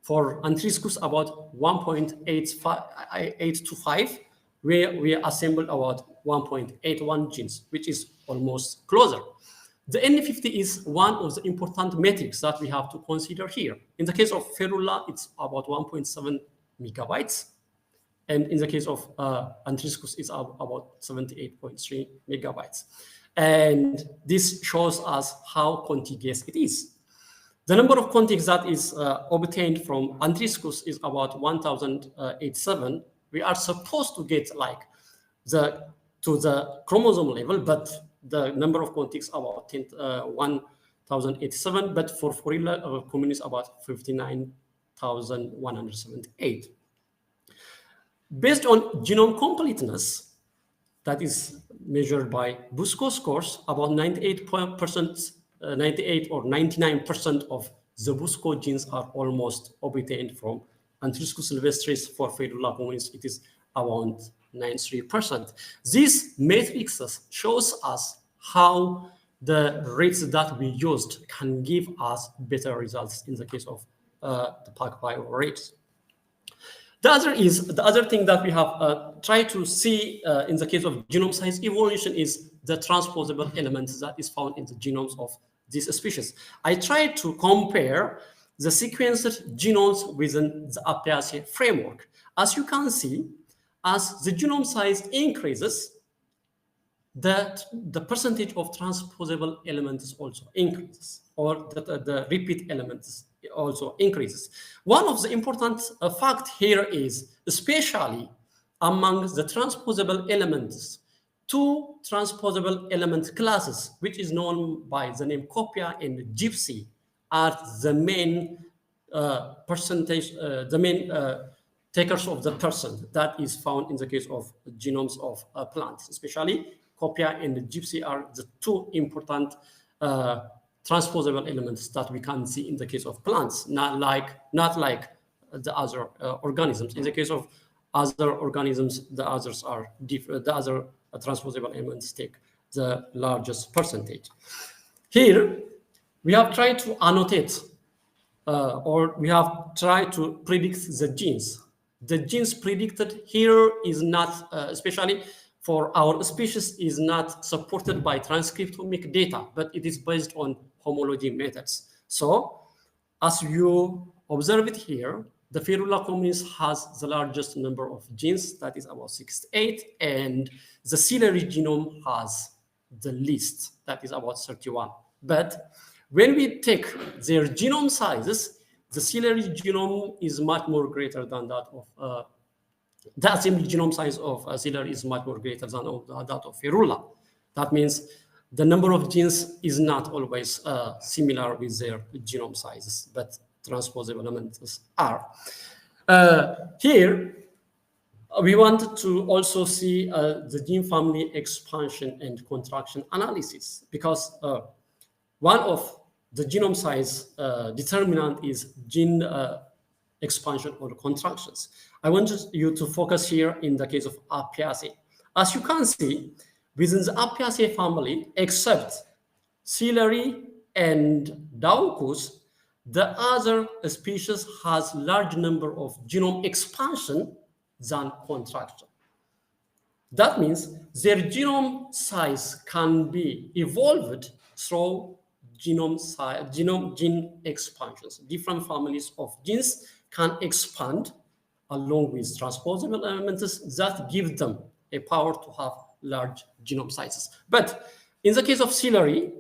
For Antriscus, about 1.825, where we assembled about 1.81 genes, which is almost closer. The N50 is one of the important metrics that we have to consider here. In the case of Ferula, it's about 1.7 megabytes. And in the case of Antriscus, it's about 78.3 megabytes. And this shows us how contiguous it is. The number of contigs that is obtained from Antriscus is about 1087. We are supposed to get like to the chromosome level, but the number of contigs about 1087, but for Ferula communis about 59,178. Based on genome completeness, that is measured by Busco scores, about 98 or 99% of the Busco genes are almost obtained from Antriscus sylvestris. For Ferula communis, it is around 93%. This matrix shows us how the rates that we used can give us better results in the case of the PacBio rates. The other thing that we have tried to see in the case of genome size evolution is the transposable elements that is found in the genomes of this species. I tried to compare the sequenced genomes within the Apiaceae framework. As you can see, as the genome size increases, the percentage of transposable elements also increases, or the repeat elements also increases. One of the important fact here is, especially among the transposable elements, 2 transposable element classes, which is known by the name copia and gypsy, are the main percentage, the main takers of the percent that is found in the case of genomes of plants. Especially copia and gypsy are the 2 important transposable elements that we can see in the case of plants, not like the other organisms. In the case of other organisms, the others are different. The other transposable elements take the largest percentage. Here, we have tried to annotate or we have tried to predict the genes the genes predicted here is not, especially for our species, is not supported by transcriptomic data, but it is based on homology methods. So as you observe it here, the Ferula communis has the largest number of genes, that is about 68, and the ciliary genome has the least, that is about 31. But when we take their genome sizes, the ciliary genome is much more greater than that of the assembly genome size of ciliary is much more greater than that of Ferula. That means the number of genes is not always similar with their genome sizes, but transposable elements are. Here, we want to also see the gene family expansion and contraction analysis, because one of the genome size determinant is gene expansion or contractions. I want you to focus here in the case of Apiaceae. As you can see, within the Apiaceae family, except ciliary and Daucus, the other species has large number of genome expansion than contraction. That means their genome size can be evolved through gene expansions. Different families of genes can expand along with transposable elements that give them a power to have large genome sizes. But in the case of ciliary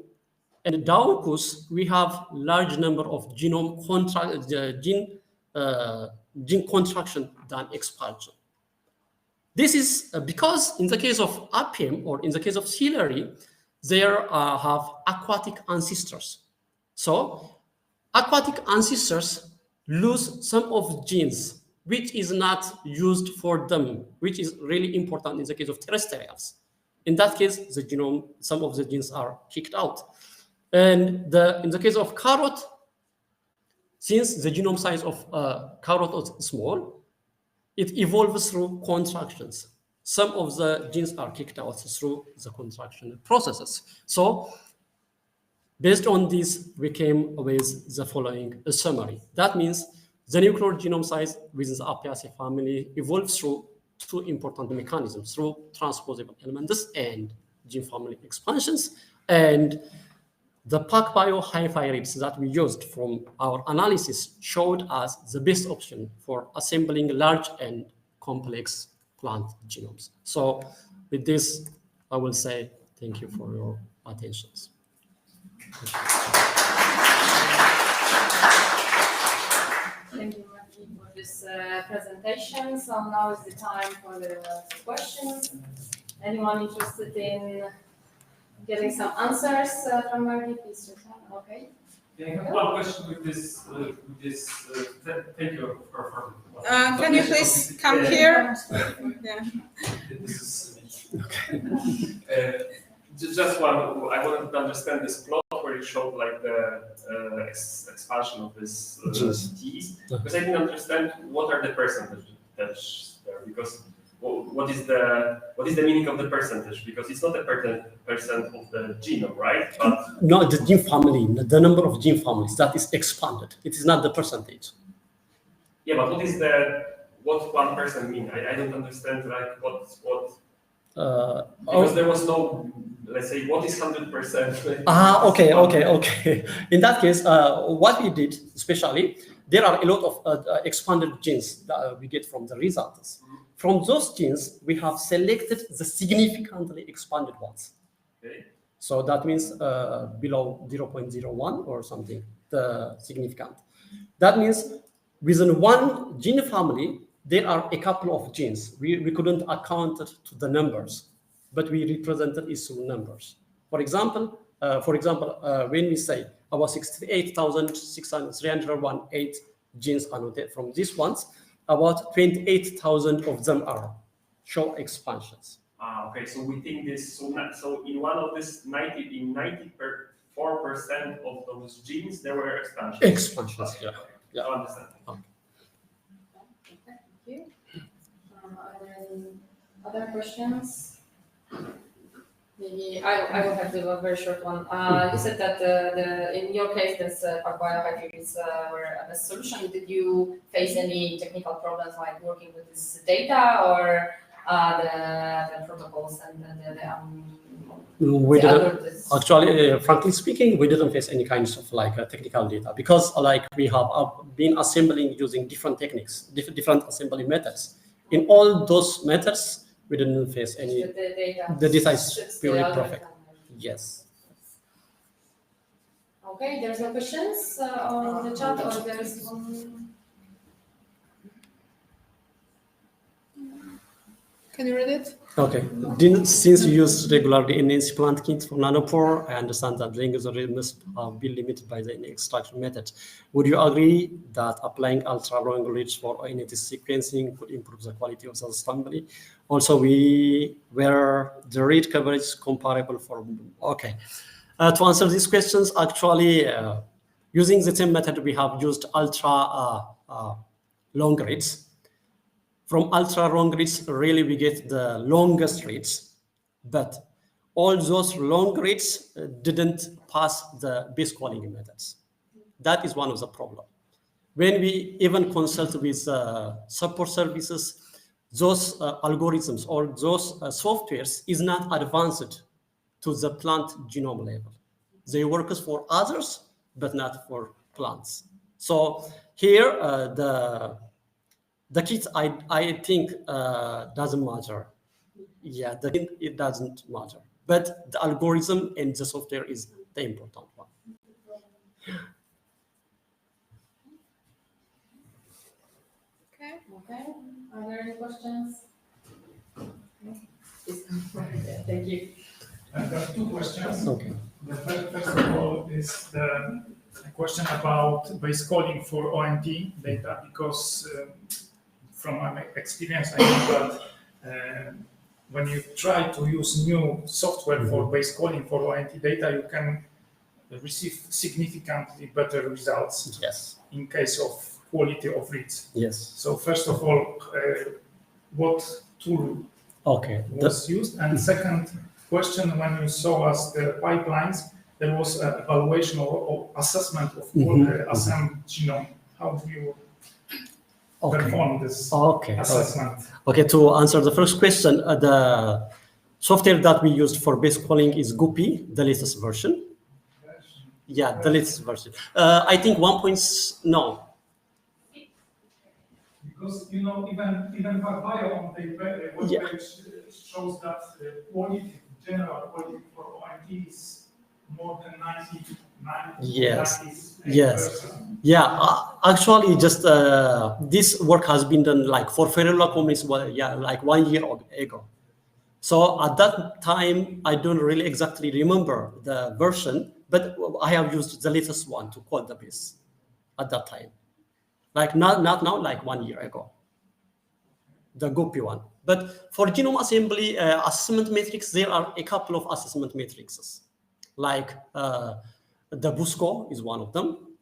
and Daucus, we have large number of gene contraction than expansion. This is because in the case of Apium or in the case of ciliary, they have aquatic ancestors. So aquatic ancestors lose some of genes which is not used for them, which is really important in the case of terrestrials. In that case, the genome, some of the genes are kicked out. And in the case of carrot, since the genome size of carrot is small, it evolves through contractions. Some of the genes are kicked out through the contraction processes. So based on this, we came with the following summary. That means the nuclear genome size within the Apiaceae family evolves through two important mechanisms, through transposable elements and gene family expansions. And the PacBio hi-fi reads that we used from our analysis showed us the best option for assembling large and complex plant genomes. So with this, I will say thank you for your attention. Thank you, Marty, for this presentation. So now is the time for the questions. Anyone interested in getting some answers from Marty, please raise hand. Okay. I have one question with this. Thank you for Can you please come here? Yeah. This is okay. Just one. I wanted to understand this plot where you showed like the expansion of this T's, because I didn't understand what are the percentages there, because what is the meaning of the percentage? Because it's not a percent of the genome, right? But no, the gene family, the number of gene families that is expanded. It is not the percentage. Yeah, but what 1% mean? I don't understand like what. Because there was no, let's say, what is 100%? Okay. In that case, what we did, especially, there are a lot of expanded genes that we get from the results. From those genes, we have selected the significantly expanded ones. Okay. So that means below 0.01 or something, the significant. That means within one gene family, there are a couple of genes. We couldn't account it to the numbers, but we represented it through numbers. For example, when we say about 68,318 genes are noted from these ones, about 28,000 of them are show expansions. Okay, so we think this. So in one of this 94% of those genes, there were expansions. Expansions, yeah. I understand. Okay. Thank you. Are there any other questions? Maybe I will have to do a very short one. You said that in your case, this PacBio hybrids were a best solution. Did you face any technical problems like working with this data or the protocols and we didn't, actually, frankly speaking, we didn't face any kinds of like technical data because like we have been assembling using different techniques, different assembly methods. In all those methods, we didn't face any. The data is purely perfect. Yes. Okay, there's no questions on the chat, or there's one. Can you read it? Okay. Since you use regularly NNC plant kits for nanopore, I understand that ranges must be limited by the extraction method. Would you agree that applying ultra-long reads for ONT sequencing could improve the quality of the assembly? Also, were the read coverage comparable for? Okay. To answer these questions, actually, using the same method, we have used ultra-long reads. From ultra-long reads, really we get the longest reads, but all those long reads didn't pass the base calling methods. That is one of the problems. When we even consult with support services, those algorithms or those softwares is not advanced to the plant genome level. They work for others, but not for plants. So here, the kits, I think, doesn't matter. Yeah, it doesn't matter. But the algorithm and the software is the important one. Okay. Are there any questions? Thank you. I have two questions. Okay. The first of all is the question about base calling for ONT data, because from my experience, I know that when you try to use new software for base calling for ONT data, you can receive significantly better results. Yes. In case of quality of reads. Yes. So first of all, what tool was used? And second question, when you saw us the pipelines, there was an evaluation or assessment of all the assembled genome. How do you perform this assessment? Okay, to answer the first question, the software that we used for base calling is Guppy, the latest version. Yeah, the latest version. I think 1. No. Because even PacBio on the webpage shows that quality, general quality for ONT is more than 99%. Yes. Yeah. Actually, just this work has been done like for Ferrella companies, like 1 year ago. So at that time, I don't really exactly remember the version, but I have used the latest one to call the base at that time. Like not now, like 1 year ago, the Guppy one. But for genome assembly assessment metrics, there are a couple of assessment matrices. Like the Busco is one of them.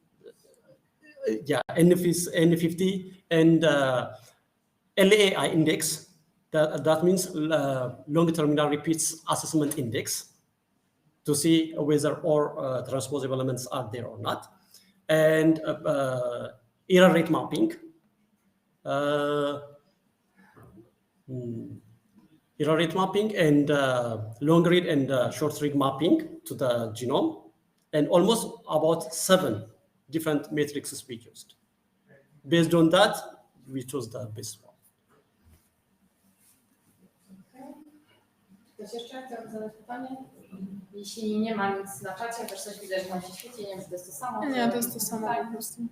Yeah, N50 and LAI index. That means long terminal repeats assessment index to see whether all transposable elements are there or not. And error rate mapping, and long read and short read mapping to the genome, and almost about 7 different matrices we used. Based on that, we chose the best one. Ktoś jeszcze chciałby zadać pytanie? Jeśli nie ma nic na czacie, też coś widać, że nam się świeci, nie wiem, czy to jest to samo. Nie, to jest to samo po prostu.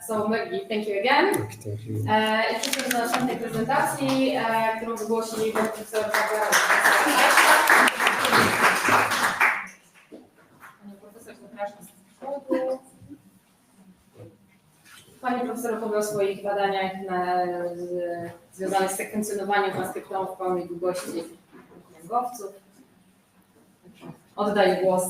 So Maggie, thank you again. Thank you. I przechodzimy do następnej prezentacji, którą wygłosi pan profesor Zabiera. Pani profesor, zapraszam z przodu. Pani profesor opowie o swoich badaniach związanych z sekwencjonowaniem transkryptomu w pełnej długości kręgowców. Oddaję głos.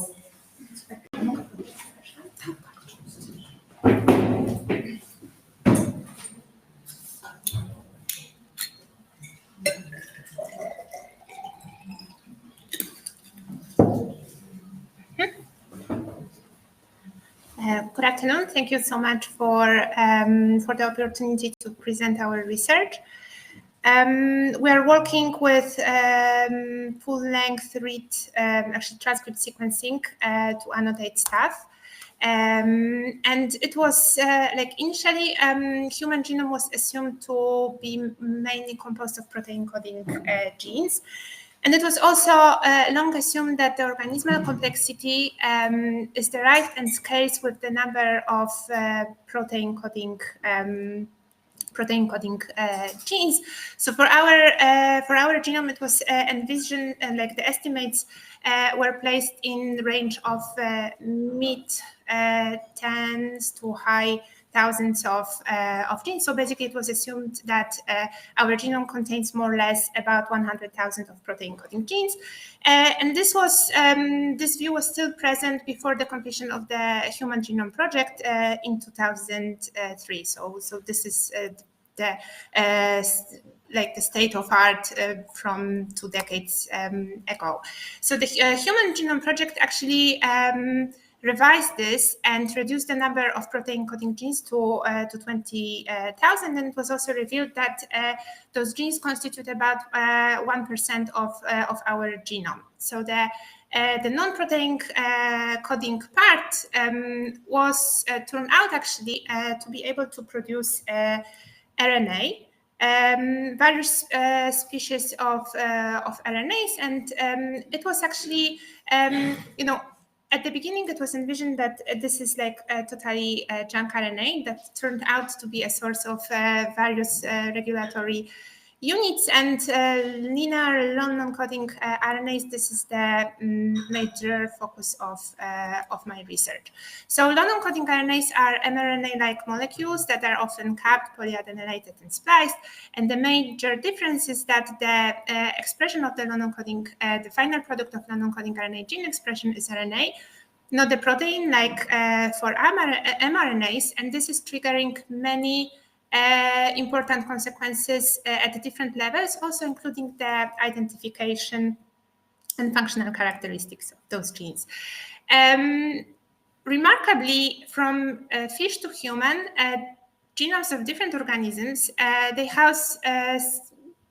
afternoon. Thank you so much for the opportunity to present our research. We are working with full-length read, actually transcript sequencing to annotate stuff. And it was initially human genome was assumed to be mainly composed of protein coding genes. And it was also long assumed that the organismal complexity is derived and scales with the number of protein coding genes. So for our genome, it was envisioned the estimates were placed in the range of mid tens to high thousands of genes. So basically, it was assumed that our genome contains more or less about 100,000 of protein coding genes, and this view was still present before the completion of the Human Genome Project in 2003. So this is the state of art from 2 decades ago. So the Human Genome Project actually revised this and reduced the number of protein coding genes to 20,000, and it was also revealed that those genes constitute about 1% of our genome. So the non-protein coding part was turned out actually to be able to produce RNA, various species of RNAs, and it was actually at the beginning, it was envisioned that this is like a totally junk RNA that turned out to be a source of various regulatory units and linear long non-coding RNAs. This is the major focus of my research. So long non-coding RNAs are mRNA-like molecules that are often capped, polyadenylated, and spliced. And the major difference is that the expression of the long non-coding, the final product of long non-coding RNA gene expression is RNA, not the protein like for mRNAs. And this is triggering many important consequences at different levels, also including the identification and functional characteristics of those genes. Remarkably, from fish to human, genomes of different organisms, they house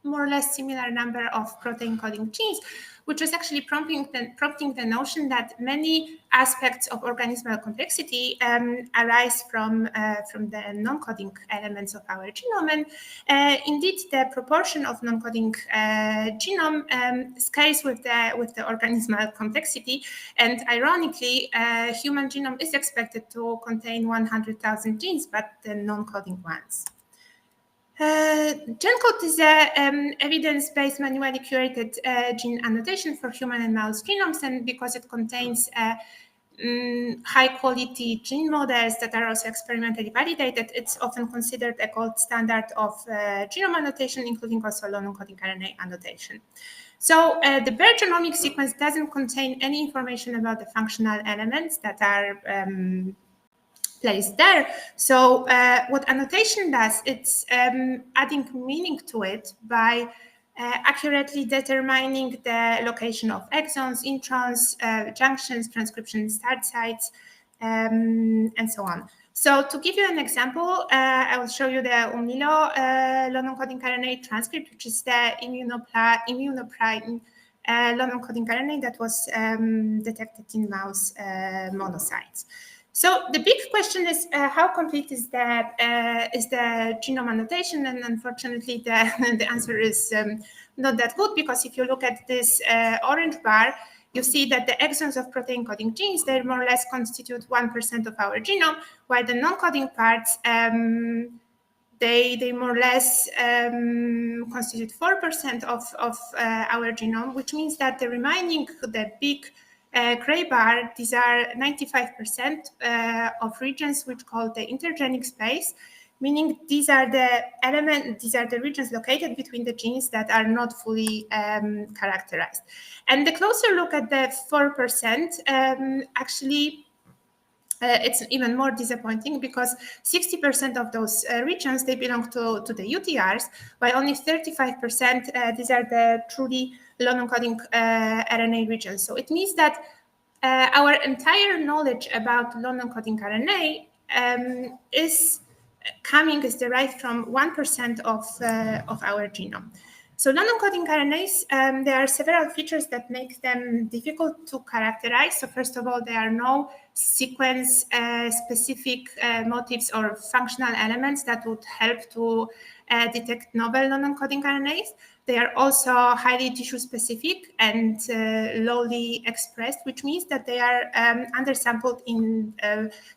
more or less similar number of protein coding genes, which was actually prompting the notion that many aspects of organismal complexity arise from the non-coding elements of our genome. And indeed, the proportion of non-coding genome scales with the organismal complexity. And ironically, human genome is expected to contain 100,000 genes, but the non-coding ones. GenCode is an evidence-based, manually curated gene annotation for human and mouse genomes, and because it contains high-quality gene models that are also experimentally validated, it's often considered a gold standard of genome annotation, including also long non-coding RNA annotation. So the bare genomic sequence doesn't contain any information about the functional elements that are placed there. So what annotation does, it's adding meaning to it by accurately determining the location of exons, introns, junctions, transcription start sites, and so on. So to give you an example, I will show you the Umlilo long non-coding RNA transcript, which is the immunoprime long non-coding RNA that was detected in mouse monocytes. So the big question is how complete is the genome annotation, and unfortunately the answer is not that good, because if you look at this orange bar, you see that the exons of protein coding genes, they more or less constitute 1% of our genome, while the non-coding parts they more or less constitute 4% of our genome, which means that the remaining, the big gray bar, these are 95% of regions which call the intergenic space, meaning these are the regions located between the genes that are not fully characterized. And the closer look at the 4%, actually, it's even more disappointing, because 60% of those regions, they belong to the UTRs, while only 35%, these are the truly long non-coding RNA regions. So it means that our entire knowledge about long non-coding RNA is derived from 1% of our genome. So non-encoding RNAs, there are several features that make them difficult to characterize. So first of all, there are no sequence-specific motifs or functional elements that would help to detect novel non-encoding RNAs. They are also highly tissue-specific and lowly expressed, which means that they are undersampled in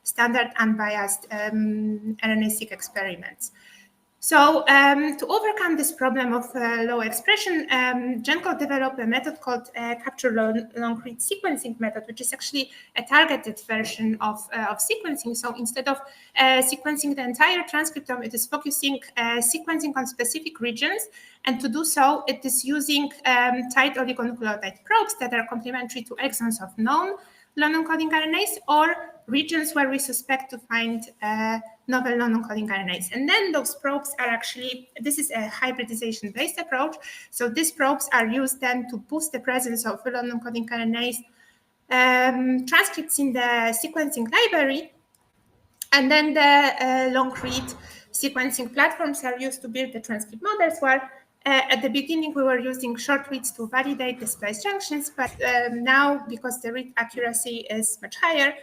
standard unbiased RNA-seq experiments. So to overcome this problem of low expression, GenCo developed a method called capture long-read sequencing method, which is actually a targeted version of sequencing. So instead of sequencing the entire transcriptome, it is focusing sequencing on specific regions. And to do so, it is using tight oligonucleotide probes that are complementary to exons of known non-encoding RNAs or regions where we suspect to find novel non-encoding RNAs. And then those probes are actually, this is a hybridization-based approach. So these probes are used then to boost the presence of non-encoding RNAs transcripts in the sequencing library. And then the long-read sequencing platforms are used to build the transcript models where at the beginning, we were using short reads to validate the splice junctions, but now, because the read accuracy is much higher,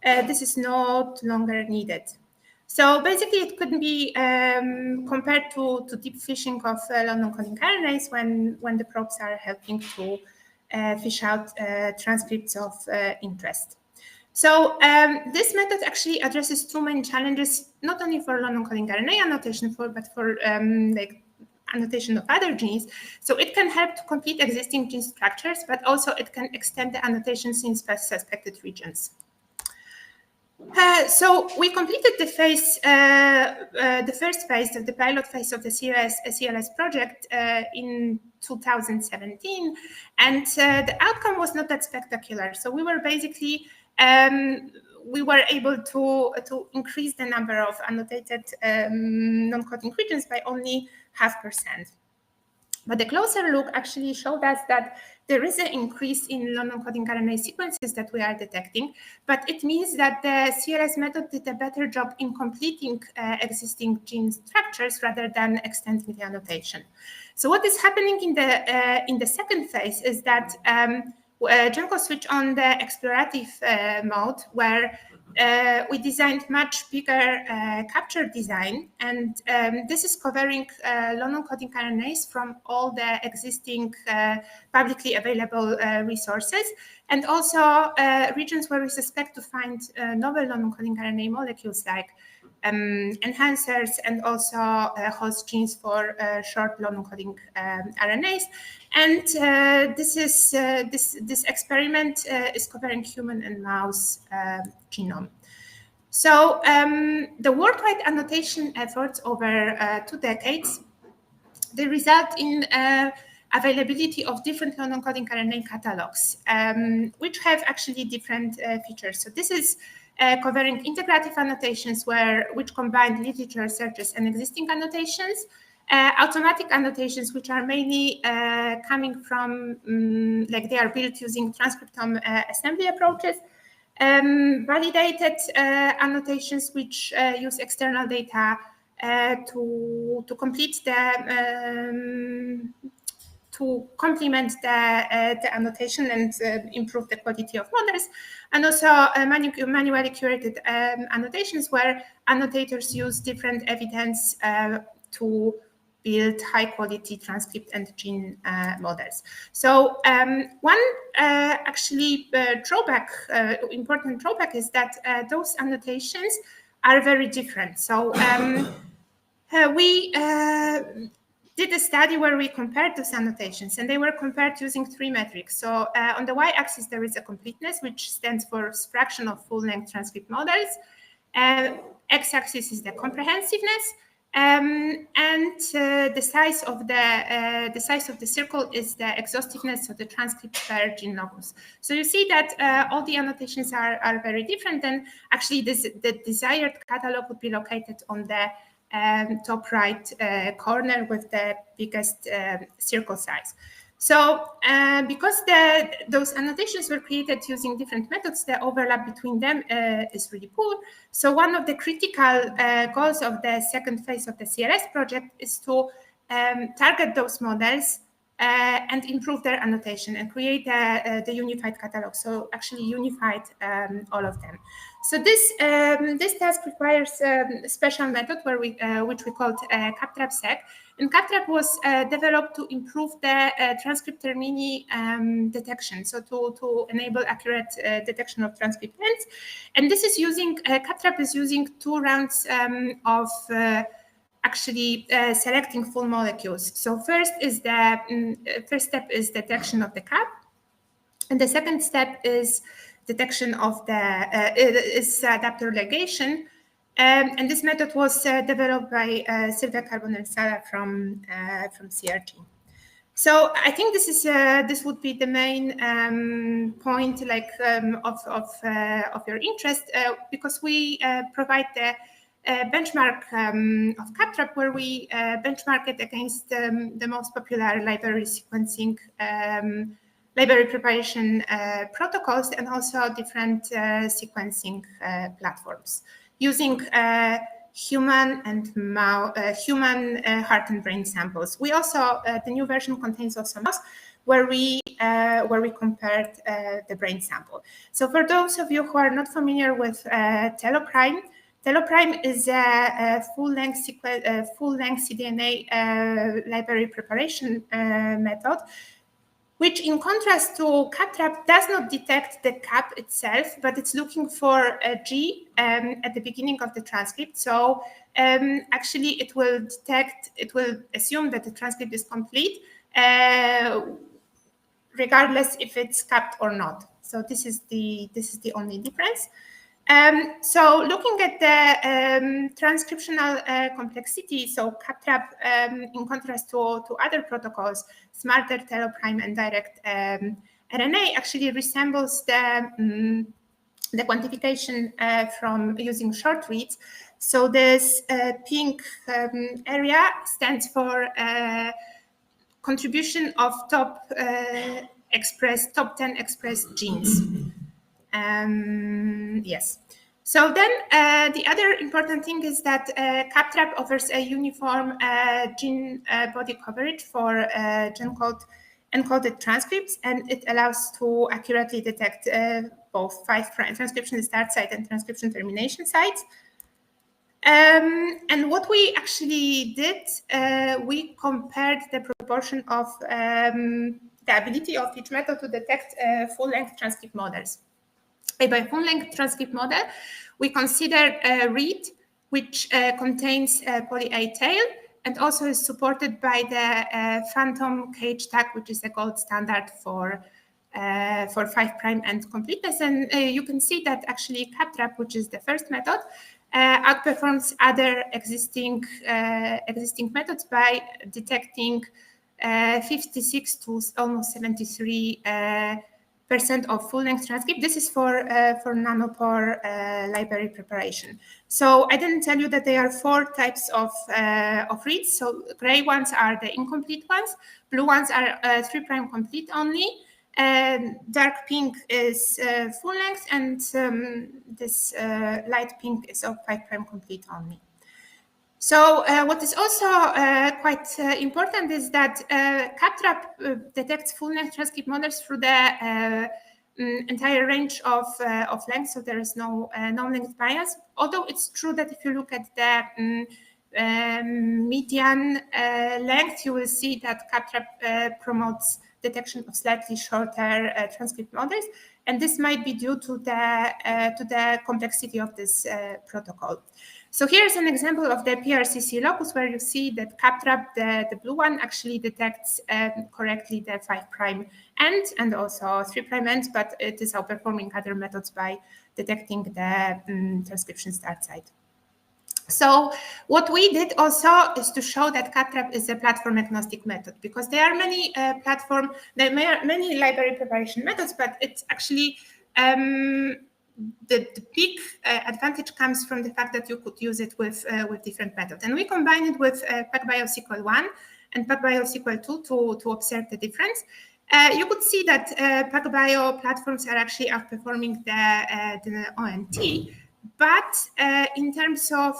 this is no longer needed. So basically, it could be compared to deep fishing of non-encoding RNAs when the probes are helping to fish out transcripts of interest. So this method actually addresses two main challenges, not only for non-encoding RNA annotation, but for annotation of other genes. So it can help to complete existing gene structures, but also it can extend the annotations in suspected regions. So we completed the first phase of the pilot phase of the CLS project in 2017, and the outcome was not that spectacular. So we were basically we were able to increase the number of annotated non-coding regions by only 0.5%. But the closer look actually showed us that there is an increase in non-encoding RNA sequences that we are detecting, but it means that the CLS method did a better job in completing existing gene structures rather than extending the annotation. So what is happening in the second phase is that GenCo switched on the explorative mode, where we designed much bigger capture design, and this is covering non-encoding RNAs from all the existing publicly available resources, and also regions where we suspect to find novel non-encoding RNA molecules like enhancers and also host genes for short non-encoding RNAs. And this experiment is covering human and mouse genome. So the worldwide annotation efforts over 2 decades, they result in availability of different non-encoding RNA catalogs, which have actually different features. So this is covering integrative annotations which combine literature searches and existing annotations, automatic annotations, which are mainly coming from, like they are built using transcriptome assembly approaches, validated annotations which use external data to complete the to complement the annotation and improve the quality of models, and also manually curated annotations where annotators use different evidence to build high-quality transcript and gene models. So one actually important drawback is that those annotations are very different. So we did a study where we compared those annotations, and they were compared using 3 metrics. So on the y-axis, there is a completeness, which stands for fraction of full-length transcript models. X-axis is the comprehensiveness, and the size of the circle is the exhaustiveness of the transcript per gene locus. So you see that all the annotations are very different, and actually the desired catalog would be located on the top right corner with the biggest circle size. So because those annotations were created using different methods, the overlap between them is really poor. So one of the critical goals of the second phase of the CRS project is to target those models and improve their annotation and create the unified catalog. So actually unified all of them. So this task requires a special method which we called CapTrap-Sec. And CapTrap was developed to improve the transcript termini detection, so to enable accurate detection of transcript ends. And this is using, CapTrap is using 2 rounds of actually selecting full molecules. So first step is detection of the cap, and the second step is detection of the adapter ligation. And this method was developed by Silvia Carbonell-Sala from CRG. So I think this would be the main point of your interest because we provide the benchmark of CapTrap, where we benchmark it against the most popular library sequencing, library preparation protocols, and also different sequencing platforms using human heart and brain samples. We also the new version contains also mouse, where we compared the brain sample. So for those of you who are not familiar with TeloPrime, TeloPrime is a full-length cDNA library preparation method, which in contrast to CapTrap does not detect the cap itself, but it's looking for a G at the beginning of the transcript. So actually it will assume that the transcript is complete, regardless if it's capped or not. So this is the only difference. So looking at the transcriptional complexity, so CapTrap, in contrast to other protocols, Smarter, TeloPrime, and Direct RNA actually resembles the quantification from using short reads. So this pink area stands for contribution of top 10 expressed genes. Yes. So then the other important thing is that CapTrap offers a uniform gene body coverage for encoded transcripts, and it allows to accurately detect both 5' transcription start site and transcription termination sites. And what we actually did, we compared the proportion of the ability of each method to detect full-length transcript models. By full-length transcript model, we consider a read which contains a poly-A tail and also is supported by the phantom cage tag, which is the gold standard for 5' end completeness. And you can see that actually CapTrap, which is the first method, outperforms other existing methods by detecting 56 to almost 73% of full-length transcript. This is for nanopore library preparation. So I didn't tell you that there are 4 types of reads. So gray ones are the incomplete ones, blue ones are 3' complete only, dark pink is full-length, and this light pink is of 5' complete only. So what is also quite important is that CapTrap detects full-length transcript models through the entire range of length, so there is no length bias. Although it's true that if you look at the median length, you will see that CapTrap promotes detection of slightly shorter transcript models, and this might be due to the complexity of this protocol. So here's an example of the PRCC locus, where you see that CapTrap, the blue one, actually detects correctly the 5' end and also 3' end, but it is outperforming other methods by detecting the transcription start site. So what we did also is to show that CapTrap is a platform agnostic method, because there are many many library preparation methods, but it's actually the big advantage comes from the fact that you could use it with different methods. And we combine it with PacBio SQL 1 and PacBio SQL 2 to observe the difference. You could see that PacBio platforms are actually outperforming the ONT. But in terms of,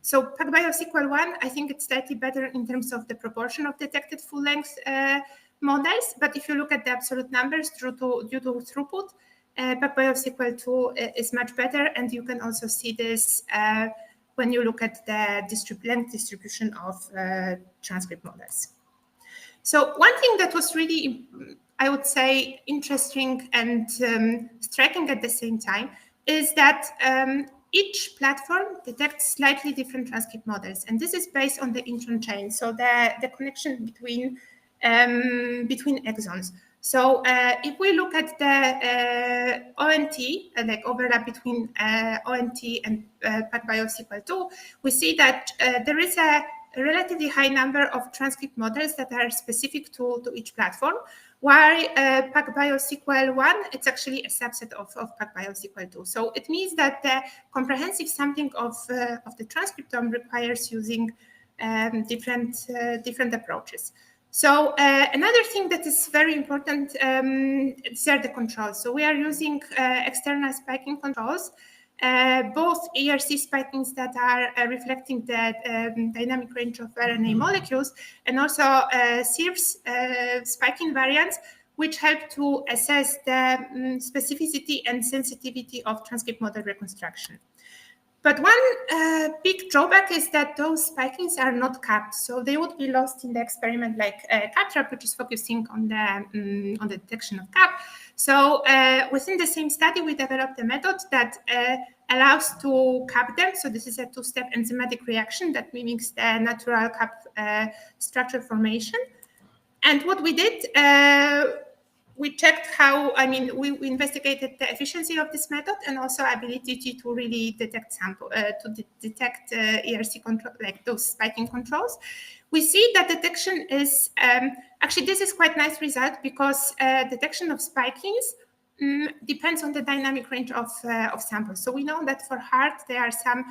so PacBio SQL 1, I think it's slightly better in terms of the proportion of detected full-length models. But if you look at the absolute numbers due to throughput, PacBio SQL 2 is much better. And you can also see this when you look at the length distribution of transcript models. So one thing that was really, I would say, interesting and striking at the same time is that each platform detects slightly different transcript models, and this is based on the intron chain, so the connection between exons. So if we look at the ONT, like overlap between ONT and PacBio SQL 2, we see that there is a relatively high number of transcript models that are specific to each platform, while PacBio SQL 1, it's actually a subset of PacBio SQL 2. So it means that the comprehensive sampling of the transcriptome requires using different approaches. So another thing that is very important is the controls. So we are using external spiking controls, both ERC spikings that are reflecting the dynamic range of RNA molecules, and also SIRFs spiking variants, which help to assess the specificity and sensitivity of transcript model reconstruction. But one big drawback is that those spikings are not capped, so they would be lost in the experiment like CapTrap, which is focusing on the detection of cap. So within the same study, we developed a method that allows to cap them. So this is a two-step enzymatic reaction that mimics the natural cap structure formation. And what we did, we checked how, we investigated the efficiency of this method and also ability to really detect detect ERC control, like those spiking controls. We see that detection is, actually this is quite nice result because detection of spikings depends on the dynamic range of samples. So we know that for heart, there are some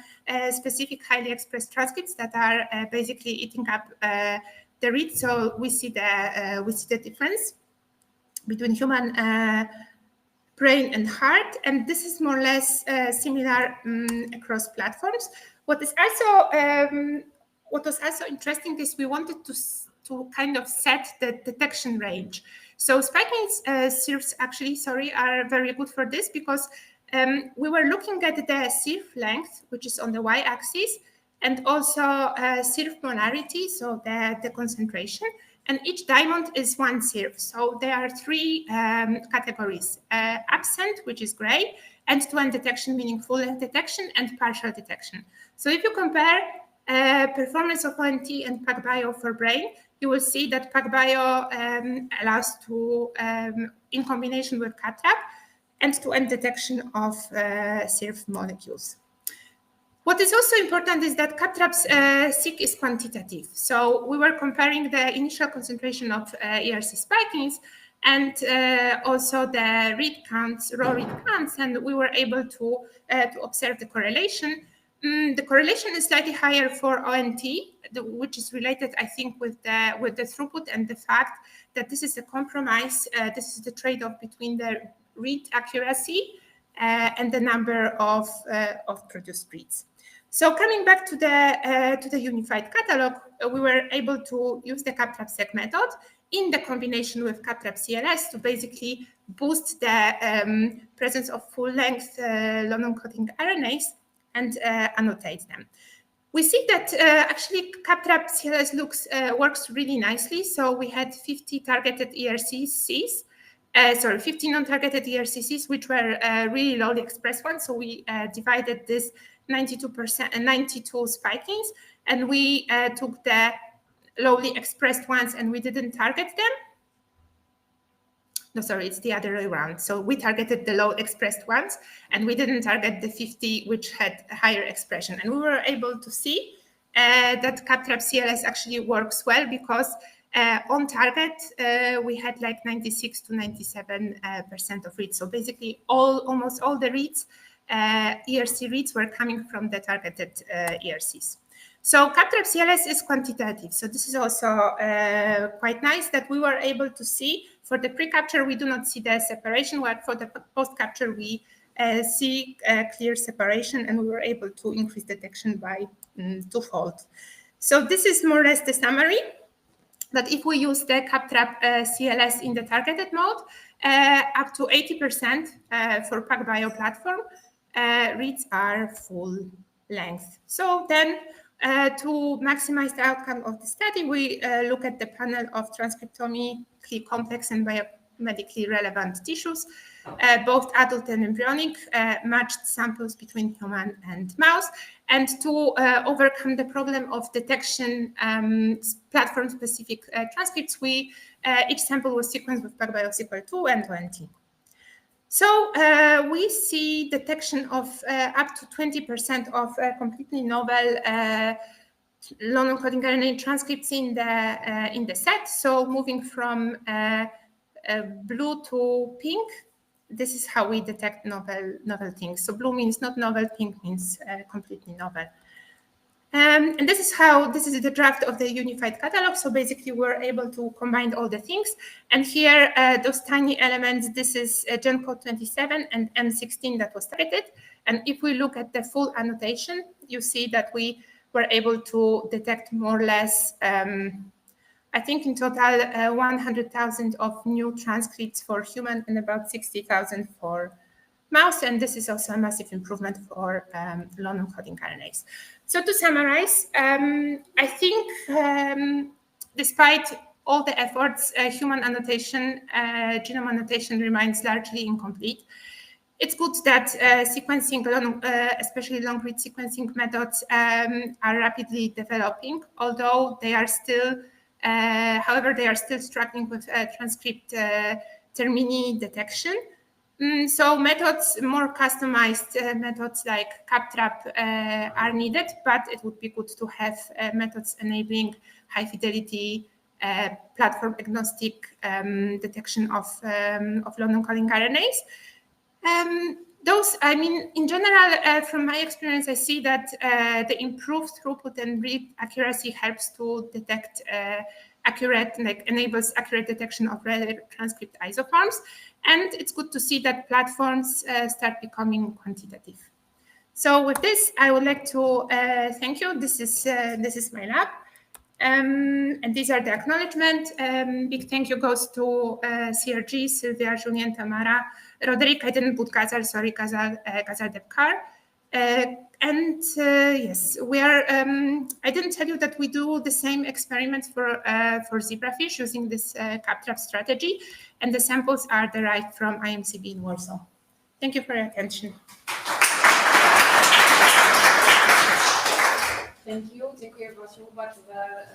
specific highly expressed transcripts that are basically eating up the read. So we see the difference between human brain and heart, and this is more or less similar across platforms. What was also interesting is we wanted to kind of set the detection range. So spiking SIRFs actually, are very good for this because we were looking at the SIRF length, which is on the y-axis, and also SIRF molarity, so the concentration. And each diamond is one SIRF. So there are three categories: absent, which is gray, end-to-end detection, meaning full-length detection, and partial detection. So if you compare performance of ONT and PacBio for brain, you will see that PacBio allows to, in combination with CapTrap, end-to-end detection of SIRF molecules. What is also important is that CapTrap's seq is quantitative. So we were comparing the initial concentration of ERC spikings and also the read counts, raw read counts, and we were able to observe the correlation. The correlation is slightly higher for ONT, which is related, I think, with the throughput and the fact that this is a compromise. This is the trade-off between the read accuracy and the number of produced reads. So coming back to the unified catalog, we were able to use the CapTrap seq method in the combination with CapTrap CLS to basically boost the presence of full-length long-non-coding RNAs and annotate them. We see that actually CapTrap CLS works really nicely. So we had 50 targeted ERCCs, 50 non-targeted ERCCs, which were really lowly expressed ones. So we divided this 92% and 92 spikings, and we took the lowly expressed ones and we didn't target them. No, sorry, it's the other way around. So we targeted the low expressed ones and we didn't target the 50 which had higher expression. And we were able to see that CapTrap CLS actually works well because On target, we had like 96 to 97% of reads. So basically almost all the reads, ERC reads were coming from the targeted ERCs. So CapTrap CLS is quantitative. So this is also quite nice that we were able to see for the pre-capture, we do not see the separation, where for the post-capture, we see clear separation, and we were able to increase detection by twofold. So this is more or less the summary. But if we use the CapTrap CLS in the targeted mode, up to 80% for PacBio platform, reads are full length. So then to maximize the outcome of the study, we look at the panel of transcriptomically complex and biomedically relevant tissues, both adult and embryonic, matched samples between human and mouse. And to overcome the problem of detection platform-specific transcripts, each sample was sequenced with PacBio SQL2 and ONT. So we see detection of up to 20% of completely novel long-encoding RNA transcripts in the set. So moving from blue to pink, this is how we detect novel things. So blue means not novel, pink means completely novel. And this is the draft of the unified catalog. So basically we're able to combine all the things. And here, those tiny elements, this is gen code 27 and M16 that was targeted. And if we look at the full annotation, you see that we were able to detect more or less, I think in total, 100,000 of new transcripts for human and about 60,000 for mouse. And this is also a massive improvement for long-encoding RNAs. So to summarize, I think despite all the efforts, human annotation, genome annotation remains largely incomplete. It's good that sequencing, especially long-read sequencing methods, are rapidly developing, although they are still, however, they are still struggling with transcript termini detection. So methods, more customized methods like CapTrap are needed, but it would be good to have methods enabling high fidelity, platform agnostic detection of long-encoding RNAs. In general, from my experience, I see that the improved throughput and read accuracy helps to detect enables accurate detection of rare transcript isoforms. And it's good to see that platforms start becoming quantitative. So with this, I would like to thank you. This is my lab. And these are the acknowledgement. Big thank you goes to CRG, Sylvia, Julien, Tamara, Roderick. I didn't put Gazal, sorry, Gazal Debkar. And yes, we are. I didn't tell you that we do the same experiments for zebrafish using this CapTrap strategy, and the samples are derived from IMCB in Warsaw. Thank you for your attention. Thank you. Dziękuję Basiu bardzo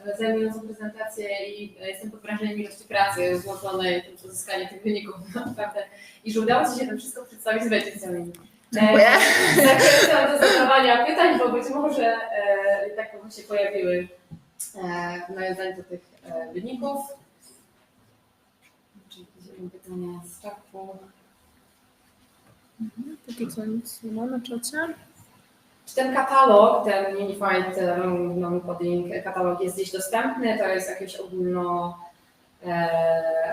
za zajmującą prezentację i jestem pod wrażeniem ilości pracy złożonej w pozyskanie tych wyników naprawdę i że udało Ci się to wszystko przedstawić z beneficjami. Zachęcam do zadawania pytań, bo być może tak się pojawiły w nawiązaniu do tych wyników. Czyli widzimy pytania z czatu. Póki co nic nie ma na czacie. Czy ten katalog, ten Unified Non-Coding katalog jest gdzieś dostępny? To jest jakieś ogólno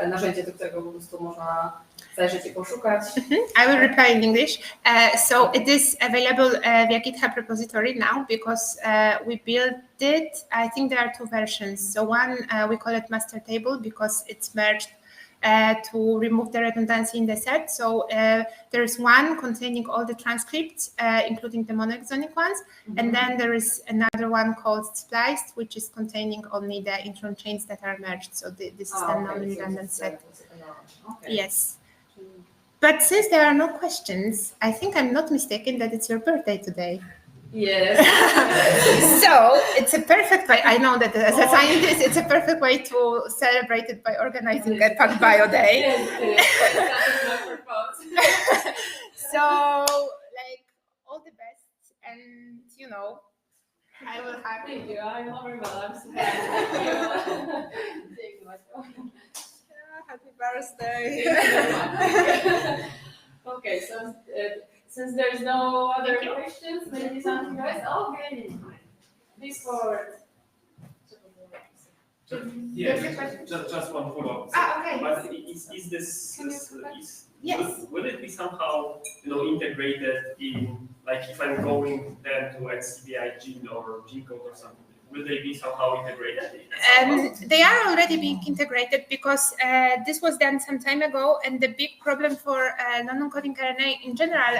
narzędzie, do którego po prostu można zajrzeć i poszukać? I will reply in English. So it is available via GitHub repository now because we built it. I think there are two versions. So one, we call it master table because it's merged to remove the redundancy in the set. So there is one containing all the transcripts, including the monoexonic ones. And then there is another one called spliced, which is containing only the intron chains that are merged. So this is the non-redundant set. Okay. Yes. But since there are no questions, I think I'm not mistaken that it's your birthday today. Yes. So it's a perfect way. I know that as a scientist, it's a perfect way to celebrate it by organizing a PacBio Day. So, like, all the best, and I will have. Thank you. I'm very well. I'm so happy. Thank you. Happy birthday. Okay, so since there's no other questions, maybe something else. Okay, this forward. Yes, just one follow-up. Okay. But is this, Yes. will it be somehow, integrated in, like if I'm going then to XCBI gene or gene code or something, will they be somehow integrated? They are already being integrated because this was done some time ago, and the big problem for non-encoding RNA in general,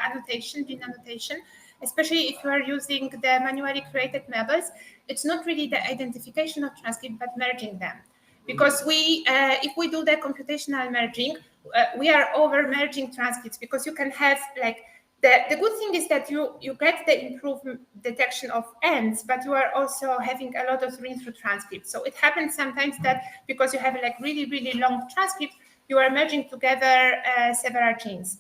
annotation, gene annotation, especially if you are using the manually created labels, it's not really the identification of transcript, but merging them. Because if we do the computational merging, we are over merging transcripts, because you can have like, the good thing is that you get the improved detection of ends, but you are also having a lot of read-through transcripts. So it happens sometimes that because you have like really, really long transcripts, you are merging together several genes.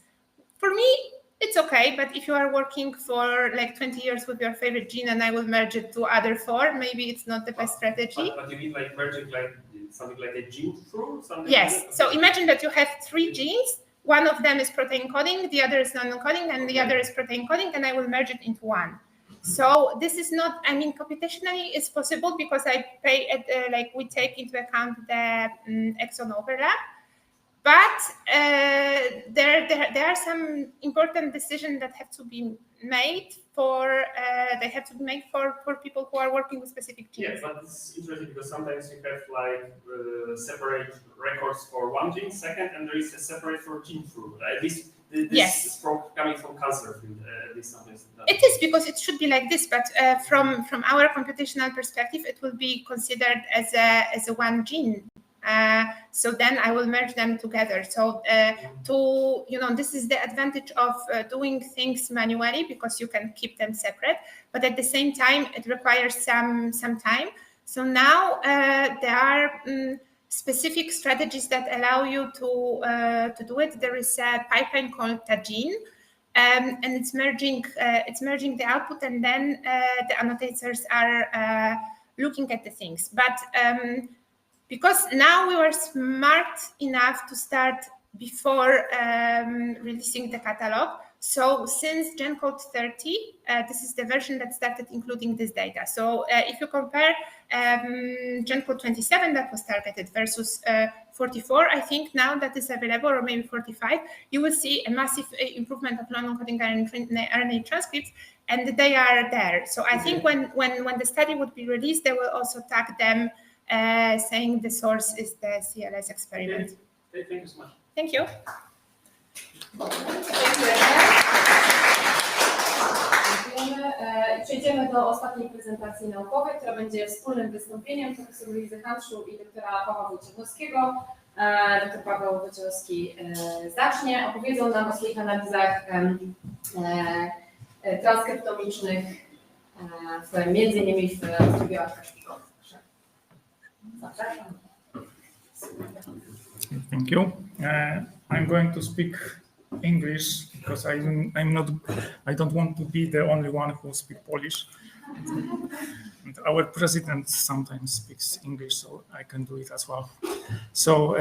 For me, it's okay, but if you are working for like 20 years with your favorite gene and I will merge it to other 4, maybe it's not the best strategy. But you mean like merging like something like a gene through something? Yes, so imagine that you have 3 genes. One of them is protein coding, the other is non-coding, and the other is protein coding, and I will merge it into one. So this is not, computationally it's possible because we take into account the exon overlap. But there are some important decisions that have to be made for people who are working with specific genes. Yes, but it's interesting because sometimes you have like separate records for one gene, second, and there is a separate for gene through. This Yes. is coming from cancer field. This sometimes. It is, because it should be like this, but from our computational perspective, it will be considered as a one gene. So then I will merge them together. So this is the advantage of doing things manually, because you can keep them separate, but at the same time, it requires some time. So now there are specific strategies that allow you to do it. There is a pipeline called Tagene, and it's merging the output, and then the annotators are looking at the things. But because now we were smart enough to start before releasing the catalog. So since GenCode 30, this is the version that started including this data. So if you compare GenCode 27 that was targeted versus 44, I think now that is available, or maybe 45, you will see a massive improvement of non-encoding RNA transcripts, and they are there. So I think when the study would be released, they will also tag them saying the source is the CLS experiment. Okay, thank you so much. Thank you. Dziękujemy. Przejdziemy do ostatniej prezentacji naukowej, która będzie wspólnym wystąpieniem profesora Lizy Hanszu i doktora Pawła Wojciechowskiego. Dr Paweł Wojciechowski zacznie, opowiedzą nam o swoich analizach transkryptomicznych, między innymi w trybiach PacBio. Thank you. I'm going to speak English because I don't want to be the only one who speaks Polish. And our president sometimes speaks English, so I can do it as well. So,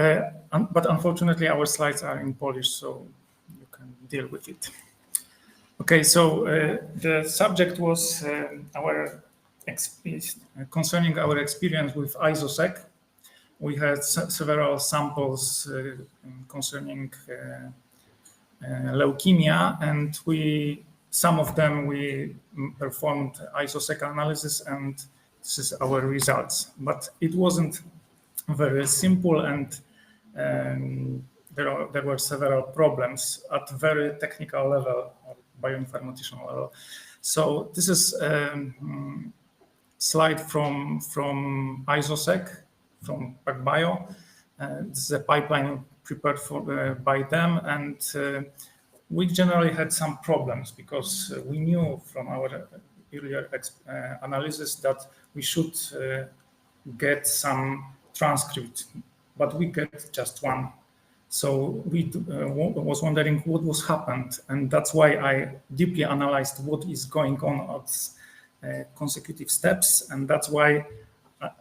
but unfortunately, our slides are in Polish, so you can deal with it. Okay, so the subject was concerning our experience with ISOSEQ. We had several samples concerning leukemia, and some of them we performed ISOSEQ analysis, and this is our results. But it wasn't very simple, and there were several problems at very technical level, or bioinformatical level. So this is a slide from ISOSEQ, from PacBio. This is a pipeline prepared by them, and we generally had some problems because we knew from our earlier analysis that we should get some transcript, but we get just one. So we was wondering what was happened, and that's why I deeply analyzed what is going on at consecutive steps, and that's why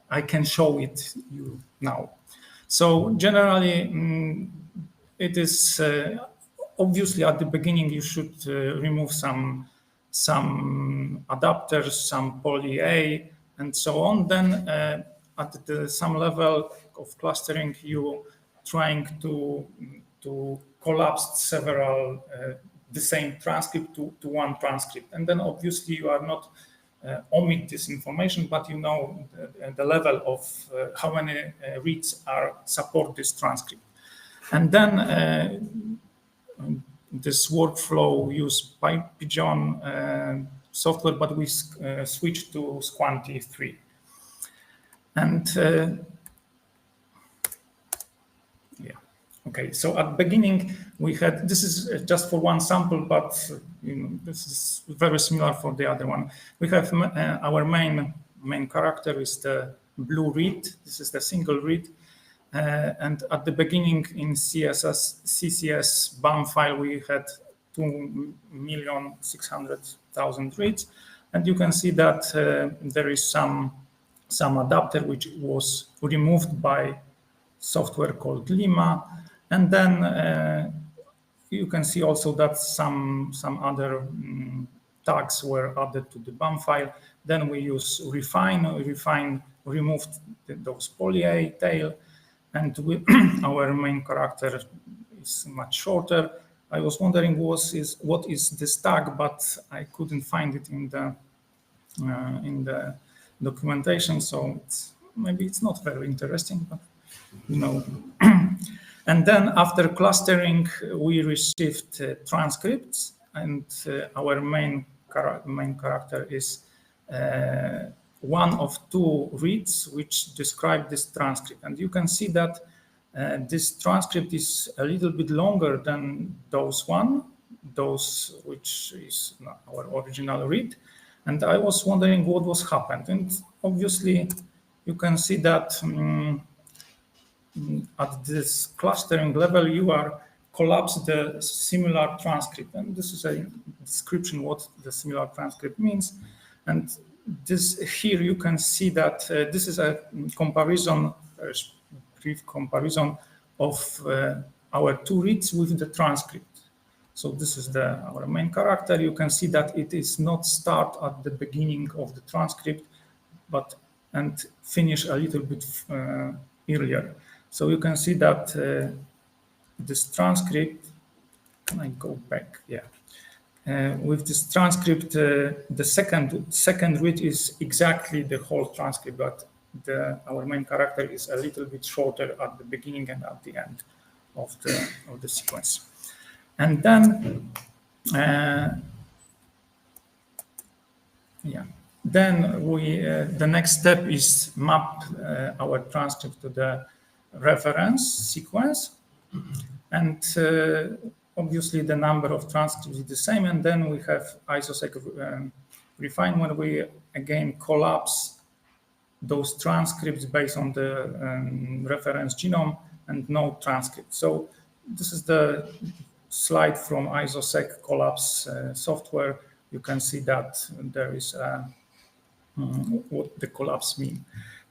I can show it you now. So generally, it is obviously at the beginning you should remove some adapters, some poly A, and so on. Then at some level of clustering, you trying to collapse several the same transcript to one transcript, and then obviously you are not omit this information, but you know the level of how many reads support this transcript. And then this workflow used PyPigeon software, but we switched to Squanti 3. And okay, so at the beginning we had, this is just for one sample, but this is very similar for the other one. We have our main character is the blue read. This is the single read. And at the beginning in CCS BAM file, we had 2,600,000 reads. And you can see that there is some adapter which was removed by software called Lima. And then you can see also that some other tags were added to the BAM file. Then we use refine removed those poly A tail, and our main character is much shorter. I was wondering what is this tag, but I couldn't find it in the documentation, so maybe it's not very interesting, but you know. And then after clustering, we received transcripts, and our main character is one of two reads which describe this transcript. And you can see that this transcript is a little bit longer than those which is our original read. And I was wondering what was happened. And obviously, you can see that at this clustering level, you are collapse the similar transcript. And this is a description what the similar transcript means. And this here you can see that this is a comparison, a brief comparison of our two reads with the transcript. So this is our main character. You can see that it is not start at the beginning of the transcript, and finish a little bit earlier. So you can see that this transcript, can I go back? Yeah. With this transcript, the second read is exactly the whole transcript, but our main character is a little bit shorter at the beginning and at the end of the sequence. And then, the next step is map our transcript to the reference sequence, and obviously the number of transcripts is the same. And then we have isosec refine, when we again collapse those transcripts based on the reference genome and no transcript. So this is the slide from isosec collapse software. You can see that there is what the collapse means.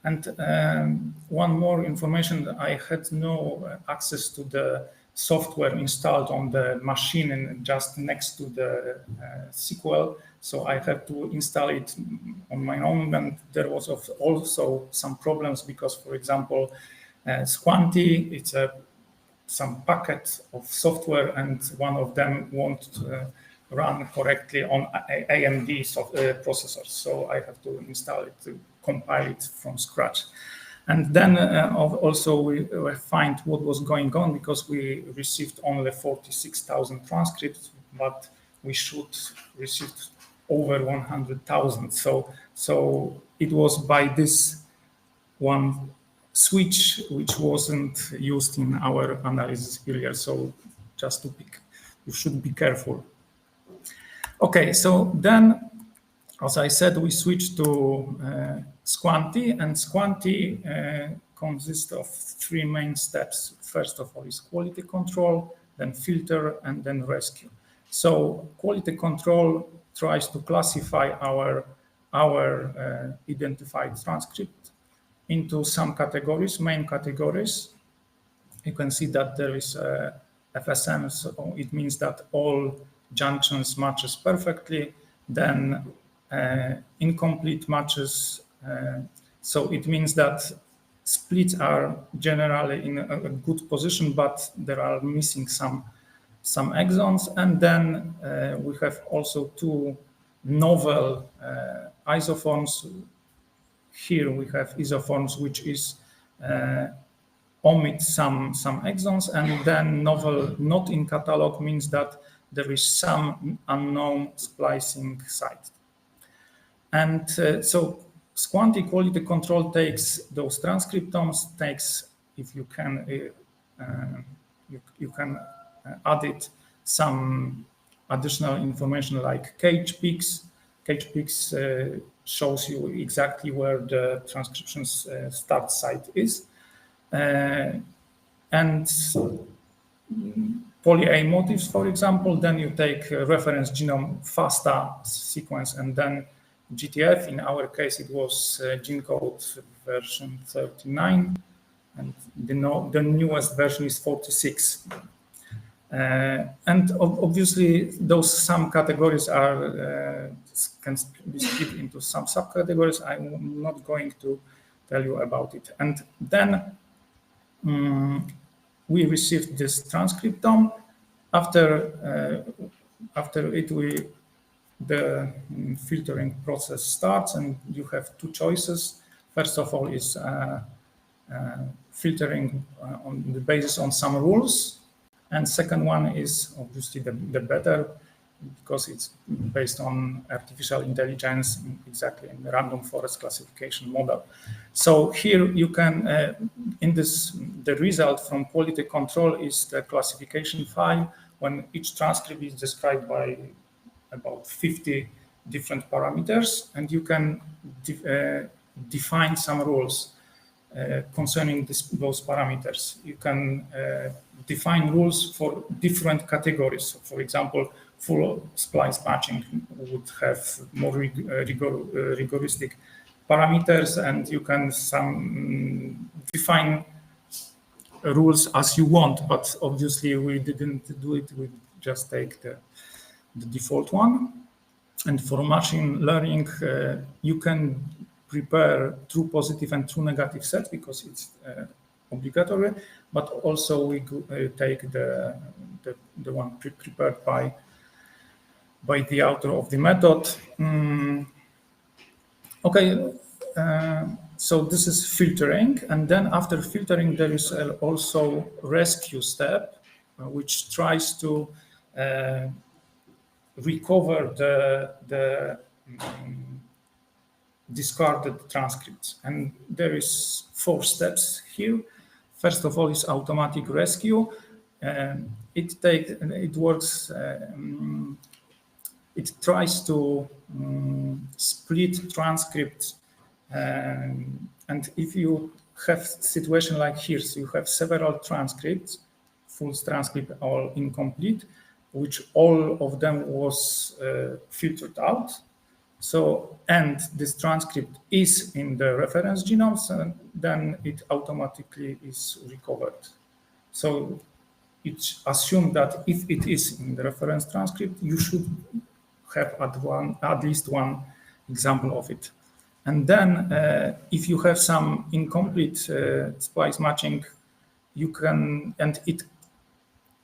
And one more information, I had no access to the software installed on the machine and just next to the SQL. So I had to install it on my own, and there was also some problems because, for example, Squanti, it's some packet of software, and one of them won't run correctly on AMD processors. So I have to install it to compile it from scratch. And then also we find what was going on, because we received only 46,000 transcripts, but we should receive over 100,000. So it was by this one switch which wasn't used in our analysis earlier. So just to pick, you should be careful. Okay, so then, as I said, we switched to Squanti, and Squanti consists of three main steps. First of all is quality control, then filter, and then rescue. So quality control tries to classify our identified transcript into some categories, main categories. You can see that there is a FSM, so it means that all junctions matches perfectly. Then incomplete matches, so it means that splits are generally in a good position, but there are missing some exons. And then we have also two novel isoforms. Here we have isoforms which is omit some exons, and then novel not in catalog means that there is some unknown splicing site. And so Sekwencjonowanie quality control takes those transcriptomes, takes, if you can, you can add it some additional information like cage peaks. Cage peaks shows you exactly where the transcription start site is. And poly-A motifs, for example, then you take reference genome FASTA sequence and then GTF. In our case, it was gene code version 39, and the newest version is 46. And obviously, those some categories are can be split into some subcategories. I'm not going to tell you about it. And then we received this transcriptome. After it, the filtering process starts, and you have two choices. First of all is filtering on the basis on some rules, and second one is obviously the better, because it's based on artificial intelligence, exactly in the random forest classification model. So here you can, in this, the result from quality control is the classification file, when each transcript is described by about 50 different parameters, and you can define some rules concerning those parameters. You can define rules for different categories. So for example, full splice matching would have more rigoristic parameters, and you can define rules as you want, but obviously we didn't do it. We just take the default one. And for machine learning, you can prepare true positive and true negative sets because it's obligatory, but also we take the one prepared by the author of the method. Okay, so this is filtering, and then after filtering there is also rescue step, which tries to recover the discarded transcripts, and there is 4 steps here. First of all is automatic rescue. It tries to split transcripts, and if you have situation like here, so you have several transcripts, full transcript or incomplete, which all of them was filtered out. So, and this transcript is in the reference genomes, and then it automatically is recovered. So it's assumed that if it is in the reference transcript, you should have at least one example of it. And then if you have some incomplete splice matching, you can, and it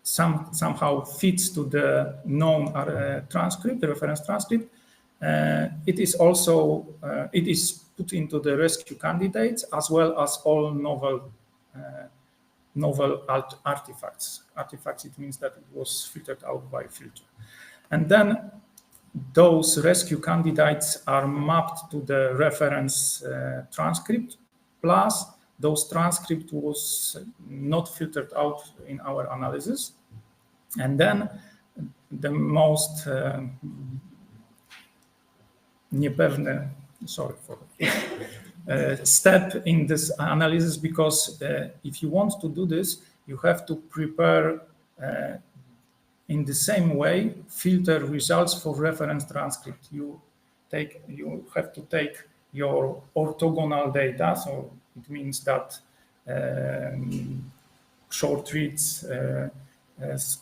somehow fits to the known transcript, the reference transcript, it is also it is put into the rescue candidates as well as all novel artifacts. Artifacts, it means that it was filtered out by filter. And then those rescue candidates are mapped to the reference transcript, plus those transcript was not filtered out in our analysis. And then the most step in this analysis, because if you want to do this, you have to prepare in the same way filter results for reference transcript. You have to take your orthogonal data, so It means that short reads,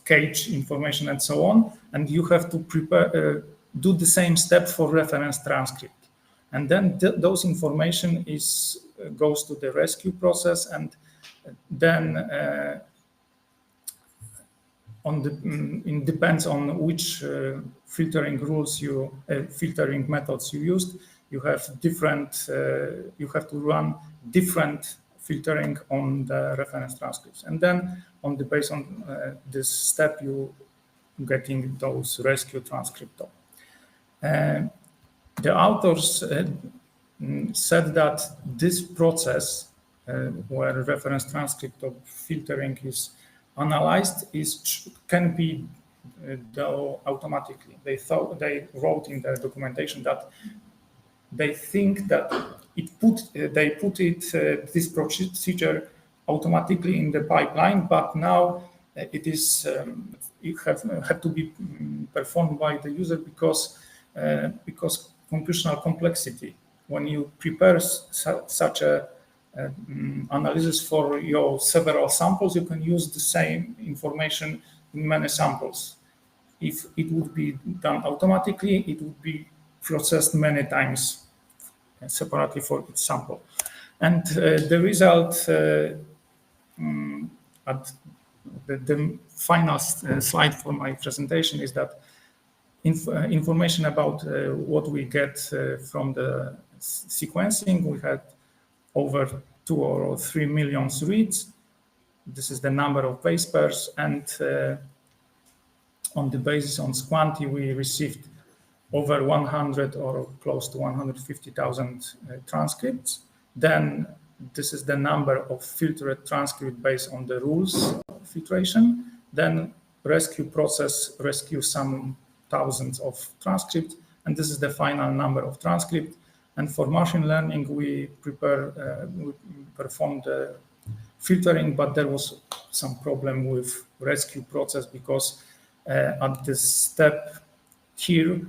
cache information, and so on. And you have to prepare, do the same step for reference transcript. And then those information goes to the rescue process, and then it depends on which filtering methods you used. You have you have to run different filtering on the reference transcripts, and then on this step you getting those rescue transcript. The authors said that this process where reference transcript of filtering is analyzed can be done automatically. They wrote in their documentation that they think that they put this procedure automatically in the pipeline, but now it had to be performed by the user because computational complexity. When you prepare such a analysis for your several samples, you can use the same information in many samples. If it would be done automatically, it would be processed many times separately for each sample. And the result at the final slide for my presentation is that information about what we get from the sequencing. We had over 2 or 3 million reads. This is the number of base pairs, and on the basis on Squanti, we received over 100 or close to 150,000 transcripts. Then this is the number of filtered transcripts based on the rules of filtration. Then rescue process rescues some thousands of transcripts, and this is the final number of transcripts. And for machine learning, we performed the filtering, but there was some problem with rescue process because at this step here,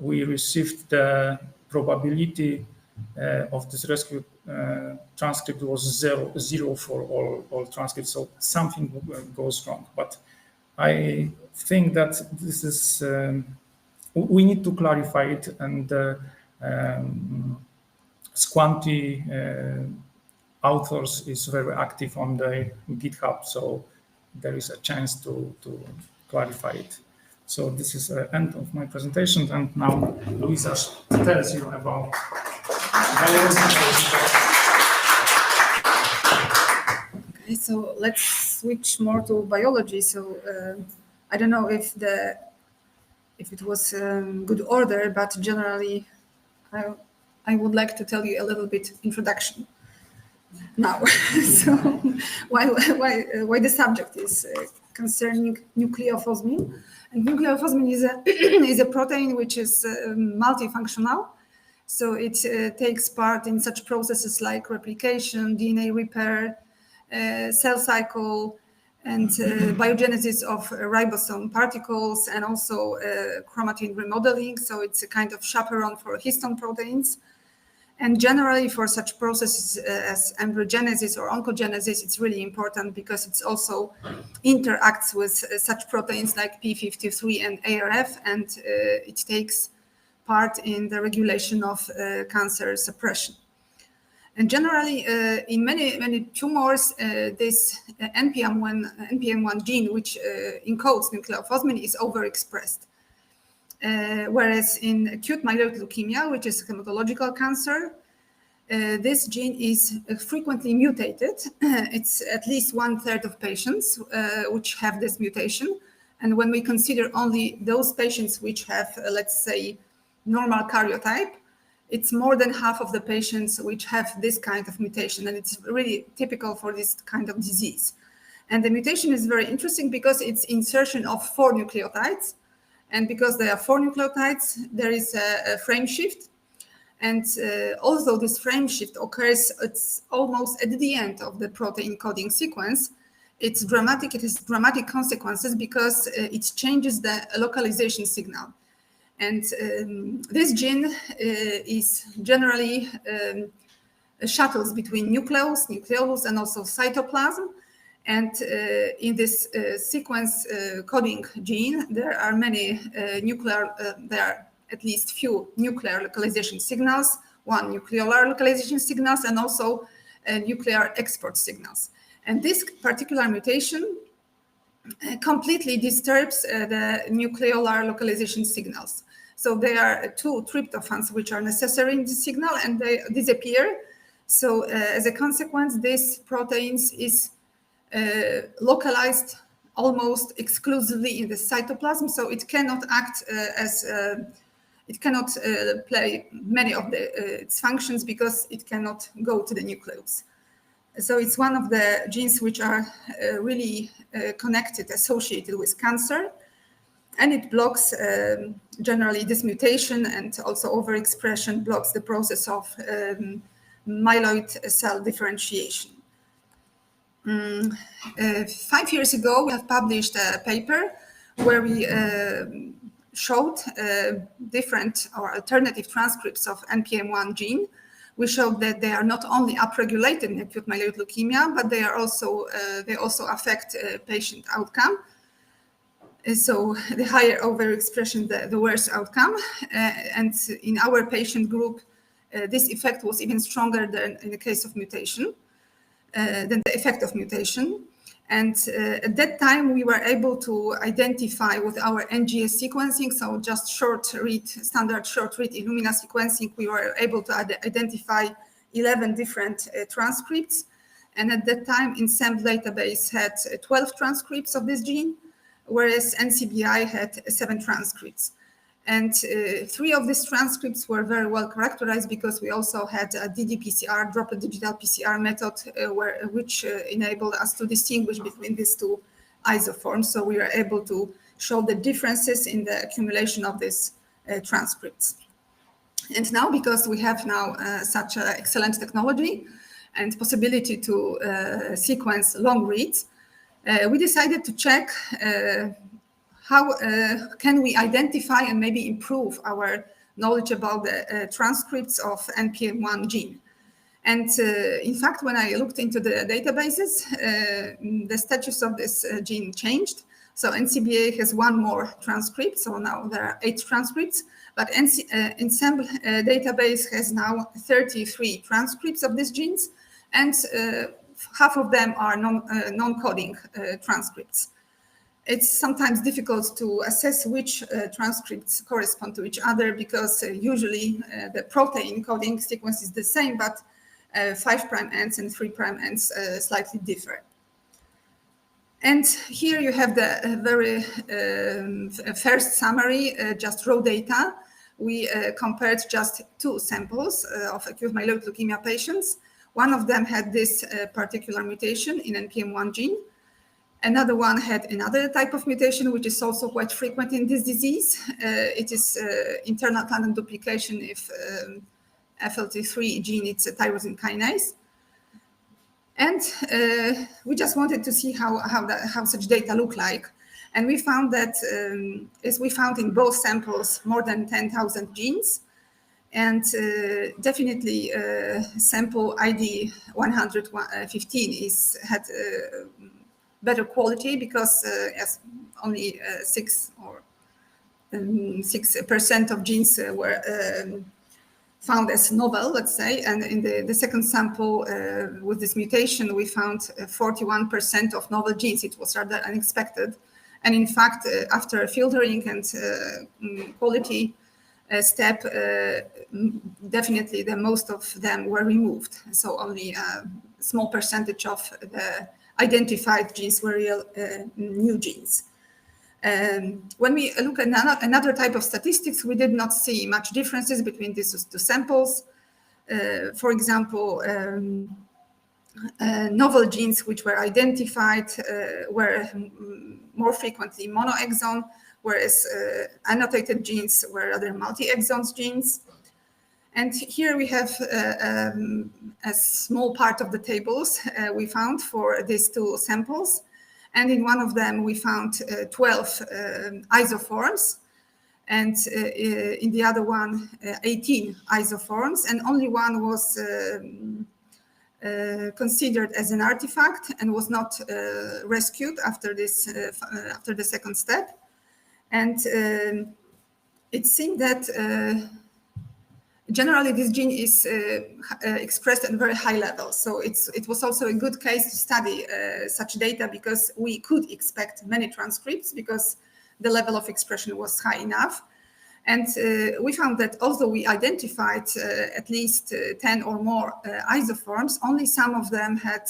we received the probability of this rescue transcript was zero for all transcripts. So something goes wrong. But I think that this is, we need to clarify it, and Squanti authors is very active on the GitHub, so there is a chance to clarify it. So this is the end of my presentation, and now Luisa tells you about Okay, so let's switch more to biology. So I don't know if it was good order, but generally I would like to tell you a little bit introduction now. So why the subject is concerning nucleophosmin. And nucleophosmin is a protein which is multifunctional. So it takes part in such processes like replication, DNA repair, cell cycle, and biogenesis of ribosome particles, and also chromatin remodeling. So it's a kind of chaperone for histone proteins. And generally for such processes as embryogenesis or oncogenesis, it's really important because it also interacts with such proteins like P53 and ARF, and it takes part in the regulation of cancer suppression. And generally, in many tumors, this NPM1 gene, which encodes nucleophosmin, is overexpressed. Whereas in acute myeloid leukemia, which is hematological cancer, this gene is frequently mutated. It's at least 1/3 of patients which have this mutation. And when we consider only those patients which have, let's say, normal karyotype, it's more than half of the patients which have this kind of mutation. And it's really typical for this kind of disease. And the mutation is very interesting because it's insertion of 4 nucleotides. And because there are 4 nucleotides, there is a frame shift. And although this frame shift occurs, it's almost at the end of the protein coding sequence, it's dramatic. It has dramatic consequences because it changes the localization signal. And this gene is generally shuttles between nucleus, and also cytoplasm. And in this sequence coding gene, there are many there are at least few nuclear localization signals, one nucleolar localization signals, and also nuclear export signals. And this particular mutation completely disturbs the nucleolar localization signals. So there are 2 tryptophans which are necessary in this signal, and they disappear. So as a consequence, this protein is localized almost exclusively in the cytoplasm, so it cannot act it cannot play many of its functions because it cannot go to the nucleus. So it's one of the genes which are really connected, associated with cancer, and it blocks generally this mutation, and also overexpression blocks the process of myeloid cell differentiation. 5 years ago, we have published a paper where we showed different or alternative transcripts of NPM1 gene. We showed that they are not only upregulated in acute myeloid leukemia, but they also affect patient outcome. So the higher overexpression, the worse outcome. And in our patient group, this effect was even stronger than in the case of mutation, than the effect of mutation. And at that time, we were able to identify with our NGS sequencing, so just standard short read Illumina sequencing, we were able to identify 11 different transcripts. And at that time, Ensemble database had 12 transcripts of this gene, whereas NCBI had 7 transcripts. And 3 of these transcripts were very well characterized because we also had a ddPCR, droplet digital PCR method, which enabled us to distinguish between these 2 isoforms. So we were able to show the differences in the accumulation of these transcripts. And now, because we have now such an excellent technology and possibility to sequence long reads, we decided to check how can we identify and maybe improve our knowledge about the transcripts of NPM1 gene. And in fact, when I looked into the databases, the status of this gene changed. So NCBA has 1 more transcript, so now there are 8 transcripts, but Ensemble database has now 33 transcripts of these genes, and half of them are non-coding transcripts. It's sometimes difficult to assess which transcripts correspond to each other because usually the protein coding sequence is the same, but 5' ends and 3' ends slightly differ. And here you have the very first summary, just raw data. We compared just 2 samples of acute myeloid leukemia patients. One of them had this particular mutation in NPM1 gene. Another one had another type of mutation, which is also quite frequent in this disease. It is internal tandem duplication if FLT3 gene, it's a tyrosine kinase. And we just wanted to see how such data look like. And we found that, as we found in both samples, more than 10,000 genes. And definitely sample ID 115 had better quality because as only 6% of genes were found as novel, let's say, and in the second sample with this mutation, we found 41% of novel genes. It was rather unexpected. And in fact, after filtering and quality step, definitely the most of them were removed. So only a small percentage of the identified genes were real new genes. When we look at another type of statistics, we did not see much differences between these 2 samples. For example, novel genes which were identified were more frequently monoexon, whereas annotated genes were rather multi-exons genes. And here we have a small part of the tables we found for these 2 samples. And in one of them, we found 12 isoforms. and in the other one 18 isoforms, and only one was considered as an artifact and was not rescued after this after the second step. And it seemed that generally this gene is expressed at very high levels. So it was also a good case to study such data, because we could expect many transcripts because the level of expression was high enough. And we found that although we identified at least 10 or more isoforms, only some of them had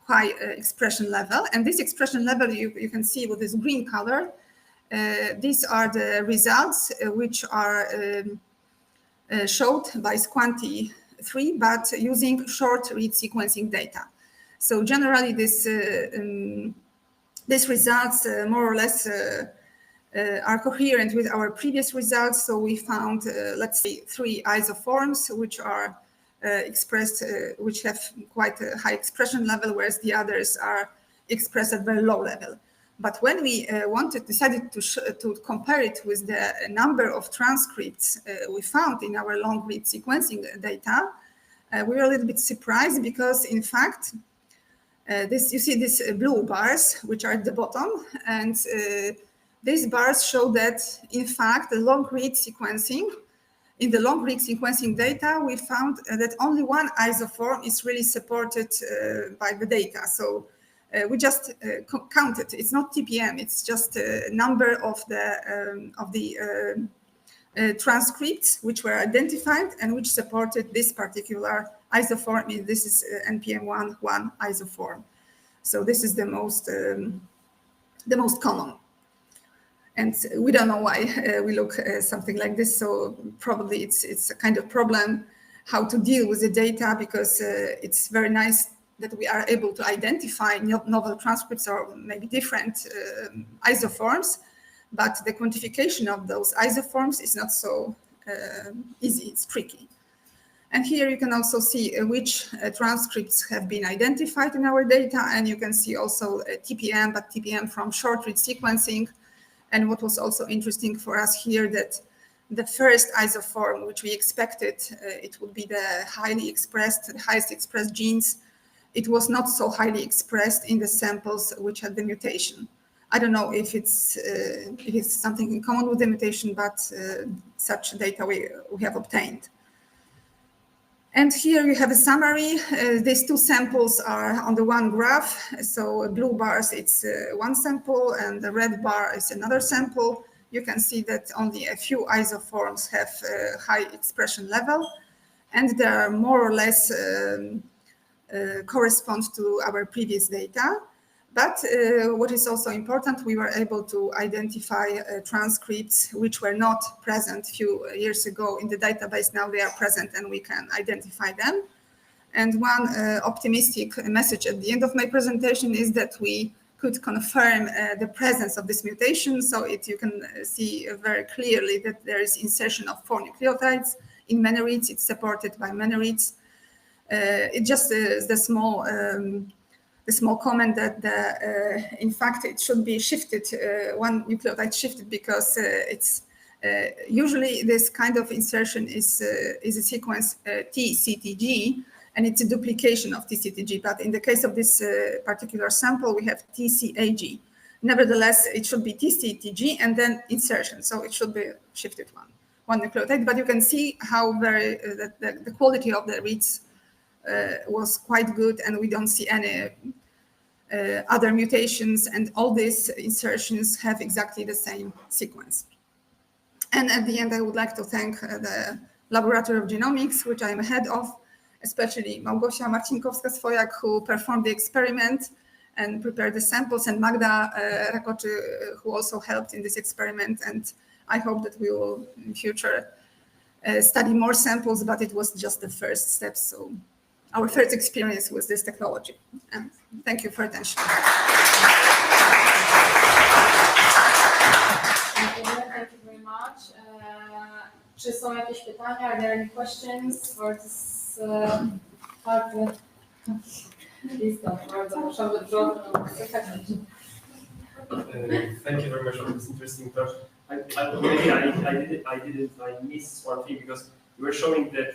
high expression level. And this expression level you can see with this green color. These are the results which are showed by Sekwencjonowanie, but using short read sequencing data. So generally these results more or less are coherent with our previous results. So we found, let's say, 3 isoforms which are expressed, which have quite a high expression level, whereas the others are expressed at very low level. But when we decided to compare it with the number of transcripts we found in our long read sequencing data, we were a little bit surprised, because in fact, you see these blue bars, which are at the bottom, and these bars show that, in fact, in the long read sequencing data, we found that only one isoform is really supported by the data. So we just counted. It's not TPM. It's just a number of the transcripts which were identified and which supported this particular isoform. This is NPM1 isoform. So this is the most common. And we don't know why we look something like this. So probably it's a kind of problem how to deal with the data, because it's very nice that we are able to identify novel transcripts or maybe different isoforms, but the quantification of those isoforms is not so easy. It's tricky. And here you can also see which transcripts have been identified in our data, and you can see also TPM, but TPM from short read sequencing. And what was also interesting for us here, that the first isoform, which we expected, it would be the highest expressed genes, it was not so highly expressed in the samples which had the mutation. I don't know if it's something in common with the mutation, but such data we have obtained. And here you have a summary. These 2 samples are on the one graph. So blue bars, it's one sample, and the red bar is another sample. You can see that only a few isoforms have high expression level, and they are more or less correspond to our previous data. But what is also important, we were able to identify transcripts which were not present a few years ago in the database. Now they are present and we can identify them. And one optimistic message at the end of my presentation is that we could confirm the presence of this mutation. So you can see very clearly that there is insertion of 4 nucleotides in many reads. It's supported by many reads. It just is the small comment that in fact it should be shifted, one nucleotide shifted, because it's usually this kind of insertion is a sequence TCTG, and it's a duplication of TCTG. But in the case of this particular sample, we have TCAG. Nevertheless, it should be TCTG and then insertion. So it should be shifted one nucleotide. But you can see how the quality of the reads was quite good, and we don't see any other mutations, and all these insertions have exactly the same sequence. And at the end, I would like to thank the Laboratory of Genomics, which I'm head of, especially Małgosia Marcinkowska-Swojak, who performed the experiment and prepared the samples, and Magda Rakoczy, who also helped in this experiment. And I hope that we will in future study more samples, but it was just the first step. So our first experience with this technology. And thank you for attention. Thank you very much. Czy są jakieś pytania? Are there any questions for this part? Please don't. Bardzo proszę. Thank you very much for this interesting talk. I missed one thing because you were showing that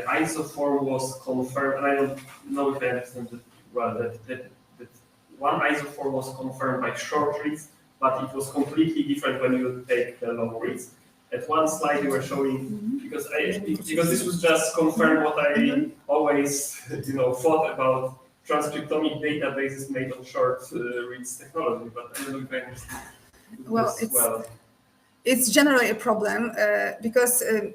isoform was confirmed, and I don't know if I understand it well, that one isoform was confirmed by short reads, but it was completely different when you take the long reads. At one slide you were showing, because this was just confirm what I always thought about transcriptomic databases made on short reads technology, but I don't know if I understand. It's generally a problem because the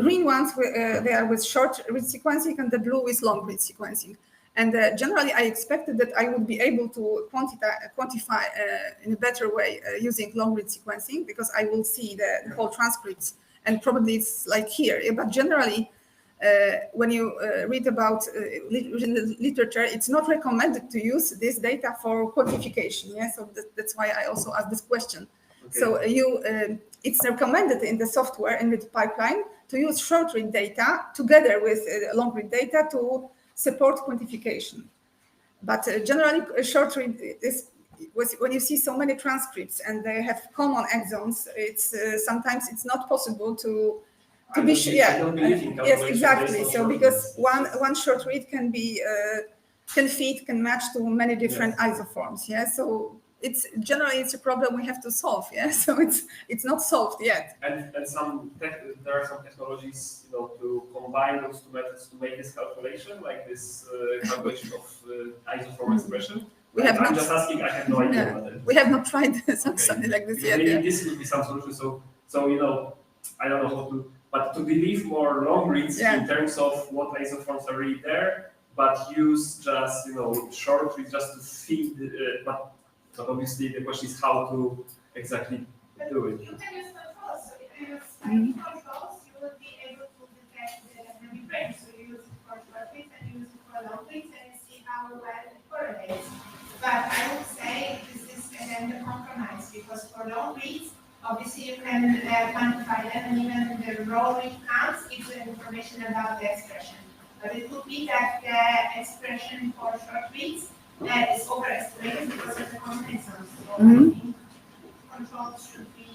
green ones they are with short read sequencing and the blue is long read sequencing. And generally, I expected that I would be able to quantify in a better way using long read sequencing because I will see the whole transcripts and probably it's like here. But generally, when you read about literature, it's not recommended to use this data for quantification. Yeah, so that's why I also asked this question. Okay. So it's recommended in the software and the pipeline to use short read data together with long read data to support quantification. But generally, short read is when you see so many transcripts and they have common exons, it's sometimes it's not possible to be sure. Yeah, yes, exactly. So because one short read can be can match to many different isoforms. Yeah, so it's generally a problem we have to solve. Yeah, so it's not solved yet. And there are some technologies, to combine those two methods to make this calculation, like this calculation of isoform expression. I'm just asking. I have no idea about it. We have not tried something like this yet. Maybe this would be some solution. So I don't know how to. But to believe more long reads in terms of what isoforms are really there, but use just short reads just to feed. But obviously the question is how to exactly do it. You can use controls. So if you use controls, you will be able to detect the dynamic range. So you use it for short reads and you use it for long reads and you see how well it correlates. But I would say this is again the compromise because for long reads, obviously you can quantify them and even the raw read counts gives you information about the expression. But it could be that the expression for short reads is overestimated because of the combinations. So I think controls should be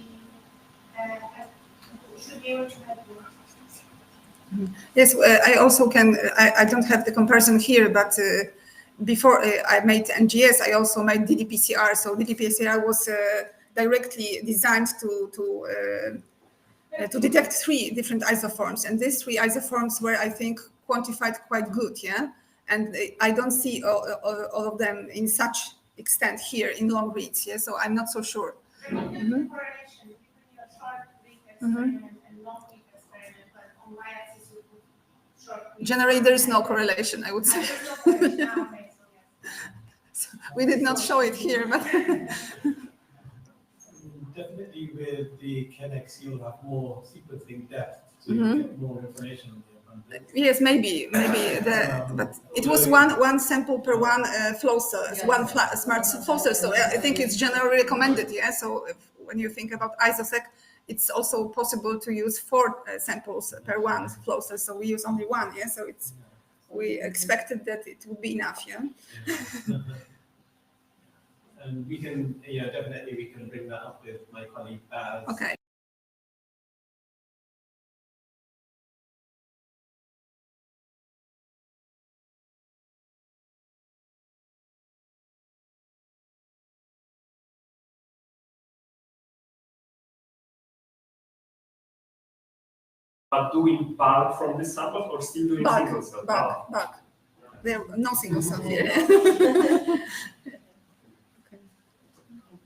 able to help you. Yes, I also can. I don't have the comparison here, but before I made NGS, I also made ddPCR. So ddPCR was directly designed to detect 3 different isoforms, and these 3 isoforms were, I think, quantified quite good. Yeah. And I don't see all of them in such extent here in long reads. Yeah, so I'm not so sure. Correlation between your short read experiment and long read experiment, but on y-axis you put short read. Generally, there is no correlation, I would say. So we did not show it here, but definitely with the KNX, you'll have more sequencing depth, so you get more information. Yes, maybe but it was one sample per one flow cell, one smart flow cell. So I think it's generally recommended. Yeah. So when you think about ISOSEC, it's also possible to use 4 samples per one flow cell. So we use only 1. Yeah. So we expected that it would be enough. Yeah. And we can, definitely we can bring that up with my colleague Baz. Okay. But doing bulk from this sample or still doing single cell? Bulk. There are no single cell here.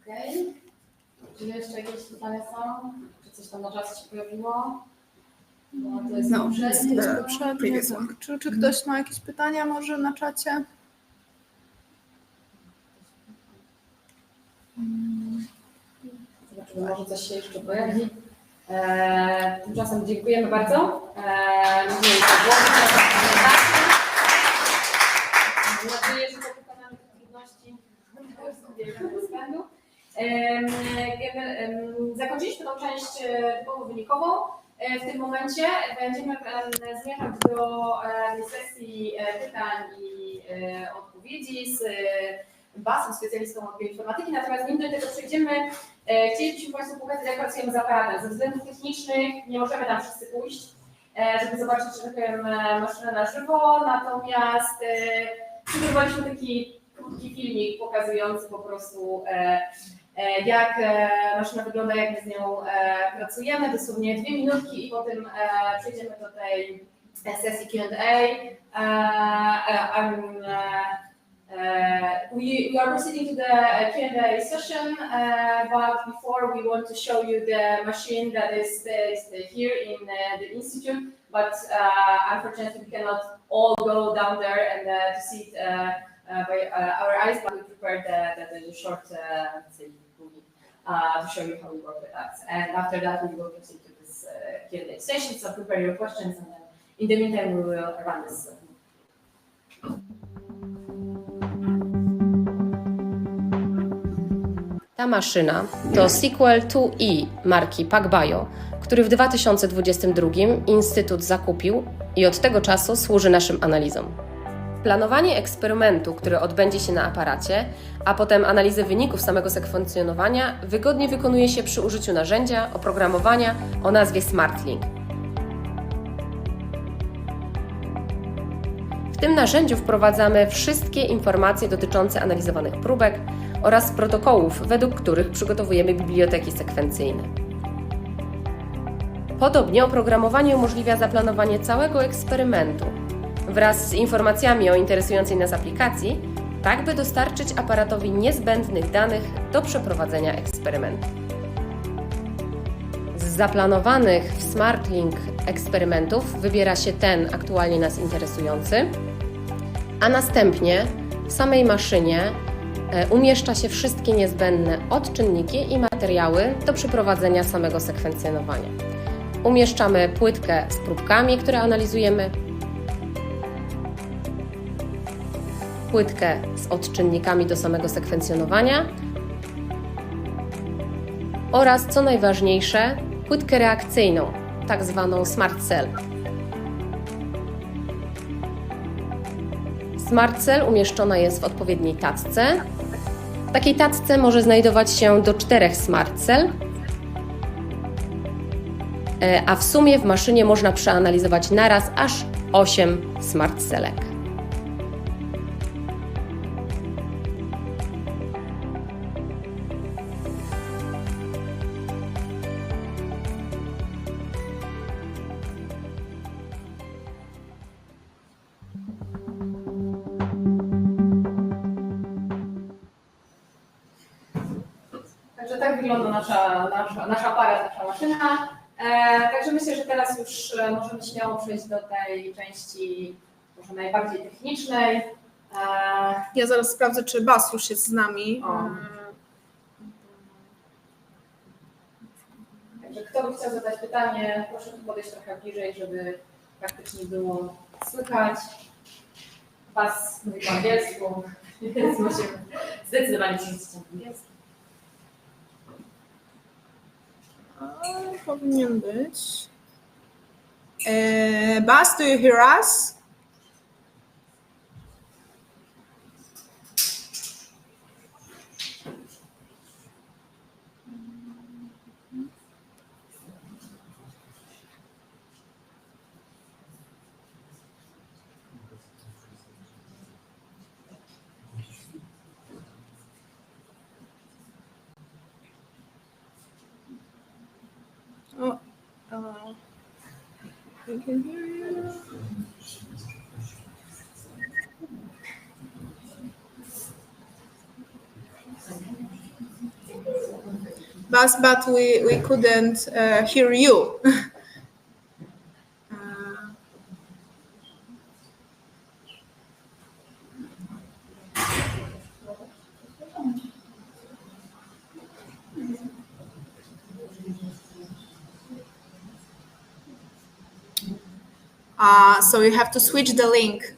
Okej. Czy jeszcze jakieś pytania są? Czy coś tam na czas się pojawiło? No, to jest previous one. Czy ktoś ma jakieś pytania może na czacie? Zobaczymy, może coś się jeszcze pojawi. Tymczasem dziękujemy bardzo. Mam nadzieję, że pokonamy te trudności względu. Zakończyliśmy tą część typowo wynikową. W tym momencie będziemy zmierzać do sesji pytań i odpowiedzi z Basem, specjalistą od bioinformatyki, natomiast nim do tego przejdziemy, chcielibyśmy Państwu pokazać, jak pracujemy z aparatem. Ze względów technicznych nie możemy tam wszyscy pójść, żeby zobaczyć, że tak powiem, maszynę na żywo, natomiast przygotowaliśmy taki krótki filmik pokazujący po prostu, jak maszyna wygląda, jak my z nią pracujemy, dosłownie 2 minutki i potem przejdziemy do tej sesji Q&A. We are proceeding to the Q&A session, but before we want to show you the machine that is here in the institute, but unfortunately we cannot all go down there and to see it by our eyes, but we prepared the short say, movie to show you how we work with that. And after that we will proceed to this Q&A session, so prepare your questions, and then in the meantime we will run this. Ta maszyna to sequel 2E marki PacBio, który w 2022 Instytut zakupił i od tego czasu służy naszym analizom. Planowanie eksperymentu, który odbędzie się na aparacie, a potem analizę wyników samego sekwencjonowania wygodnie wykonuje się przy użyciu narzędzia oprogramowania o nazwie SmartLink. W tym narzędziu wprowadzamy wszystkie informacje dotyczące analizowanych próbek oraz protokołów, według których przygotowujemy biblioteki sekwencyjne. Podobnie oprogramowanie umożliwia zaplanowanie całego eksperymentu wraz z informacjami o interesującej nas aplikacji, tak by dostarczyć aparatowi niezbędnych danych do przeprowadzenia eksperymentu. Z zaplanowanych w SmartLink eksperymentów wybiera się ten aktualnie nas interesujący, a następnie w samej maszynie umieszcza się wszystkie niezbędne odczynniki i materiały do przeprowadzenia samego sekwencjonowania. Umieszczamy płytkę z próbkami, które analizujemy, płytkę z odczynnikami do samego sekwencjonowania oraz, co najważniejsze, płytkę reakcyjną, tak zwaną Smart Cell. Smart Cell umieszczona jest w odpowiedniej tacce. W takiej tacce może znajdować się do 4 Smart Cell, a w sumie w maszynie można przeanalizować naraz aż 8 Smart Cellek. Także tak wygląda nasz aparat, nasza maszyna. Także myślę, że teraz już możemy śmiało przejść do tej części może najbardziej technicznej. Ja zaraz sprawdzę, czy Bas już jest z nami. Także kto by chciał zadać pytanie, proszę tu podejść trochę bliżej, żeby faktycznie było słychać. Bas mówi po angielsku, więc musimy zdecydowanie przerzucić na angielski. Powinien być. Bas, do you hear us? I can hear you. But we couldn't hear you. So you have to switch the link.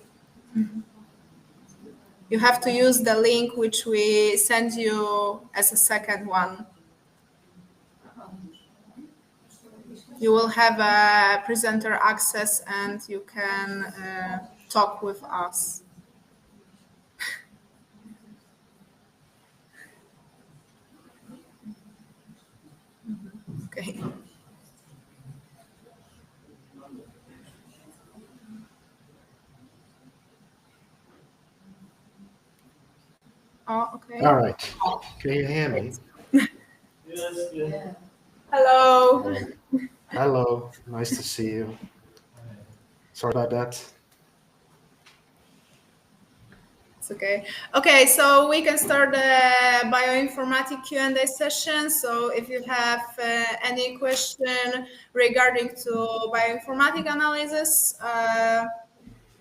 You have to use the link which we send you as a second one. You will have a presenter access and you can talk with us. Okay. Oh, okay. All right. Can you hear me? Yeah. Hello. Hello. Nice to see you. Sorry about that. It's okay. Okay, so we can start the bioinformatics Q&A session. So if you have any question regarding to bioinformatics analysis,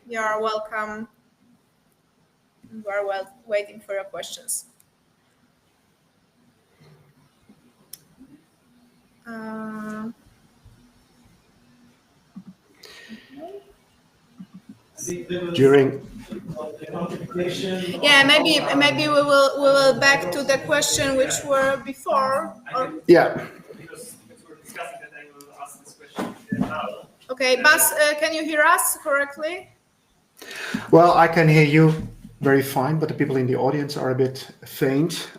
you are welcome. We are waiting for your questions. During Yeah, maybe we will back to the question which were before. Or... Yeah. Because we're discussing that, I will ask this question now. Okay, Bas, can you hear us correctly? Well, I can hear you very fine, but the people in the audience are a bit faint.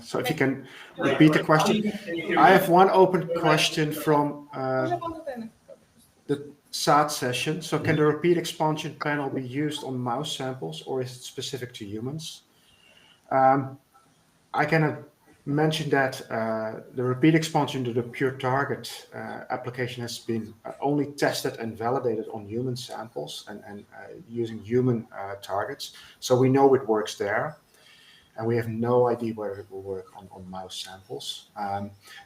So if you can repeat the question. I have one open question from the SAT session. So can the repeat expansion panel be used on mouse samples, or is it specific to humans? I can mention that the repeat expansion to the pure target application has been only tested and validated on human samples and using human targets. So we know it works there. And we have no idea whether it will work on mouse samples.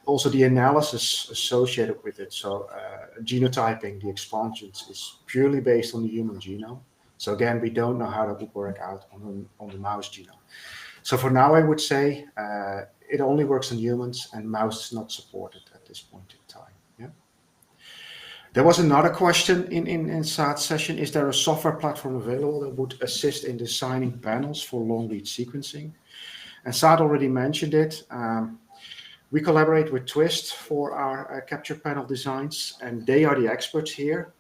Also, the analysis associated with it, so genotyping, the expansions, is purely based on the human genome. So again, we don't know how that would work out on the mouse genome. So for now, I would say it only works on humans, and mouse is not supported at this point in time. Yeah. There was another question in SAT session. Is there a software platform available that would assist in designing panels for long-read sequencing? And SAT already mentioned it. We collaborate with Twist for our capture panel designs, and they are the experts here.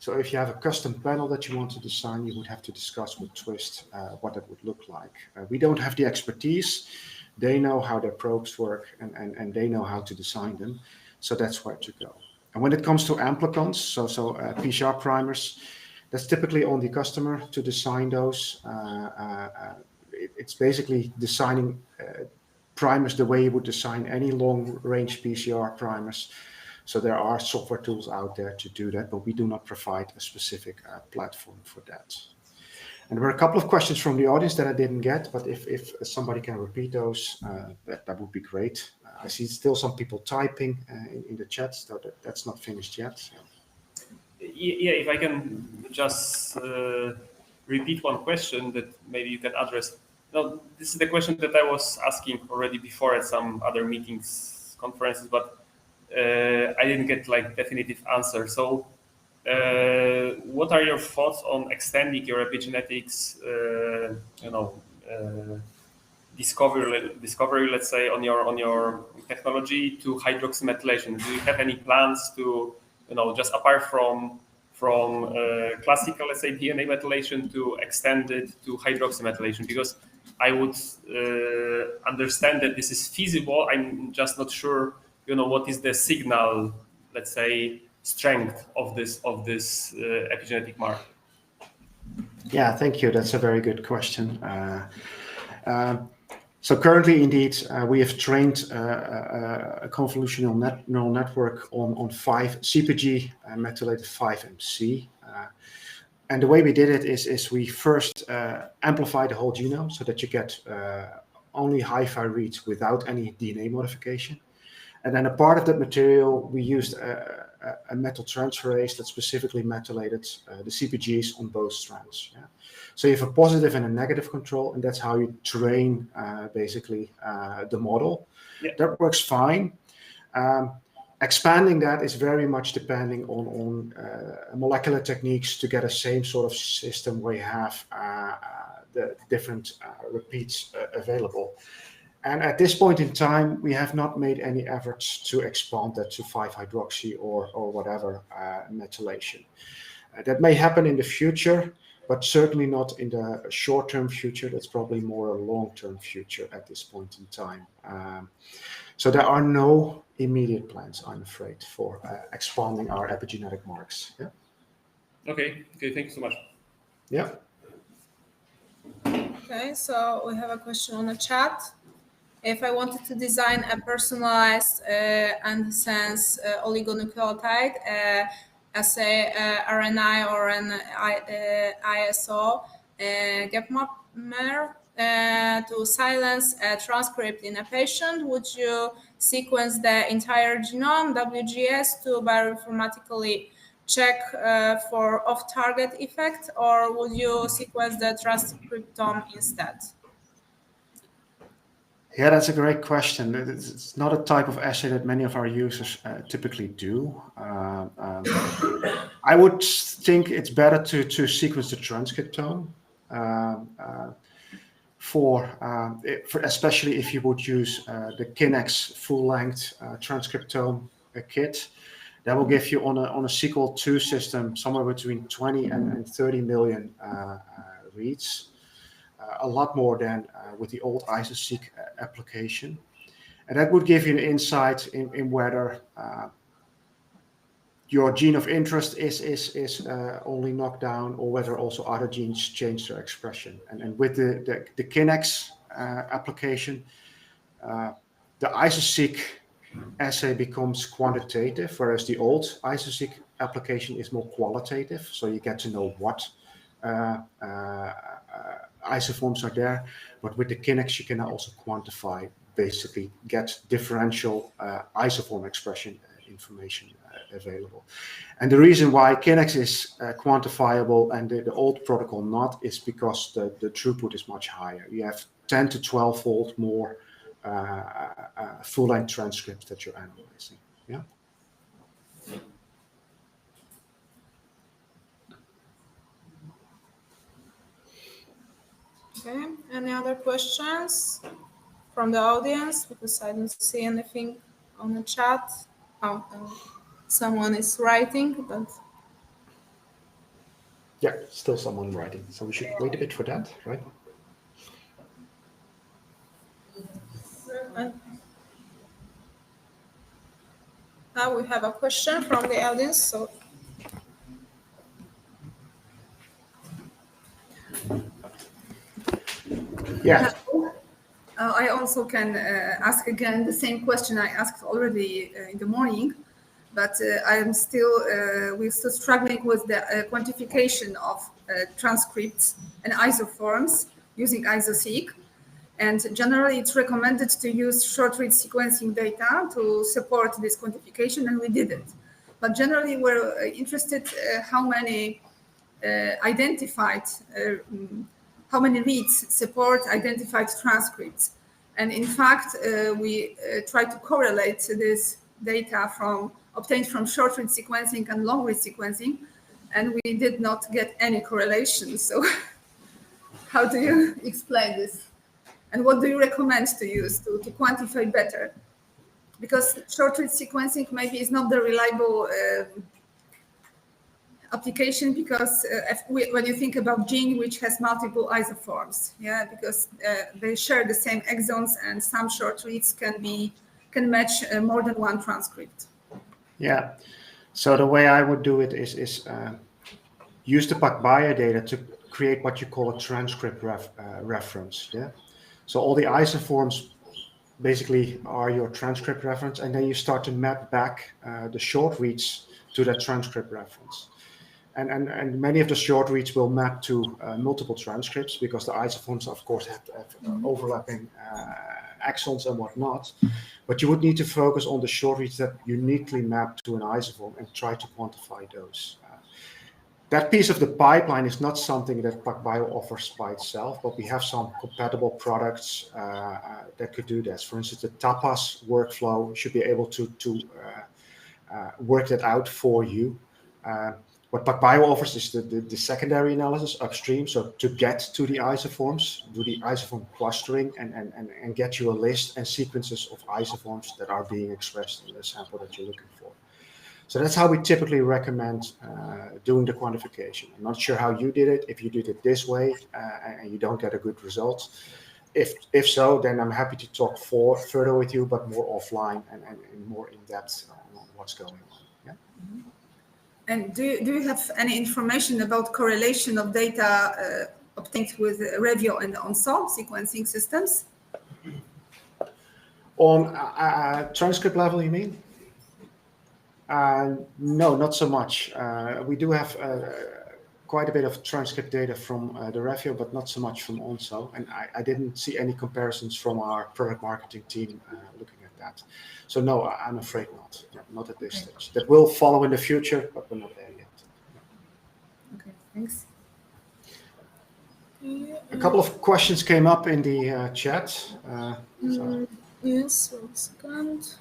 So if you have a custom panel that you want to design, you would have to discuss with Twist what that would look like. We don't have the expertise. They know how their probes work, and they know how to design them. So that's where to go. And when it comes to amplicons, so PCR primers, that's typically on the customer to design those. It's basically designing primers the way you would design any long-range PCR primers. So there are software tools out there to do that, but we do not provide a specific platform for that. And there were a couple of questions from the audience that I didn't get, but if somebody can repeat those, that would be great. I see still some people typing in the chat, so that's not finished yet. So. Yeah, if I can just repeat one question that maybe you can address. No, this is the question that I was asking already before at some other meetings, conferences, but I didn't get like definitive answer. So what are your thoughts on extending your epigenetics, discovery, let's say, on your technology to hydroxymethylation? Do you have any plans to, just apart from classical, let's say, DNA methylation, to extend it to hydroxymethylation? Because I would understand that this is feasible. I'm just not sure, what is the signal, let's say, strength of this epigenetic marker. Yeah, thank you. That's a very good question. So currently, indeed, we have trained a convolutional neural network on 5 CpG methylated 5-MC. And the way we did it is we first amplify the whole genome so that you get only hi-fi reads without any DNA modification. And then a part of that material, we used a metal transferase that specifically methylated the CpGs on both strands. Yeah? So you have a positive and a negative control, and that's how you train basically the model. Yeah. That works fine. Expanding that is very much depending on molecular techniques to get a same sort of system where you have the different repeats available. And at this point in time, we have not made any efforts to expand that to 5-hydroxy or whatever methylation. That may happen in the future, but certainly not in the short-term future. That's probably more a long-term future at this point in time. So there are no immediate plans, I'm afraid, for expanding our epigenetic marks. Yeah. Okay, thank you so much. Yeah. Okay, so we have a question on the chat. If I wanted to design a personalized antisense oligonucleotide, say RNA or an ISO gapmer to silence a transcript in a patient, would you sequence the entire genome, WGS, to bioinformatically check for off-target effect, or would you sequence the transcriptome instead? Yeah, that's a great question. It's not a type of assay that many of our users typically do. I would think it's better to sequence the transcriptome for especially if you would use the Kinnex full-length transcriptome kit. That will give you on a Sequel II system somewhere between 20 and 30 million reads. A lot more than with the old IsoSeq application. And that would give you an insight in whether your gene of interest is only knocked down, or whether also other genes change their expression. And with the Kinnex application, the IsoSeq assay becomes quantitative, whereas the old IsoSeq application is more qualitative. So you get to know what isoforms are there, but with the Kinnex you can also quantify, basically get differential isoform expression information available. And the reason why Kinnex is quantifiable and the old protocol not is because the throughput is much higher. You have 10 to 12-fold more full-length transcripts that you're analyzing. Yeah. Okay, any other questions from the audience? Because I don't see anything on the chat. Oh, someone is writing, but... Yeah, still someone writing. So we should wait a bit for that, right? Now we have a question from the audience, so... Yeah. I also can ask again the same question I asked already in the morning, but we're still struggling with the quantification of transcripts and isoforms using IsoSeq. And generally, it's recommended to use short-read sequencing data to support this quantification, and we did it. But generally, we're interested how many how many reads support identified transcripts. And in fact, we try to correlate this data obtained from short-read sequencing and long-read sequencing, and we did not get any correlation. So how do you explain this? And what do you recommend to use to quantify better? Because short-read sequencing maybe is not the reliable application, because when you think about gene which has multiple isoforms, yeah, because they share the same exons, and some short reads can match more than one transcript. Yeah. So the way I would do it is use the PacBio data to create what you call a transcript reference. Yeah. So all the isoforms basically are your transcript reference, and then you start to map back the short reads to that transcript reference. And many of the short reads will map to multiple transcripts, because the isoforms, of course, have overlapping exons and whatnot. But you would need to focus on the short reads that uniquely map to an isoform and try to quantify those. That piece of the pipeline is not something that PacBio offers by itself, but we have some compatible products that could do this. For instance, the TAPAS workflow should be able to work that out for you. What PacBio offers is the secondary analysis upstream, so to get to the isoforms, do the isoform clustering and get you a list and sequences of isoforms that are being expressed in the sample that you're looking for. So that's how we typically recommend doing the quantification. I'm not sure how you did it, if you did it this way and you don't get a good result. If so, then I'm happy to talk further with you, but more offline and more in depth on what's going on. Yeah. And do you have any information about correlation of data obtained with Revio and ONSO sequencing systems? On transcript level, you mean? No, not so much. We do have quite a bit of transcript data from the Revio, but not so much from ONSO. And I didn't see any comparisons from our product marketing team looking at that. So no, I'm afraid not. Not at this stage. That will follow in the future, but we're not there yet. Okay, thanks. A couple of questions came up in the chat. So. Yes, 1 second.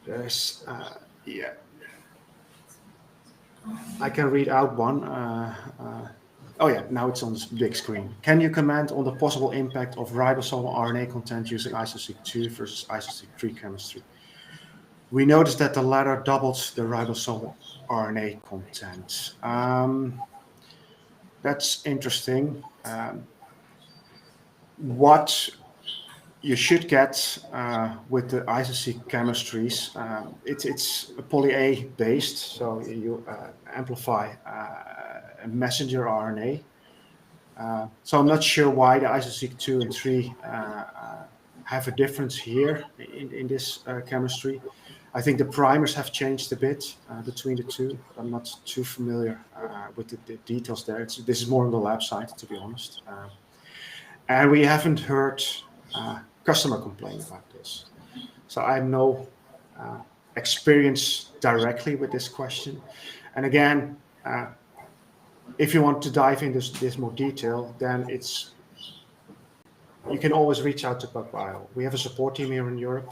There's, yeah. I can read out one. Oh yeah, now it's on this big screen. Can you comment on the possible impact of ribosomal RNA content using isoseq2 versus isoseq3 chemistry? We noticed that the latter doubles the ribosomal RNA content. That's interesting. What you should get with the isoseq chemistries, it's poly A based, so you amplify a messenger RNA. So I'm not sure why the isoseq 2 and 3 have a difference here in this chemistry. I think the primers have changed a bit between the two. I'm not too familiar with the details there. This is more on the lab side, to be honest. And we haven't heard customer complain about this. So I have no experience directly with this question. And again, if you want to dive into this more detail, then you can always reach out to PacBio. We have a support team here in Europe.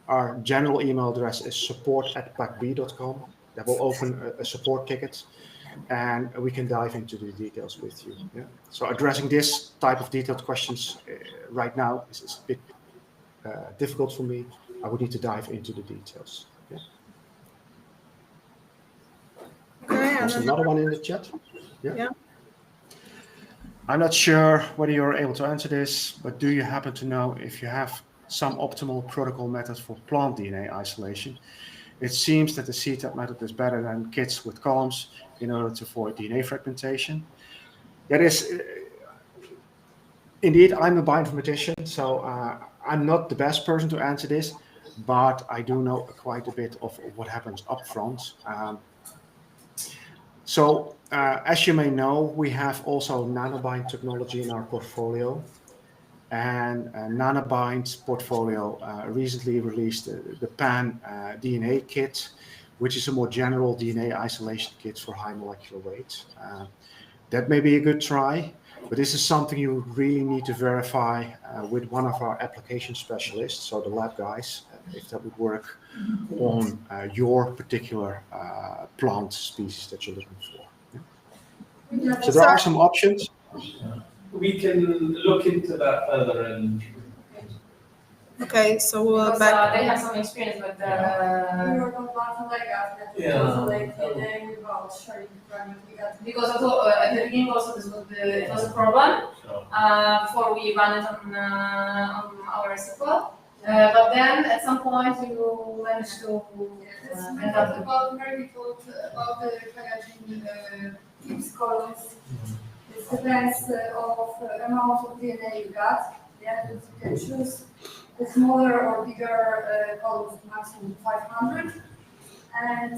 Our general email address is support@pacbio.com. That will open a support ticket, and we can dive into the details with you. Yeah? So addressing this type of detailed questions right now is a bit difficult for me. I would need to dive into the details. Yeah. Okay, There's another one in the chat. Yeah. I'm not sure whether you're able to answer this, but do you happen to know if you have some optimal protocol method for plant DNA isolation? It seems that the CTAP method is better than kits with columns in order to avoid DNA fragmentation. That is, indeed, I'm a bioinformatician, so I'm not the best person to answer this, but I do know quite a bit of what happens up front. So as you may know, we have also nanobind technology in our portfolio. And Nanobind's portfolio recently released the PAN DNA kit, which is a more general DNA isolation kit for high molecular weight. That may be a good try, but this is something you really need to verify with one of our application specialists, so the lab guys, if that would work on your particular plant species that you're looking for. Yeah. So there are some options. We can look into that further and. Okay, so they have some experience with the. Because at the beginning also it was a problem before we ran it on our SQL. But then at some point you managed to end up about very little about the collagen columns. It depends of amount of DNA you got. Yeah, you can choose the smaller or bigger columns, maximum 500. And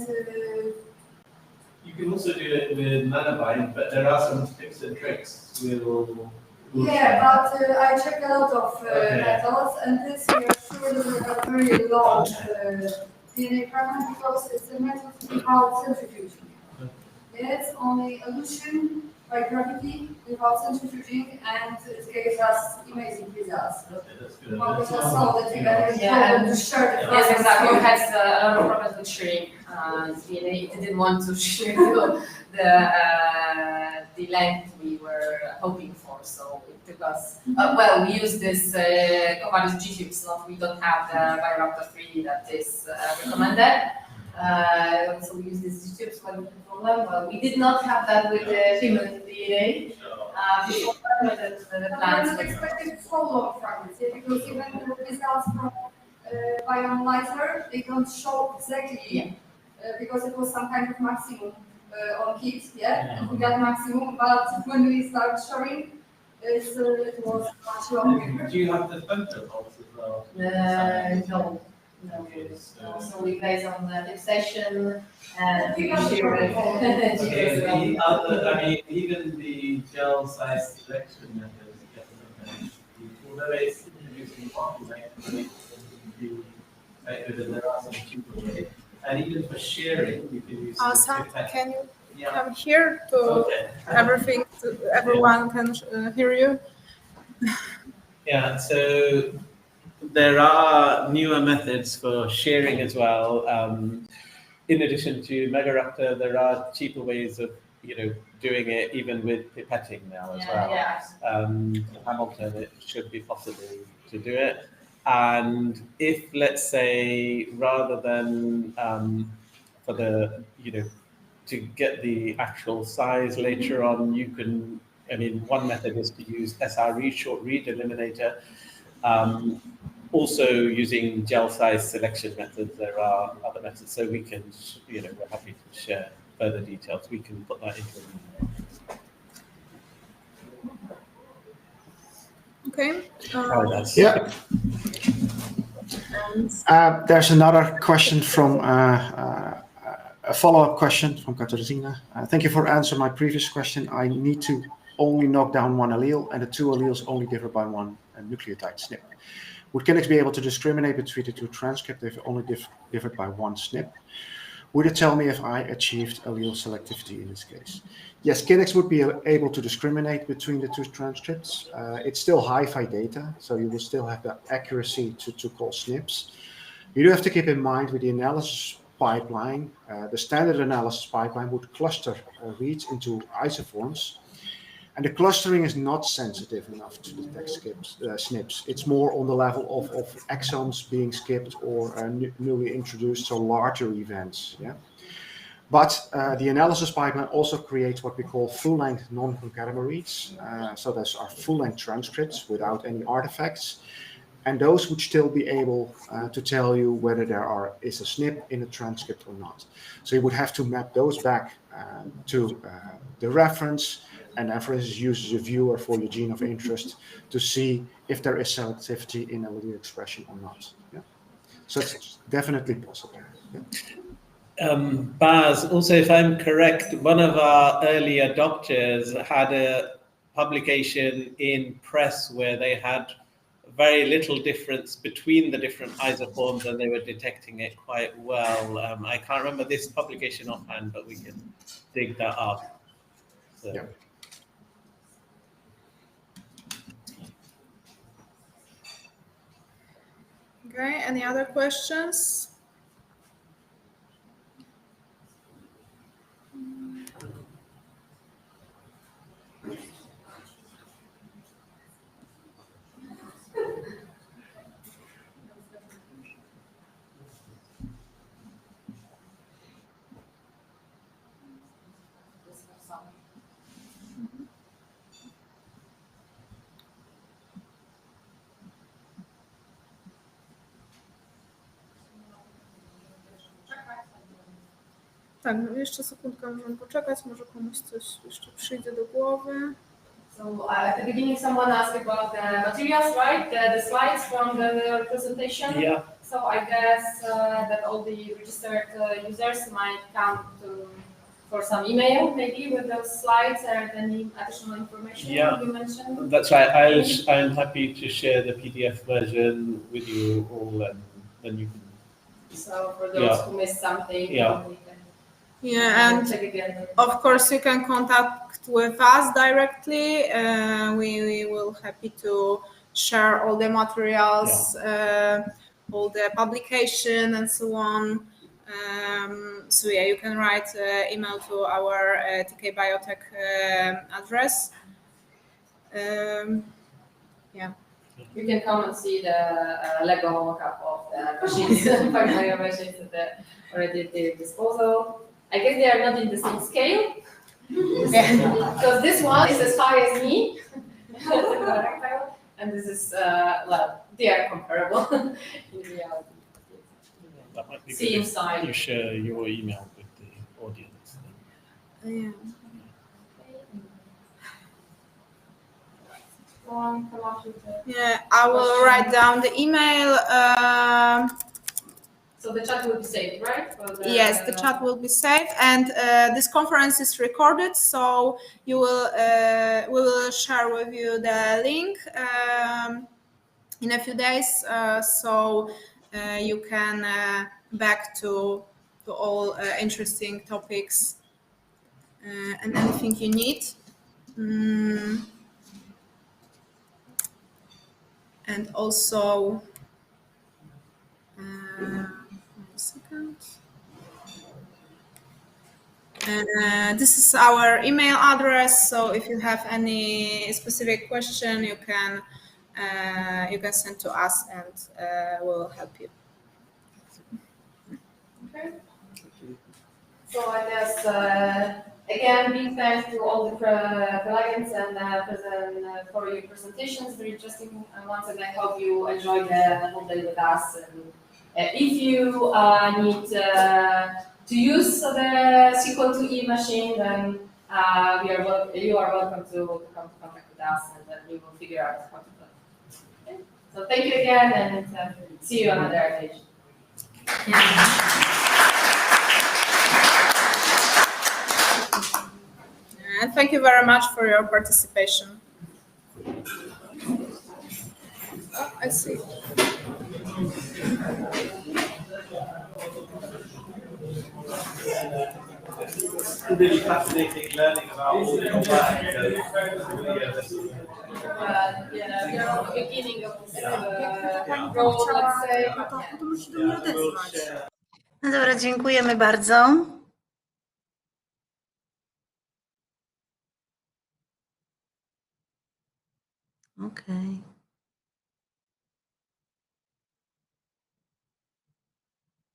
you can also do it with Nanobind, but there are some tips and tricks. Yeah, but I checked a lot of methods, and this we are sure that we have very long DNA fragment because it's a method without centrifuging. It's only elution by gravity without centrifuging, and it gave us amazing results. Well, we just saw that we Yes, exactly. We had a lot of problems with sharing DNA. It didn't want to share the length we were hoping for. before. So it took us, well, we use this Covadis G-tubes, we don't have the Bioraptor 3 that is recommended. So we use these G-tubes when we can problem. We did not have that with the human DNA. Before the plants. There was expected follow-up fragments, because even the results from bioanalyzer, they don't show exactly, because it was some kind of maximum on kids, we got maximum, but when we start showing, it was much longer. Do you have the photo box as well? No. So we base on the fixation and we share it. Okay, the other, I mean, even the gel size selection method, although it's introducing populate, there are some cheaper ways. And even for sharing, you can use. Sam, can you come here to everything? Everyone can hear you. Yeah. So there are newer methods for sharing as well. In addition to Megaraptor, there are cheaper ways of doing it even with pipetting now as well. For Hamilton, it should be possible to do it. And if, let's say, rather than for the to get the actual size later on, you can. I mean, one method is to use SRE, short read eliminator. Also using gel size selection methods, there are other methods. So we can, we're happy to share further details. We can put that into Okay. There's another question from a follow-up question from Katarzyna. Thank you for answering my previous question. I need to only knock down one allele, and the two alleles only differ by one nucleotide SNP. Would kinetics be able to discriminate between the two transcripts if only differed by one SNP? Would it tell me if I achieved allele selectivity in this case? Yes, kinetics would be able to discriminate between the two transcripts. It's still hi-fi data, so you will still have the accuracy to call SNPs. You do have to keep in mind with the analysis pipeline, the standard analysis pipeline would cluster reads into isoforms. And the clustering is not sensitive enough to detect SNPs. It's more on the level of exons being skipped or newly introduced, so larger events. But the analysis pipeline also creates what we call full-length non-concatenable reads. So those are full-length transcripts without any artifacts. And those would still be able to tell you whether there is a SNP in a transcript or not. So you would have to map those back to the reference, and then, for instance, use a viewer for your gene of interest to see if there is selectivity in allele expression or not. So it's definitely possible. Baz, also, if I'm correct, one of our early adopters had a publication in Press where they had very little difference between the different isoforms and they were detecting it quite well. I can't remember this publication offhand, but we can dig that up. So. Okay, any other questions? Tak, jeszcze sekundkę możemy poczekać, może komuś coś jeszcze przyjdzie do głowy. So at the beginning, someone asked about the materials, right? The slides from the presentation. Yeah. So I guess that all the registered users might come for some email, maybe with those slides and any additional information you mentioned. That's right. I'm happy to share the PDF version with you all, and then you can. So for those who missed something, and of course you can contact with us directly. We will happy to share all the materials, all the publication and so on. So you can write email to our TK Biotech address. Yeah. You can come and see the Lego mock-up of the machines, PacBio machines that already at their disposal. I guess they are not in the same scale. Because this one is as high as me, and this is, well, they are comparable in reality. That might be See good inside. if you share your email with the audience. Yeah. Yeah, I will write down the email. So the chat will be saved, right? Yes, the chat will be saved, and this conference is recorded, so you will we will share with you the link in a few days, so you can back to all interesting topics and anything you need. And also, one second. This is our email address. So if you have any specific question, you can send to us, and we'll help you. Okay. So I guess again, big thanks to all the prelegents and for your presentations, very interesting ones, and I hope you enjoy the whole day with us. And if you need to use the Sekwencjonowanie machine, then you are welcome to come to contact with us, and then we will figure out how to do it. Okay? So thank you again, and see you on another occasion. And thank you very much for your participation. Oh, I see. Really fascinating learning about all the Yeah, the beginning of this role, let's say. No dobra, dziękujemy bardzo. Okay.